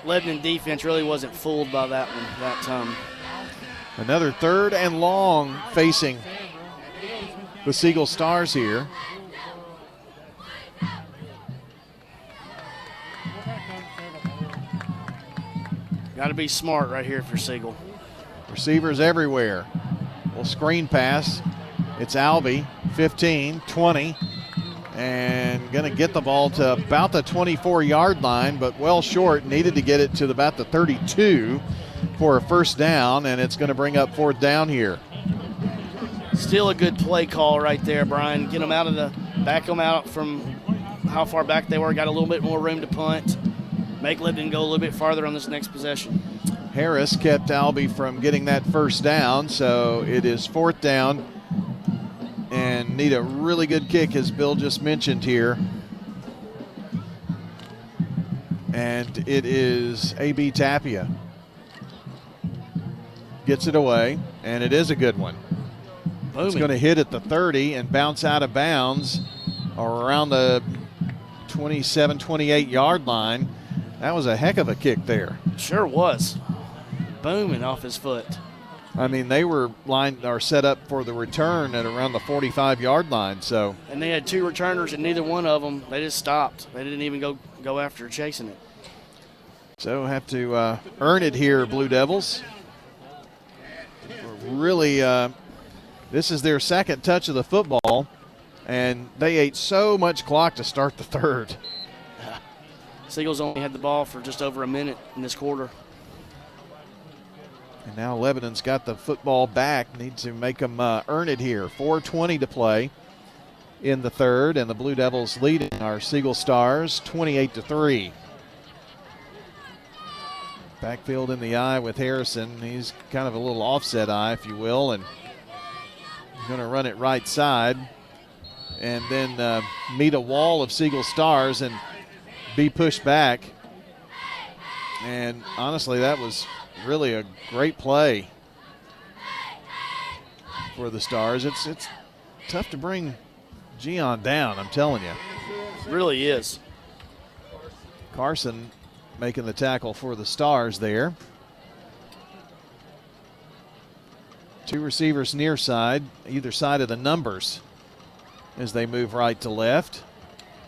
Lebanon defense really wasn't fooled by that one that time. Another 3rd and long facing the Siegel Stars here. Got to be smart right here for Siegel. Receivers everywhere. Well, screen pass. It's Albee, 15, 20, and going to get the ball to about the 24-yard line, but well short. Needed to get it to about the 32 for a first down, and it's going to bring up 4th down here. Still a good play call right there, Brian. Get them out of the, back them out from how far back they were. Got a little bit more room to punt. Make Lebanon go a little bit farther on this next possession. Harris kept Albee from getting that first down, so it is 4th down and need a really good kick, as Bill just mentioned here. And it is A.B. Tapia. Gets it away, and it is a good one. Booming. It's going to hit at the 30 and bounce out of bounds around the 27, 28-yard line. That was a heck of a kick there. Sure was. Booming off his foot. I mean, they were lined or set up for the return at around the 45-yard line. So. And they had 2 returners, and neither one of them, they just stopped. They didn't even go after chasing it. So have to earn it here, Blue Devils. Really, this is their 2nd touch of the football, and they ate so much clock to start the 3rd. Siegel's only had the ball for just over a minute in this quarter. And now Lebanon's got the football back. Need to make them earn it here. 4:20 to play in the 3rd, and the Blue Devils leading our Siegel Stars 28-3. Backfield in the eye with Harrison. He's kind of a little offset eye, if you will, and going to run it right side and then meet a wall of Siegel Stars and be pushed back. And honestly, that was really a great play for the Stars. It's tough to bring Gian down, I'm telling you. It really is. Carson making the tackle for the Stars there. 2 receivers near side, either side of the numbers as they move right to left.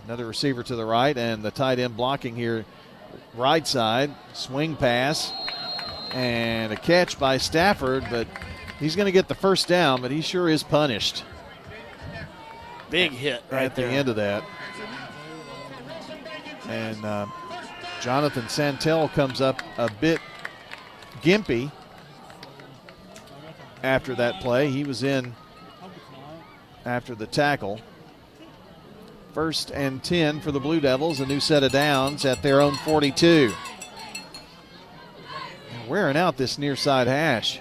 Another receiver to the right, and the tight end blocking here right side. Swing pass and a catch by Stafford, but he's going to get the first down, but he sure is punished. Big hit right at the there. end of that. And Jonathan Santel comes up a bit gimpy after that play. He was in after the tackle. 1st and 10 for the Blue Devils, a new set of downs at their own 42. And wearing out this near side hash.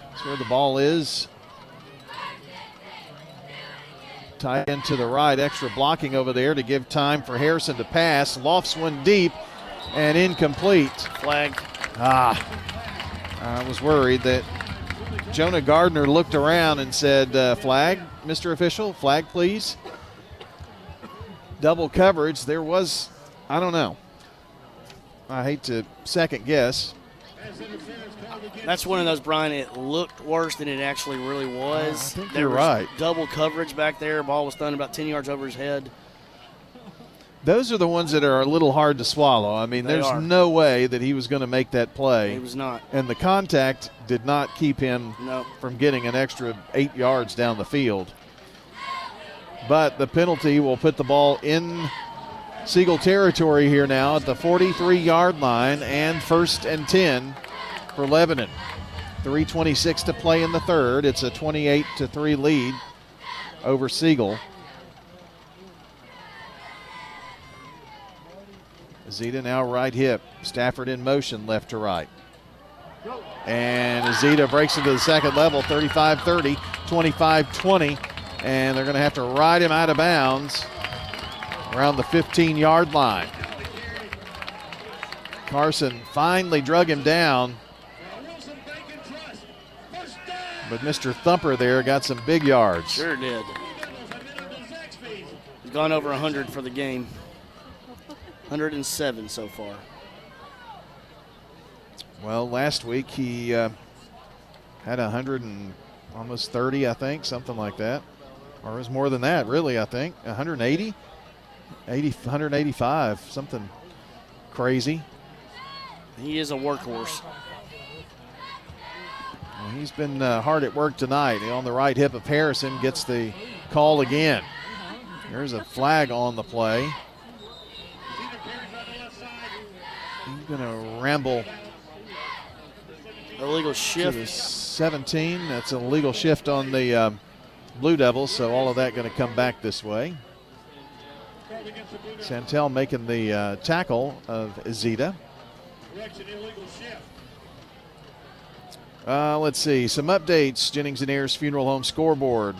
That's where the ball is. Tight end to the right, extra blocking over there to give time for Harrison to pass. Lofts one deep and incomplete. Flag. I was worried that Jonah Gardner looked around and said, flag, Mr. Official, flag please. Double coverage. There was, I don't know. I hate to second guess. That's one of those, Brian, it looked worse than it actually really was. I think there you're was right. Double coverage back there. Ball was thrown about 10 yards over his head. Those are the ones that are a little hard to swallow. I mean, there's no way that he was going to make that play. He was not. And the contact did not keep him from getting an extra 8 yards down the field. But the penalty will put the ball in Siegel territory here now at the 43-yard line, and 1st and 10 for Lebanon. 3:26 to play in the 3rd. It's a 28-3 lead over Siegel. Azita now right hip. Stafford in motion left to right. And Azita breaks into the second level, 35-30, 25-20. And they're going to have to ride him out of bounds around the 15-yard line. Carson finally drug him down. But Mr. Thumper there got some big yards. Sure did. He's gone over 100 for the game. 107 so far. Well, last week he had 100 and almost 30, I think, something like that. Or it was more than that, really, I think. 180? 185, something crazy. He is a workhorse. Well, he's been hard at work tonight. On the right hip of Harrison, gets the call again. There's a flag on the play. He's going to ramble. Illegal shift. To the 17. That's an illegal shift on the Blue Devils, so all of that going to come back this way. Santel making the tackle of Azita. Let's see, some updates. Jennings and Ayers Funeral Home scoreboard.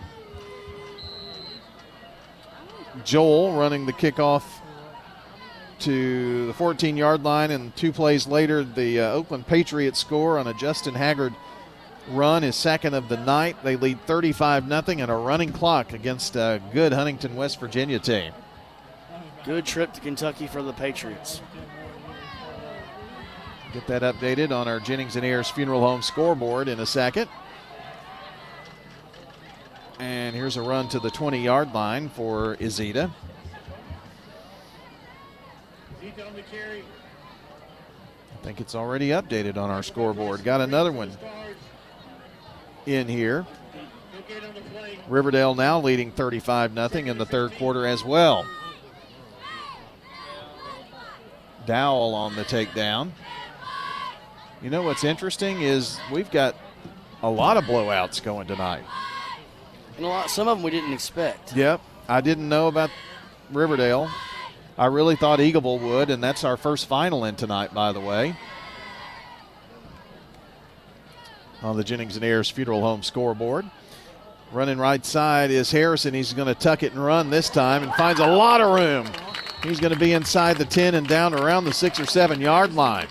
Joel running the kickoff to the 14-yard line, and 2 plays later, the Oakland Patriots score on a Justin Haggard run, his second of the night. They lead 35-0 and a running clock against a good Huntington, West Virginia team. Good trip to Kentucky for the Patriots. Get that updated on our Jennings and Ayers Funeral Home scoreboard in a second. And here's a run to the 20-yard line for Azita. I think it's already updated on our scoreboard. Got another one in here. Riverdale now leading 35-0 in the third quarter as well. Dowell on the takedown. You know what's interesting is we've got a lot of blowouts going tonight. And some of them we didn't expect. Yep, I didn't know about Riverdale. I really thought Eagleville would, and that's our first final in tonight, by the way. On the Jennings and Ayers Funeral Home scoreboard. Running right side is Harrison. He's going to tuck it and run this time and finds a lot of room. He's going to be inside the 10 and down around the 6 or 7 yard line.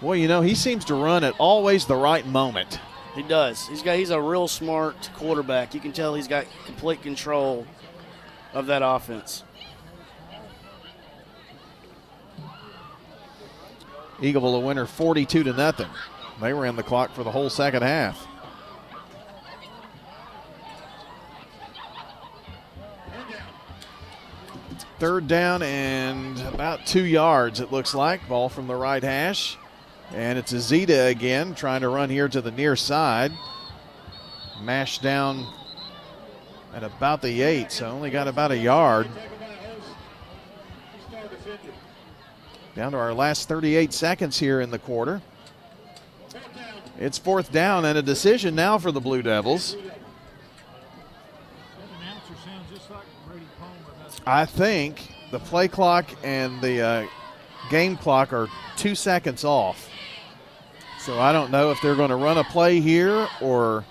Boy, you know, he seems to run at always the right moment. He does. He's a real smart quarterback. You can tell he's got complete control of that offense. Eagleville a winner 42-0. They ran the clock for the whole second half. Third down and about 2 yards, it looks like. Ball from the right hash. And it's Azita again trying to run here to the near side. Mashed down at about the 8, so only got about a yard. Down to our last 38 seconds here in the quarter. It's fourth down and a decision now for the Blue Devils. I think the play clock and the game clock are 2 seconds off. So I don't know if they're going to run a play here or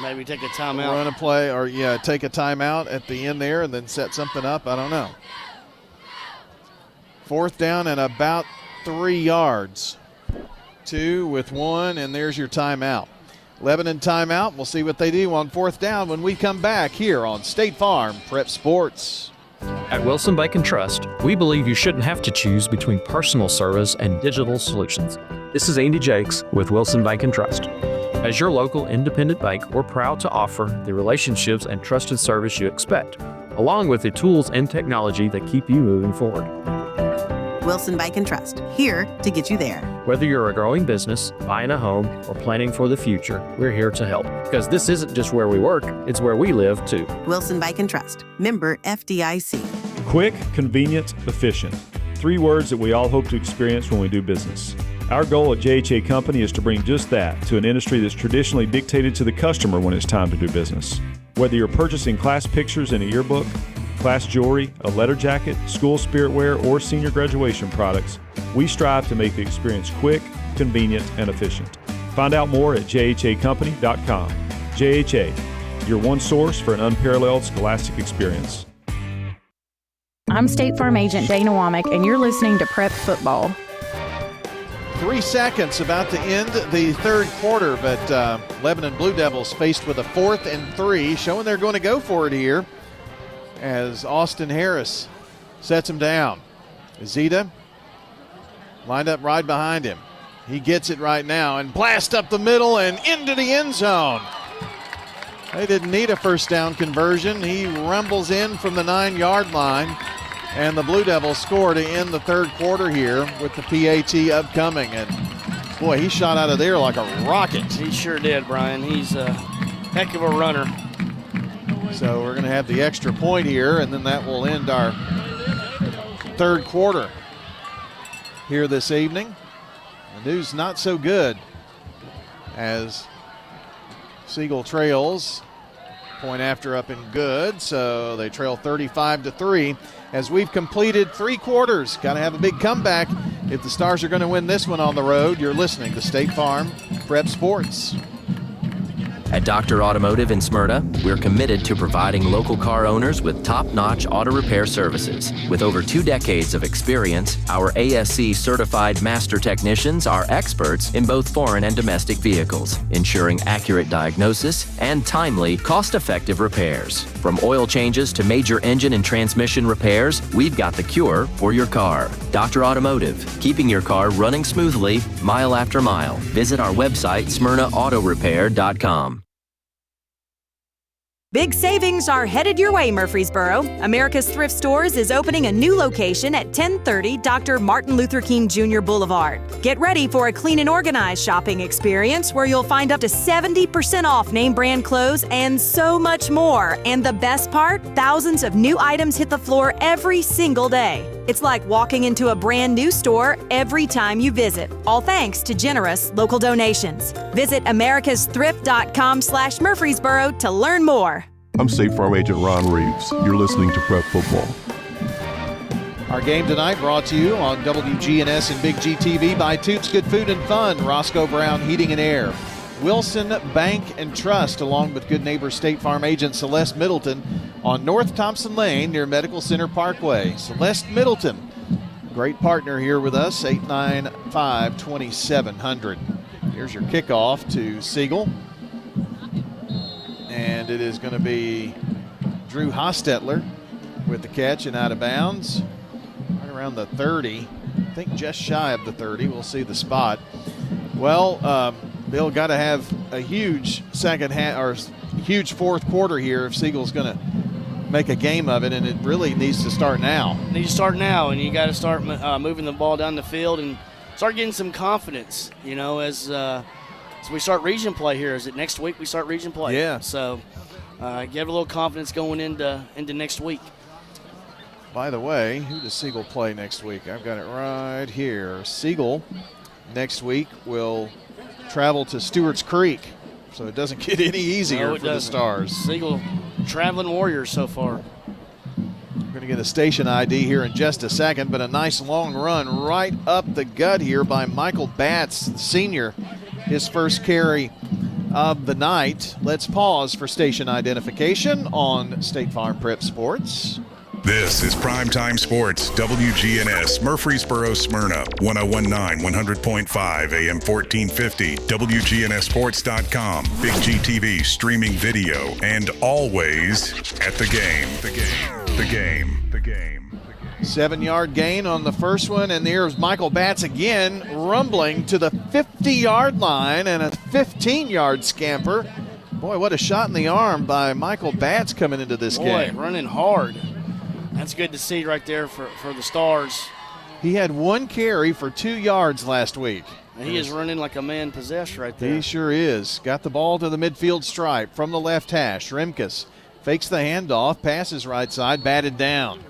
maybe take a timeout. Run a play or, take a timeout at the end there and then set something up. I don't know. Fourth down and about 3 yards. 2 with 1, and there's your timeout. Lebanon timeout. We'll see what they do on fourth down when we come back here on State Farm Prep Sports. At Wilson Bank and Trust, we believe you shouldn't have to choose between personal service and digital solutions. This is Andy Jakes with Wilson Bank and Trust. As your local independent bank, we're proud to offer the relationships and trusted service you expect, along with the tools and technology that keep you moving forward. Wilson Bank and Trust, here to get you there. Whether you're a growing business, buying a home, or planning for the future, we're here to help. Because this isn't just where we work, it's where we live too. Wilson Bank and Trust, member FDIC. Quick, convenient, efficient. 3 words that we all hope to experience when we do business. Our goal at JHA Company is to bring just that to an industry that's traditionally dictated to the customer when it's time to do business. Whether you're purchasing class pictures in a yearbook, class jewelry, a letter jacket, school spirit wear, or senior graduation products, we strive to make the experience quick, convenient, and efficient. Find out more at jhacompany.com. JHA, your one source for an unparalleled scholastic experience. I'm State Farm Agent Dana Womack, and you're listening to Prep Football. 3 seconds about to end the third quarter, but Lebanon Blue Devils faced with a 4th and 3, showing they're going to go for it here as Austin Harris sets him down. Zeta lined up right behind him. He gets it right now and blast up the middle and into the end zone. They didn't need a first down conversion. He rumbles in from the 9-yard line. And the Blue Devils score to end the third quarter here with the PAT upcoming. And, boy, he shot out of there like a rocket. He sure did, Brian. He's a heck of a runner. So we're going to have the extra point here, and then that will end our third quarter here this evening. The news not so good as Siegel trails. Point after up and good, so they trail 35-3 as we've completed 3 quarters. Got to have a big comeback if the Stars are going to win this one on the road. You're listening to State Farm Prep Sports. At Dr. Automotive in Smyrna, we're committed to providing local car owners with top-notch auto repair services. With over 2 decades of experience, our ASC certified master technicians are experts in both foreign and domestic vehicles, ensuring accurate diagnosis and timely, cost-effective repairs. From oil changes to major engine and transmission repairs, we've got the cure for your car. Dr. Automotive, keeping your car running smoothly, mile after mile. Visit our website, smyrnaautorepair.com. Big savings are headed your way, Murfreesboro. America's Thrift Stores is opening a new location at 1030 Dr. Martin Luther King Jr. Boulevard. Get ready for a clean and organized shopping experience where you'll find up to 70% off name brand clothes and so much more. And the best part, thousands of new items hit the floor every single day. It's like walking into a brand new store every time you visit, all thanks to generous local donations. Visit americasthrift.com/Murfreesboro to learn more. I'm State Farm Agent Ron Reeves. You're listening to Prep Football. Our game tonight brought to you on WGNS and Big GTV by Toots Good Food and Fun, Roscoe Brown Heating and Air, Wilson Bank and Trust, along with good neighbor State Farm Agent Celeste Middleton on North Thompson Lane near Medical Center Parkway. Celeste Middleton, great partner here with us, 895-2700. Here's your kickoff to Siegel. And it is going to be Drew Hostetler with the catch and out of bounds. Right around the 30. I think just shy of the 30. We'll see the spot. Well, Bill, got to have a huge second half or huge fourth quarter here if Siegel's going to make a game of it, and it really needs to start now. It needs to start now, and you got to start moving the ball down the field and start getting some confidence, you know, as we start region play here. Is it next week we start region play? Yeah. So get a little confidence going into next week. By the way, who does Siegel play next week? I've got it right here. Siegel next week will travel to Stewart's Creek, so it doesn't get any easier for the Stars. Siegel traveling warriors so far. We're going to get a station ID here in just a second, but a nice long run right up the gut here by Michael Batts, the senior. His first carry of the night. Let's pause for station identification on State Farm Prep Sports. This is Primetime Sports, WGNS, Murfreesboro, Smyrna, 1019, 100.5, AM 1450, WGNSSports.com, Big GTV streaming video, and always at the game. The game. 7-yard gain on the first one, and there's Michael Batts again, rumbling to the 50-yard line and a 15-yard scamper. Boy, what a shot in the arm by Michael Batts coming into this game. Running hard. That's good to see right there for the Stars. He had 1 carry for 2 yards last week. He is running like a man possessed right there. He sure is. Got the ball to the midfield stripe from the left hash. Remkus fakes the handoff, passes right side, batted down.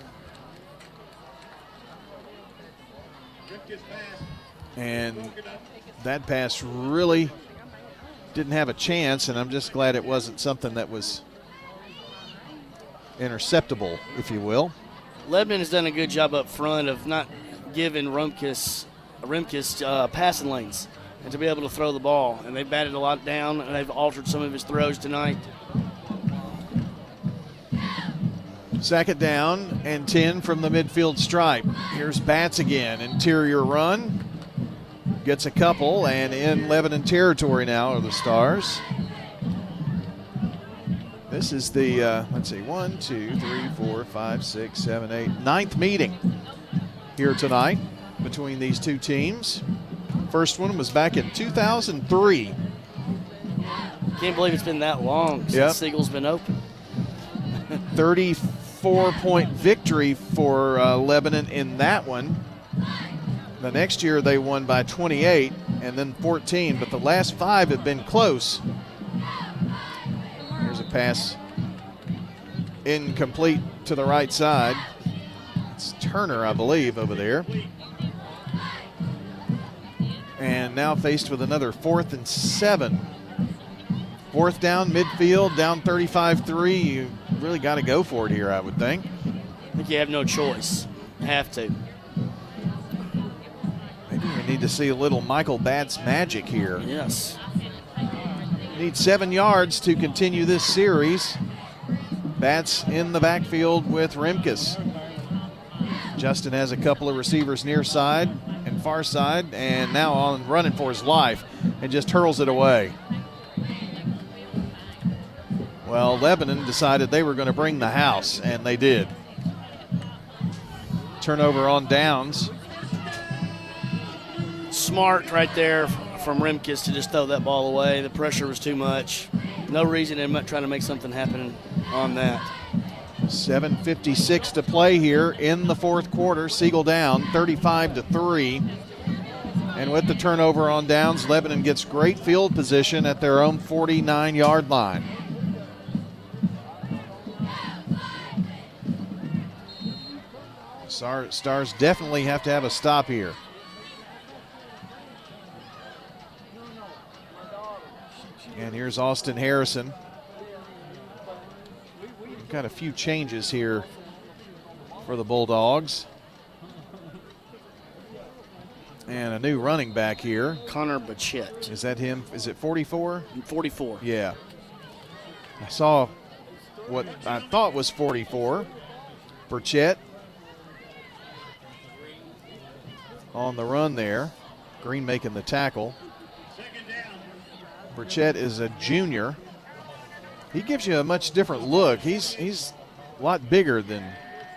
And that pass really didn't have a chance, and I'm just glad it wasn't something that was interceptable, if you will. Lebanon has done a good job up front of not giving Remkes passing lanes and to be able to throw the ball. And they've batted a lot down, and they've altered some of his throws tonight. 2nd down and 10 from the midfield stripe. Here's Batts again. Interior run. Gets a couple, and in Lebanon territory now are the Stars. This is the, 1, 2, 3, 4, 5, 6, 7, 8, 9th meeting here tonight between these two teams. First one was back in 2003. Can't believe it's been that long since Siegel's been open. 34-point victory for Lebanon in that one. The next year they won by 28 and then 14, but the last 5 have been close. Here's a pass incomplete to the right side. It's Turner, I believe, over there. And now faced with another 4th and 7. 4th down, midfield, down 35-3. You really got to go for it here, I would think. I think you have no choice. Have to. Maybe we need to see a little Michael Batts magic here. Yes. Need 7 yards to continue this series. Batts in the backfield with Remkes. Justin has a couple of receivers near side and far side, and now on running for his life and just hurls it away. Well, Lebanon decided they were going to bring the house, and they did. Turnover on downs. Smart right there from Remkes to just throw that ball away. The pressure was too much. No reason in trying to make something happen on that. 7:56 to play here in the 4th quarter. Siegel down 35-3. And with the turnover on downs, Lebanon gets great field position at their own 49-yard line. Stars definitely have to have a stop here. And here's Austin Harrison. We've got a few changes here for the Bulldogs. And a new running back here. Connor Bachett. Is that him? Is it 44? 44. Yeah. I saw what I thought was 44. Burchett on the run there. Green making the tackle. Burchett is a junior. He gives you a much different look. He's a lot bigger than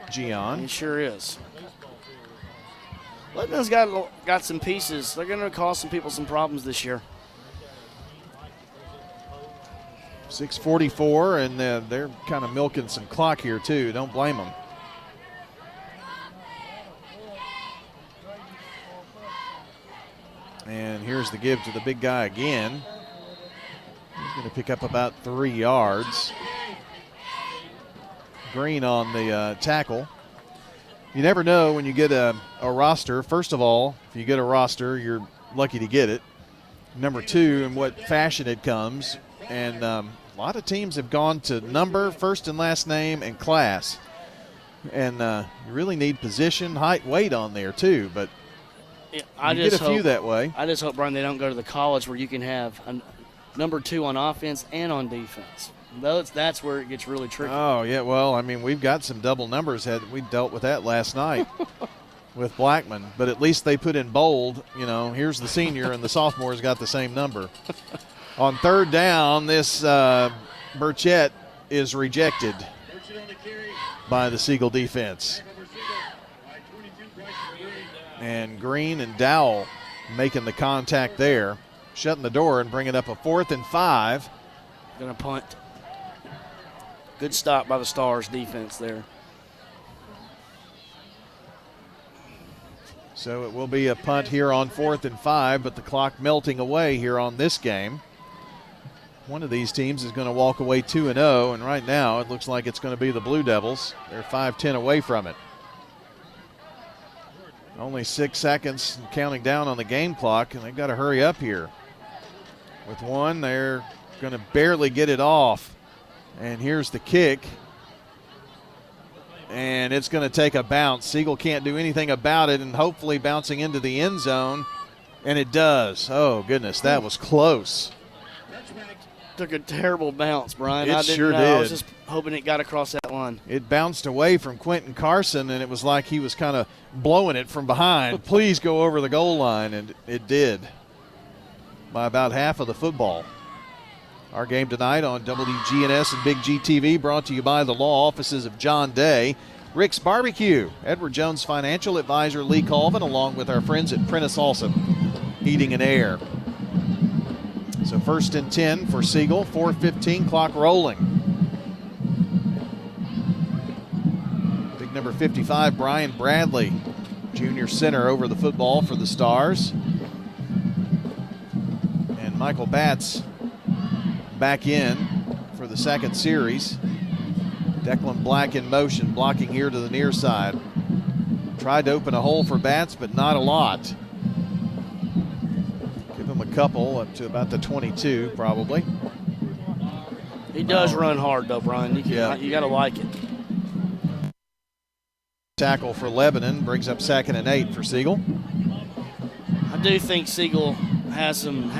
Gian. He sure is. Lebanon's got some pieces. They're going to cause some people some problems this year. 6:44, and they're kind of milking some clock here too. Don't blame them. And here's the give to the big guy again. He's going to pick up about 3 yards. Green on the tackle. You never know when you get a roster. First of all, if you get a roster, you're lucky to get it. Number 2, in what fashion it comes. And a lot of teams have gone to number, first and last name, and class. And you really need position, height, weight on there too. But you get a few that way. I just hope, Brian, they don't go to the college where you can have a number 2 on offense and on defense. That's where it gets really tricky. Oh, yeah. Well, I mean, we've got some double numbers. We dealt with that last night with Blackman. But at least they put in bold, here's the senior and the sophomore's got the same number. On 3rd down, this Burchett is rejected by the Siegel defense. And Green and Dowell making the contact there, shutting the door and bringing up a 4th and 5. Gonna punt. Good stop by the Stars defense there. So it will be a punt here on 4th and 5, but the clock melting away here on this game. One of these teams is going to walk away 2-0, and right now it looks like it's going to be the Blue Devils. They're 5-10 away from it. Only 6 seconds counting down on the game clock, and they've got to hurry up here. With one, they're going to barely get it off. And here's the kick. And it's going to take a bounce. Siegel can't do anything about it, and hopefully bouncing into the end zone. And it does. Oh, goodness, that was close. Took a terrible bounce, Brian. It I didn't sure know. did. I was just hoping it got across that line. It bounced away from Quentin Carson, and it was like he was kind of blowing it from behind. Please go over the goal line, and it did by about half of the football. Our game tonight on WGNS and Big G TV, brought to you by the law offices of John Day, Rick's Barbecue, Edward Jones Financial Advisor Lee Colvin, along with our friends at Prentice Olson Heating and Air. So 1st and 10 for Siegel, 4:15, clock rolling. Big number 55, Brian Bradley, junior center, over the football for the Stars. And Michael Batts back in for the second series. Declan Black in motion, blocking here to the near side. Tried to open a hole for Batts, but not a lot. Give him a couple up to about the 22, probably. He does run hard, though, Brian. You got to like it. Tackle for Lebanon brings up 2nd and 8 for Siegel. I do think Siegel has some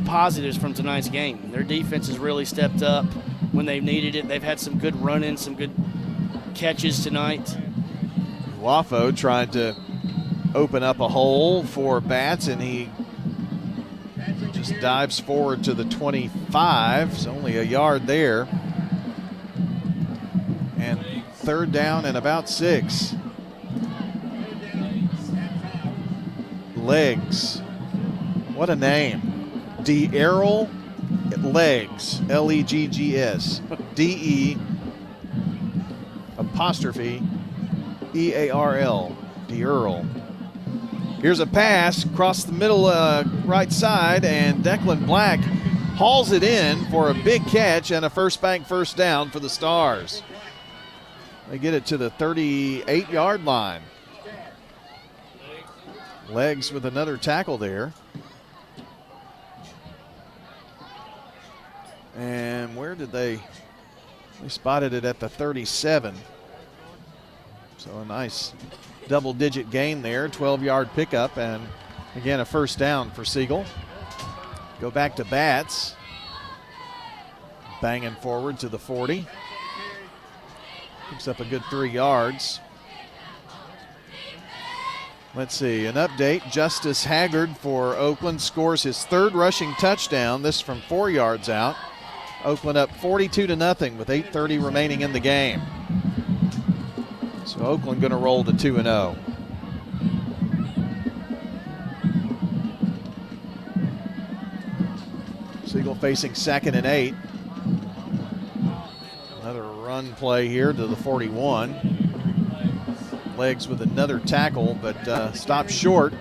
positives from tonight's game. Their defense has really stepped up when they've needed it. They've had some good run-ins, some good catches tonight. Wafo tried to open up a hole for Batts, and he just dives forward to the 25. It's only a yard there. And 3rd down and about 6. Legs. What a name. Dearl Legs. Leggs. DE apostrophe EARL. Dearl. Here's a pass across the middle right side, and Declan Black hauls it in for a big catch and a first bank first down for the Stars. They get it to the 38-yard line. Legs with another tackle there. And where did they spotted it at the 37. So a nice double-digit gain there, 12-yard pickup, and again a first down for Siegel. Go back to Batts. Banging forward to the 40. Picks up a good 3 yards. Let's see, an update. Justice Haggard for Oakland scores his 3rd rushing touchdown, this from 4 yards out. Oakland up 42-0 with 8:30 remaining in the game. So Oakland going to roll to 2-0. Siegel facing 2nd and 8. Another run play here to the 41. Legs with another tackle, but stopped short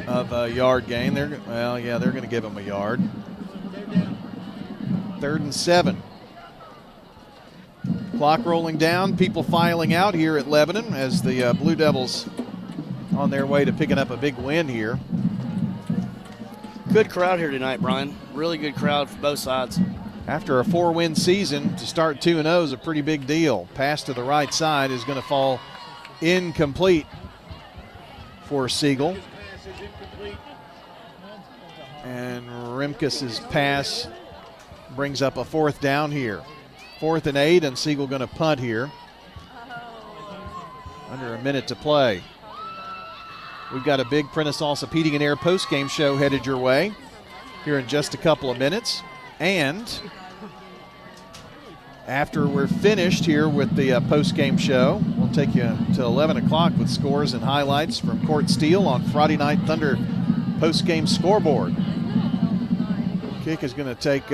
of a yard gain. They're going to give him a yard. 3rd and 7. Clock rolling down, people filing out here at Lebanon as the Blue Devils on their way to picking up a big win here. Good crowd here tonight, Brian. Really good crowd for both sides. After a 4-win season, to start 2-0 is a pretty big deal. Pass to the right side is going to fall incomplete for Siegel. And Remkes' pass brings up a 4th down here. 4th and 8, and Siegel going to punt here. Under a minute to play. We've got a big Prentice Olson Heating and Air post-game show headed your way here in just a couple of minutes. And after we're finished here with the post-game show, we'll take you to 11 o'clock with scores and highlights from Court Steele on Friday Night Thunder post-game scoreboard. Kick is going to take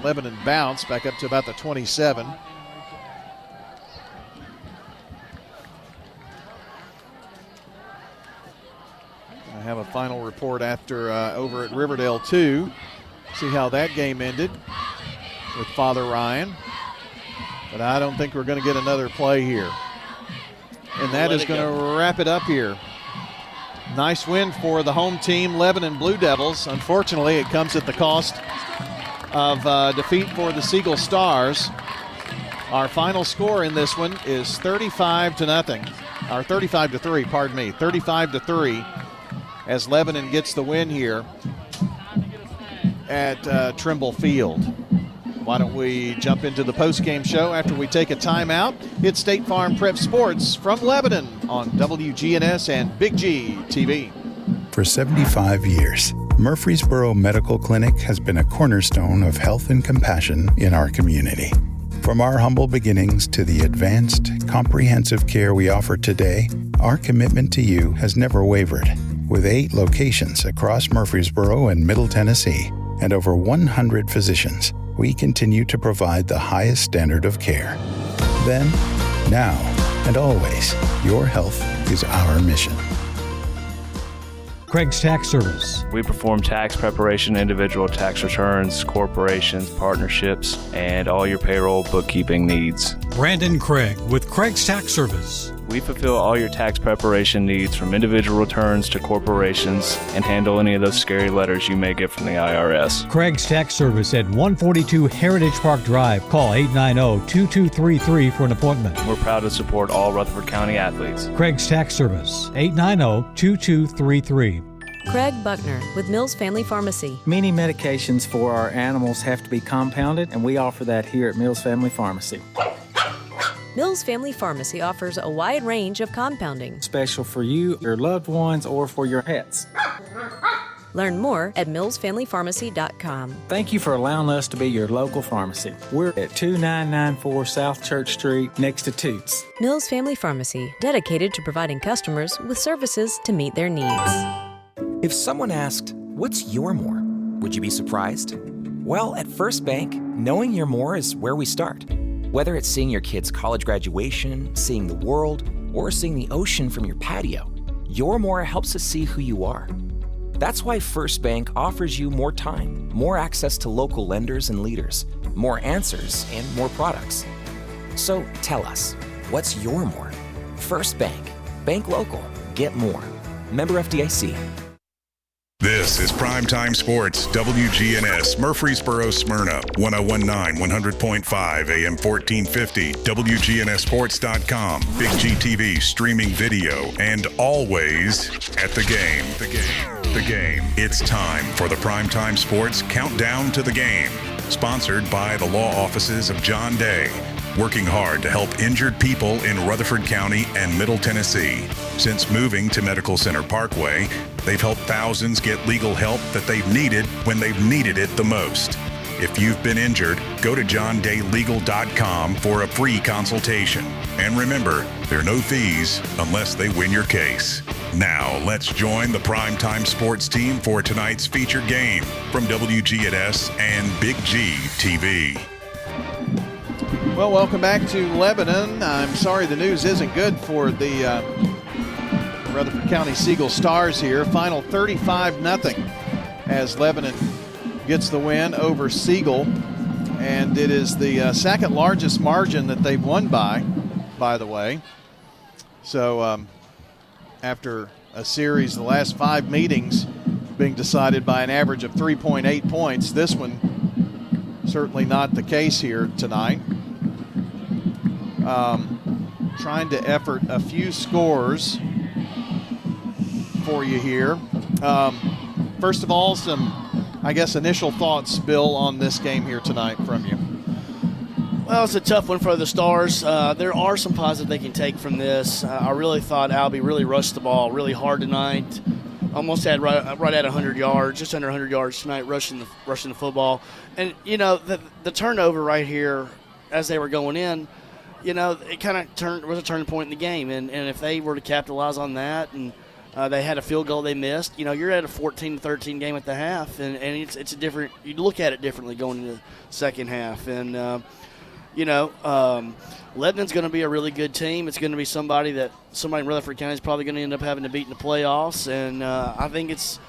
Lebanon bounce back up to about the 27. I have a final report after over at Riverdale 2. See how that game ended with Father Ryan. But I don't think we're going to get another play here. And that is going to wrap it up here. Nice win for the home team, Lebanon Blue Devils. Unfortunately, it comes at the cost of defeat for the Siegel Stars. Our final score in this one is 35-0. Or 35-3, pardon me. 35-3 as Lebanon gets the win here at Trimble Field. Why don't we jump into the post-game show after we take a timeout? It's State Farm Prep Sports from Lebanon on WGNS and Big G TV. For 75 years, Murfreesboro Medical Clinic has been a cornerstone of health and compassion in our community. From our humble beginnings to the advanced, comprehensive care we offer today, our commitment to you has never wavered. With 8 locations across Murfreesboro and Middle Tennessee and over 100 physicians, we continue to provide the highest standard of care. Then, now, and always, your health is our mission. Craig's Tax Service. We perform tax preparation, individual tax returns, corporations, partnerships, and all your payroll bookkeeping needs. Brandon Craig with Craig's Tax Service. We fulfill all your tax preparation needs from individual returns to corporations and handle any of those scary letters you may get from the IRS. Craig's Tax Service at 142 Heritage Park Drive. Call 890-2233 for an appointment. We're proud to support all Rutherford County athletes. Craig's Tax Service, 890-2233. Craig Buckner with Mills Family Pharmacy. Many medications for our animals have to be compounded, and we offer that here at Mills Family Pharmacy. Mills Family Pharmacy offers a wide range of compounding. Special for you, your loved ones, or for your pets. Learn more at millsfamilypharmacy.com. Thank you for allowing us to be your local pharmacy. We're at 2994 South Church Street, next to Toots. Mills Family Pharmacy, dedicated to providing customers with services to meet their needs. If someone asked, "What's your more?" would you be surprised? Well, at First Bank, knowing your more is where we start. Whether it's seeing your kid's college graduation, seeing the world, or seeing the ocean from your patio, your more helps us see who you are. That's why First Bank offers you more time, more access to local lenders and leaders, more answers, and more products. So tell us, what's your more? First Bank. Bank local. Get more. Member FDIC. This is Primetime Sports, WGNS, Murfreesboro, Smyrna, 1019, 100.5, AM 1450, WGNSSports.com, Big G TV, streaming video, and always at the game. The game. It's time for the Primetime Sports Countdown to the Game, sponsored by the law offices of John Day, working hard to help injured people in Rutherford County and Middle Tennessee. Since moving to Medical Center Parkway, they've helped thousands get legal help that they've needed when they've needed it the most. If you've been injured, go to johndaylegal.com for a free consultation. And remember, there are no fees unless they win your case. Now, let's join the Primetime Sports team for tonight's featured game from WGNS and Big G TV. Well, welcome back to Lebanon. I'm sorry the news isn't good for the Rutherford County Siegel Stars here. Final 35-0 as Lebanon gets the win over Siegel. And it is the second largest margin that they've won by the way. So after a series, the last 5 meetings being decided by an average of 3.8 points, this one certainly not the case here tonight. Trying to effort a few scores for you here. First of all, some, I guess, initial thoughts, Bill, on this game here tonight from you. Well, it's a tough one for the Stars. There are some positives they can take from this. I really thought Albie really rushed the ball really hard tonight. Almost had right at 100 yards, just under 100 yards tonight, rushing the football. And, you know, the turnover right here as they were going in, you know, it kind of was a turning point in the game. And if they were to capitalize on that and they had a field goal they missed, you know, you're at a 14-13 game at the half. And it's a different – you look at it differently going into the second half. And, you know, Lebanon's going to be a really good team. It's going to be somebody in Rutherford County is probably going to end up having to beat in the playoffs. And I think it's,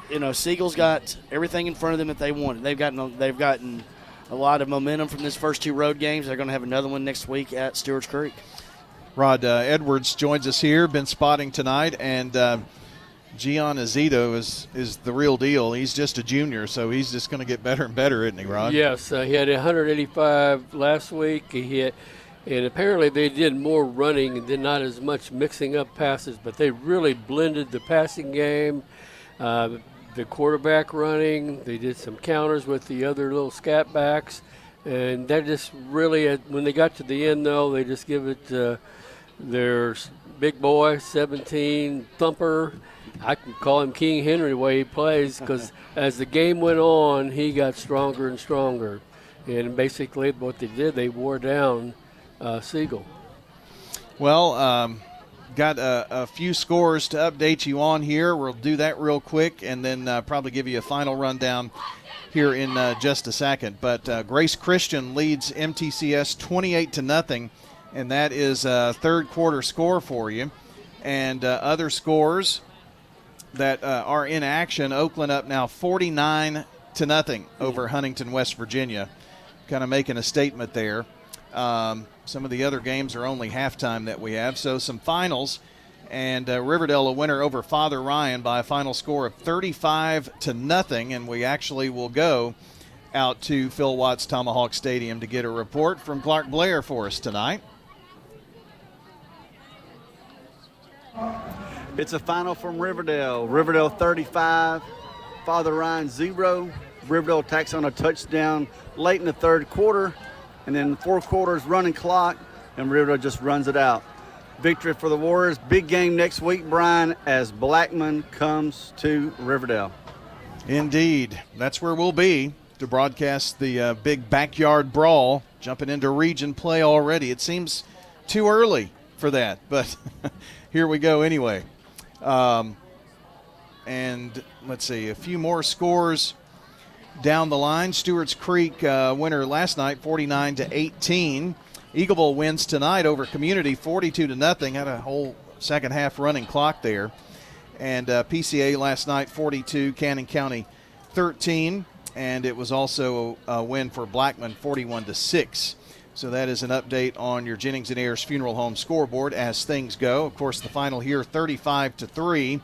you know, Siegel's got everything in front of them that they wanted. They've gotten a lot of momentum from this first 2 road games. They're going to have another one next week at Stewart's Creek. Rod Edwards joins us here, been spotting tonight, and Gian Azito is the real deal. He's just a junior, so he's just going to get better and better, isn't he, Rod? Yes, he had 185 last week. And apparently they did more running and did not as much mixing up passes, but they really blended the passing game, the quarterback running. They did some counters with the other little scat backs, and that just really, when they got to the end, though, they just give it their big boy, 17, thumper. I can call him King Henry the way he plays, because as the game went on, he got stronger and stronger. And basically what they did, they wore down Siegel. Well, got a few scores to update you on here. We'll do that real quick and then probably give you a final rundown here in just a second. But Grace Christian leads MTCS 28-0, and that is a third quarter score for you. And other scores that are in action, Oakland up now 49-0 over Huntington, West Virginia. Kind of making a statement there. Some of the other games are only halftime that we have. So some finals, and Riverdale a winner over Father Ryan by a final score of 35-0, and we actually will go out to Phil Watts Tomahawk Stadium to get a report from Clark Blair for us tonight. It's a final from Riverdale. Riverdale 35, Father Ryan 0. Riverdale tacks on a touchdown late in the third quarter, and then the fourth quarter's running clock, and Riverdale just runs it out. Victory for the Warriors. Big game next week, Brian, as Blackman comes to Riverdale. Indeed. That's where we'll be to broadcast the big backyard brawl, jumping into region play already. It seems too early for that, but here we go anyway. And let's see, a few more scores down the line. Stewart's Creek winner last night, 49-18. Eagleville wins tonight over Community, 42-0. Had a whole second half running clock there. And PCA last night, 42. Cannon County, 13. And it was also a win for Blackman, 41-6. So that is an update on your Jennings and Ayers Funeral Home scoreboard as things go. Of course, the final here, 35-3.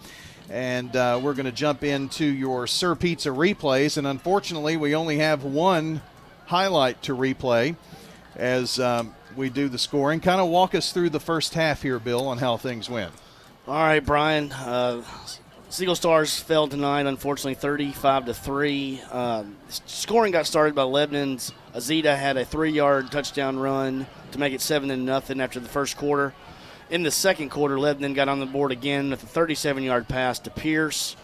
And we're going to jump into your Sir Pizza replays. And unfortunately, we only have one highlight to replay as we do the scoring. Kind of walk us through the first half here, Bill, on how things went. All right, Brian. Siegel Stars fell tonight, unfortunately, 35-3. Scoring got started by Lebanon's Azita had a 3-yard touchdown run to make it 7-0 after the first quarter. In the second quarter, Lebanon got on the board again with a 37-yard pass to Pierce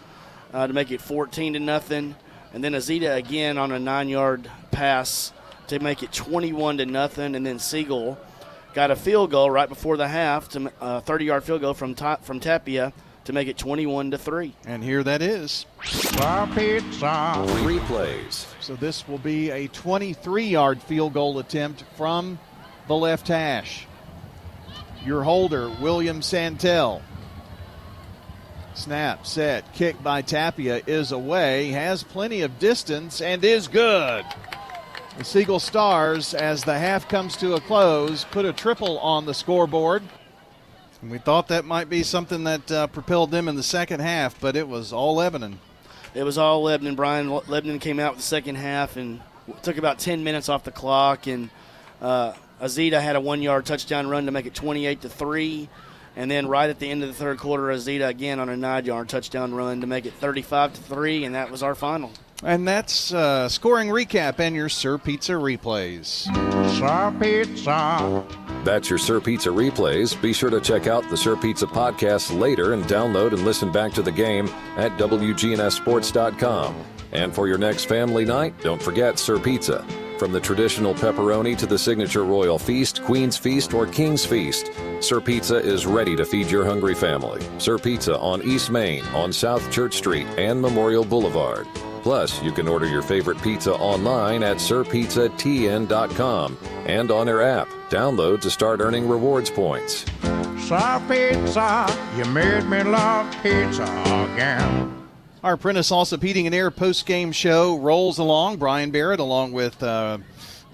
to make it 14-0. And then Azita again on a 9-yard pass to make it 21-0. And then Siegel got a field goal right before the half, to a 30-yard field goal from Tapia to make it 21-3. And here that is. Replays. So this will be a 23-yard field goal attempt from the left hash. Your holder, William Santel. Snap, set, kick by Tapia is away, has plenty of distance, and is good. The Siegel Stars, as the half comes to a close, put a triple on the scoreboard. And we thought that might be something that propelled them in the second half, but it was all Lebanon. It was all Lebanon, Brian. Lebanon came out with the second half and took about 10 minutes off the clock, and Azita had a 1-yard touchdown run to make it 28-3. And then right at the end of the third quarter, Azita again on a 9-yard touchdown run to make it 35-3, and that was our final. And that's scoring recap and your Sir Pizza replays. Sir Pizza. That's your Sir Pizza replays. Be sure to check out the Sir Pizza podcast later and download and listen back to the game at WGNSSports.com. And for your next family night, don't forget Sir Pizza. From the traditional pepperoni to the signature royal feast, Queen's Feast, or King's Feast, Sir Pizza is ready to feed your hungry family. Sir Pizza on East Main, on South Church Street, and Memorial Boulevard. Plus, you can order your favorite pizza online at sirpizzatn.com and on their app. Download to start earning rewards points. Sir Pizza, you made me love pizza again. Our Prentice Allsup Heating and Air post-game show rolls along. Brian Barrett along with Bill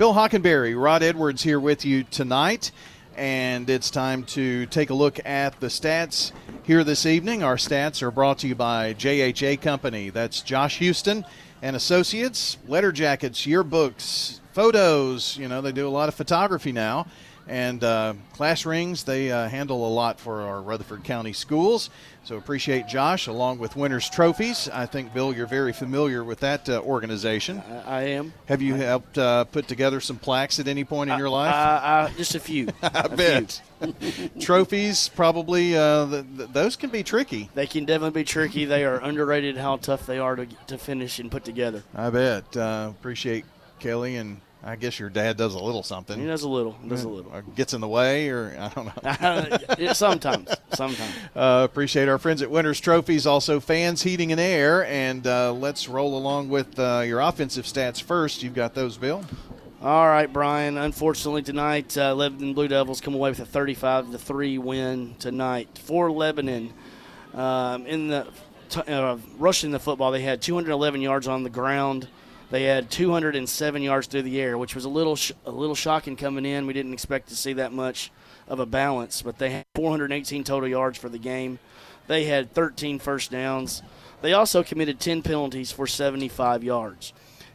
Hockenberry, Rod Edwards here with you tonight. and it's time to take a look at the stats here this evening. Our stats are brought to you by JHA Company. That's Josh Houston and Associates. Letter jackets, yearbooks, photos. You know, they do a lot of photography now. And class rings, they handle a lot for our Rutherford County schools. So appreciate Josh, along with Winners Trophies. I think, Bill, you're very familiar with that organization. I am. Have you helped put together some plaques at any point in your life? Just a few. I bet. Trophies, probably, those can be tricky. They can definitely be tricky. They are underrated how tough they are to finish and put together. I bet. Appreciate Kelly, and I guess your dad does a little something. He does a little. Or gets in the way, or I don't know. Sometimes. Appreciate our friends at Winners Trophies, also Fans, Heating, and Air. And let's roll along with your offensive stats first. You've got those, Bill. All right, Brian. Unfortunately tonight, Lebanon Blue Devils come away with a 35-3 win tonight for Lebanon. In the rushing the football, they had 211 yards on the ground. They had 207 yards through the air, which was a little shocking coming in. We didn't expect to see that much of a balance, but they had 418 total yards for the game. They had 13 first downs. They also committed 10 penalties for 75 yards.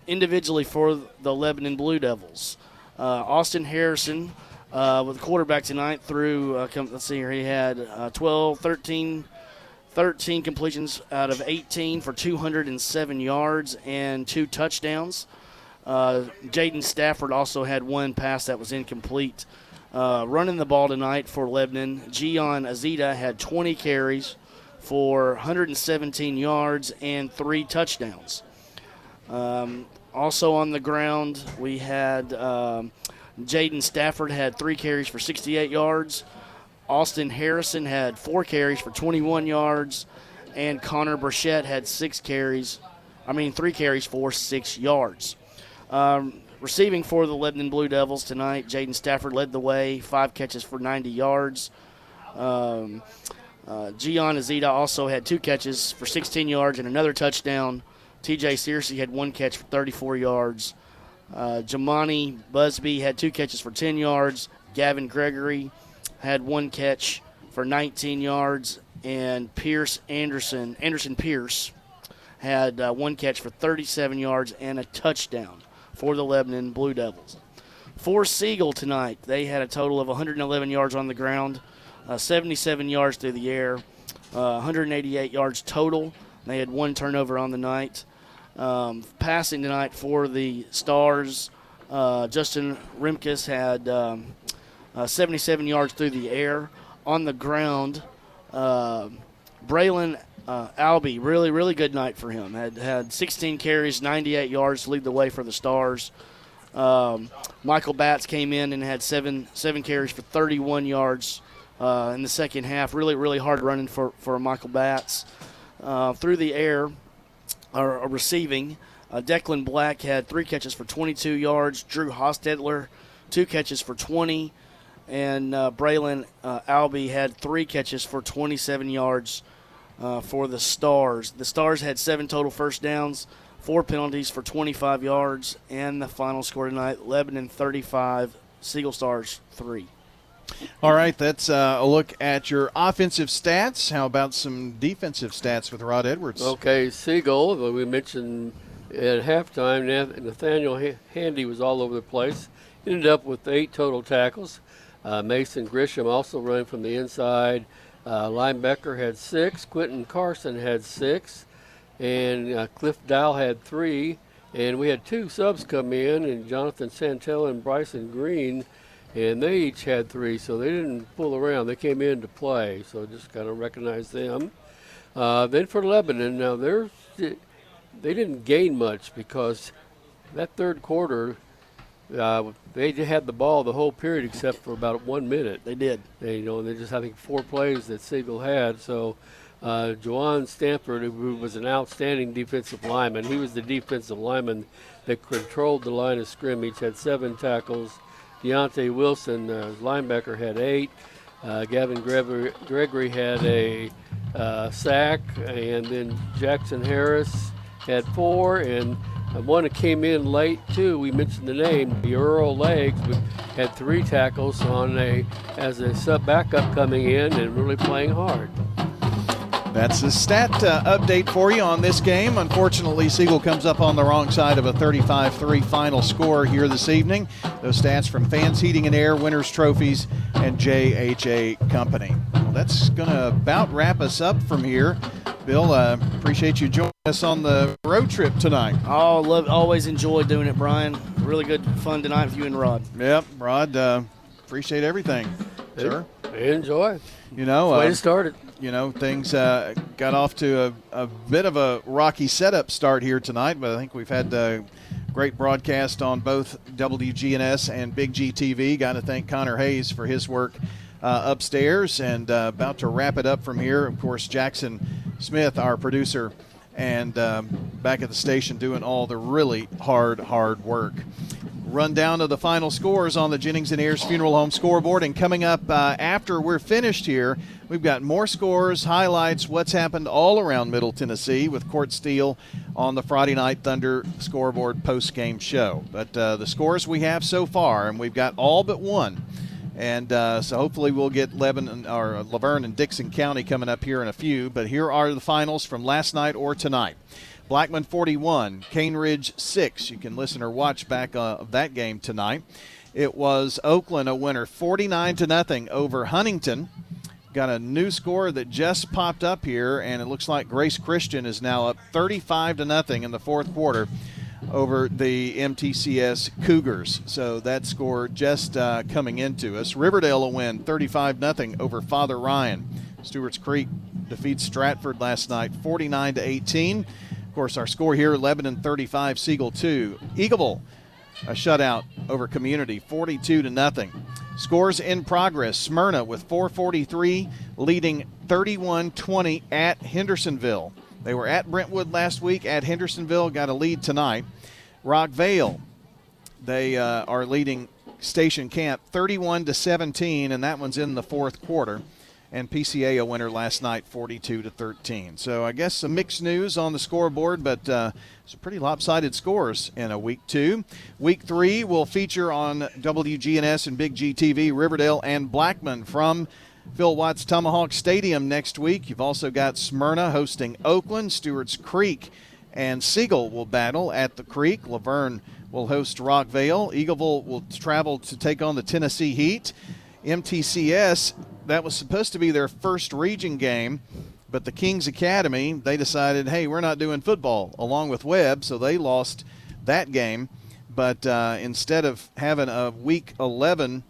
Individually for the Lebanon Blue Devils, Austin Harrison, with the quarterback tonight, threw, let's see here, he had 13 completions out of 18 for 207 yards and 2 touchdowns. Jaden Stafford also had 1 pass that was incomplete. Running the ball tonight for Lebanon, Gian Azita had 20 carries for 117 yards and 3 touchdowns. Also on the ground, we had Jaden Stafford had 3 carries for 68 yards. Austin Harrison had 4 carries for 21 yards, and Connor Burchett had 3 carries for 6 yards. Receiving for the Lebanon Blue Devils tonight, Jaden Stafford led the way, 5 catches for 90 yards. Gian Azita also had 2 catches for 16 yards and another touchdown. TJ Searcy had 1 catch for 34 yards. Jamani Busby had 2 catches for 10 yards. Gavin Gregory had 1 catch for 19 yards, and Anderson Pierce had 1 catch for 37 yards and a touchdown for the Lebanon Blue Devils. For Siegel tonight, they had a total of 111 yards on the ground, 77 yards through the air, 188 yards total. They had 1 turnover on the night. Passing tonight for the Stars, Justin Rimkus had 77 yards through the air. On the ground, Braylon Albee, really good night for him. Had 16 carries, 98 yards to lead the way for the Stars. Michael Batts came in and had seven carries for 31 yards in the second half. Really hard running for Michael Batts. Through the air, or receiving, Declan Black had 3 catches for 22 yards. Drew Hostetler, 2 catches for 20. And Braylon Albee had 3 catches for 27 yards for the Stars. The Stars had 7 total first downs, 4 penalties for 25 yards, and the final score tonight, Lebanon 35, Siegel Stars 3. All right, that's a look at your offensive stats. How about some defensive stats with Rod Edwards? Okay, Siegel, we mentioned at halftime, Nathaniel Handy was all over the place. Ended up with 8 total tackles. Mason Grisham also running from the inside. Linebacker had 6. Quentin Carson had 6. And Cliff Dow had 3. And we had 2 subs come in, and Jonathan Santel and Bryson Green, and they each had 3, so they didn't fool around. They came in to play, so just kind of recognize them. Then for Lebanon, now they didn't gain much because that third quarter, they had the ball the whole period except for about 1 minute. They did. They just, I think, 4 plays that Siegel had. So Juwan Stanford, who was an outstanding defensive lineman, he was the defensive lineman that controlled the line of scrimmage, had 7 tackles. Deontay Wilson, linebacker, had 8. Gavin Gregory had a sack, and then Jackson Harris had 4, and One that came in late, too, we mentioned the name, the Earl Legs, had 3 tackles as a sub-backup coming in and really playing hard. That's the stat update for you on this game. Unfortunately, Siegel comes up on the wrong side of a 35-3 final score here this evening. Those stats from Fans Heating and Air, Winners Trophies, and JHA Company. Well, that's going to about wrap us up from here. Bill, appreciate you joining us on the road trip tonight. Oh, always enjoy doing it, Brian. Really good fun tonight with you and Rod. Yep, Rod, appreciate everything, sir. Enjoy. You know, way to start it. You know, things got off to a bit of a rocky setup start here tonight, but I think we've had a great broadcast on both WGNS and Big G TV. Got to thank Connor Hayes for his work upstairs, and about to wrap it up from here. Of course, Jackson Smith, our producer, and back at the station doing all the really hard work. Rundown of the final scores on the Jennings & Ayers Funeral Home scoreboard, and coming up after we're finished here, we've got more scores, highlights, what's happened all around Middle Tennessee with Court Steele on the Friday Night Thunder scoreboard post-game show. But the scores we have so far, and we've got all but one. And so hopefully we'll get Laverne and Dixon County coming up here in a few. But here are the finals from last night or tonight. Blackman 41, Cane Ridge 6. You can listen or watch back of that game tonight. It was Oakland a winner 49-0 over Huntington. Got a new score that just popped up here, and it looks like Grace Christian is now up 35-0 in the fourth quarter over the MTCS Cougars. So that score just coming into us. Riverdale a win 35-0 over Father Ryan. Stewart's Creek defeats Stratford last night 49-18. Of course, our score here, Lebanon 35, Siegel 2. Eagleville, a shutout over Community, 42-0. Scores in progress, Smyrna with 4:43, leading 31-20 at Hendersonville. They were at Brentwood last week, at Hendersonville, got a lead tonight. Rockvale, they are leading Station Camp 31-17, and that one's in the fourth quarter. And PCA a winner last night, 42-13. So I guess some mixed news on the scoreboard, but some pretty lopsided scores in a week 2. Week 3 will feature on WGNS and Big G TV, Riverdale and Blackman from Phil Watts Tomahawk Stadium next week. You've also got Smyrna hosting Oakland. Stewart's Creek and Siegel will battle at the Creek. Laverne will host Rockvale. Eagleville will travel to take on the Tennessee Heat. MTCS, that was supposed to be their first region game, but the Kings Academy, they decided, hey, we're not doing football along with Webb, so they lost that game. But instead of having a week 11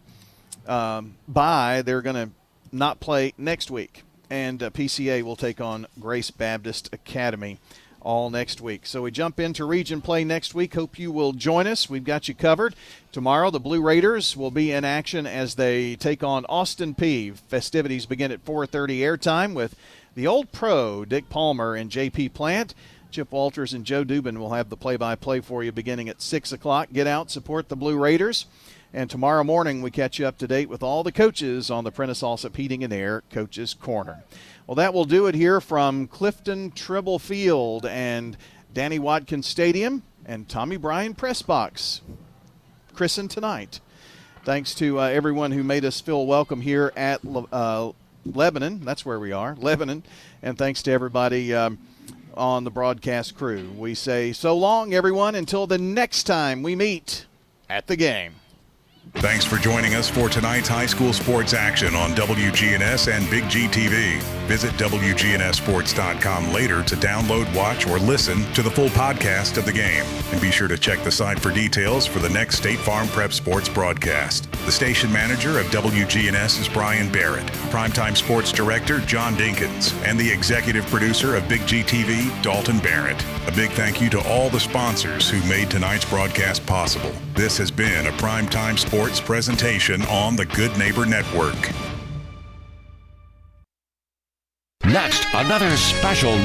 bye, they're going to not play next week. And PCA will take on Grace Baptist Academy all next week. So we jump into region play next week. Hope you will join us. We've got you covered. Tomorrow, the Blue Raiders will be in action as they take on Austin Peay. Festivities begin at 4:30 airtime with the Old Pro, Dick Palmer and J.P. Plant. Chip Walters and Joe Dubin will have the play-by-play for you beginning at 6 o'clock. Get out, support the Blue Raiders. And tomorrow morning, we catch you up to date with all the coaches on the Prentice Allsup Heating and Air Coaches Corner. Well, that will do it here from Clifton Tribble Field and Danny Watkins Stadium and Tommy Bryan Press Box. Christened tonight. Thanks to everyone who made us feel welcome here at Lebanon. That's where we are, Lebanon. And thanks to everybody on the broadcast crew. We say so long, everyone, until the next time we meet at the game. Thanks for joining us for tonight's high school sports action on WGNS and Big G TV. Visit WGNSSports.com later to download, watch, or listen to the full podcast of the game. And be sure to check the site for details for the next State Farm Prep Sports broadcast. The station manager of WGNS is Brian Barrett, Primetime Sports Director John Dinkins, and the executive producer of Big G TV, Dalton Barrett. A big thank you to all the sponsors who made tonight's broadcast possible. This has been a Primetime Sports presentation on the Good Neighbor Network. Next, another special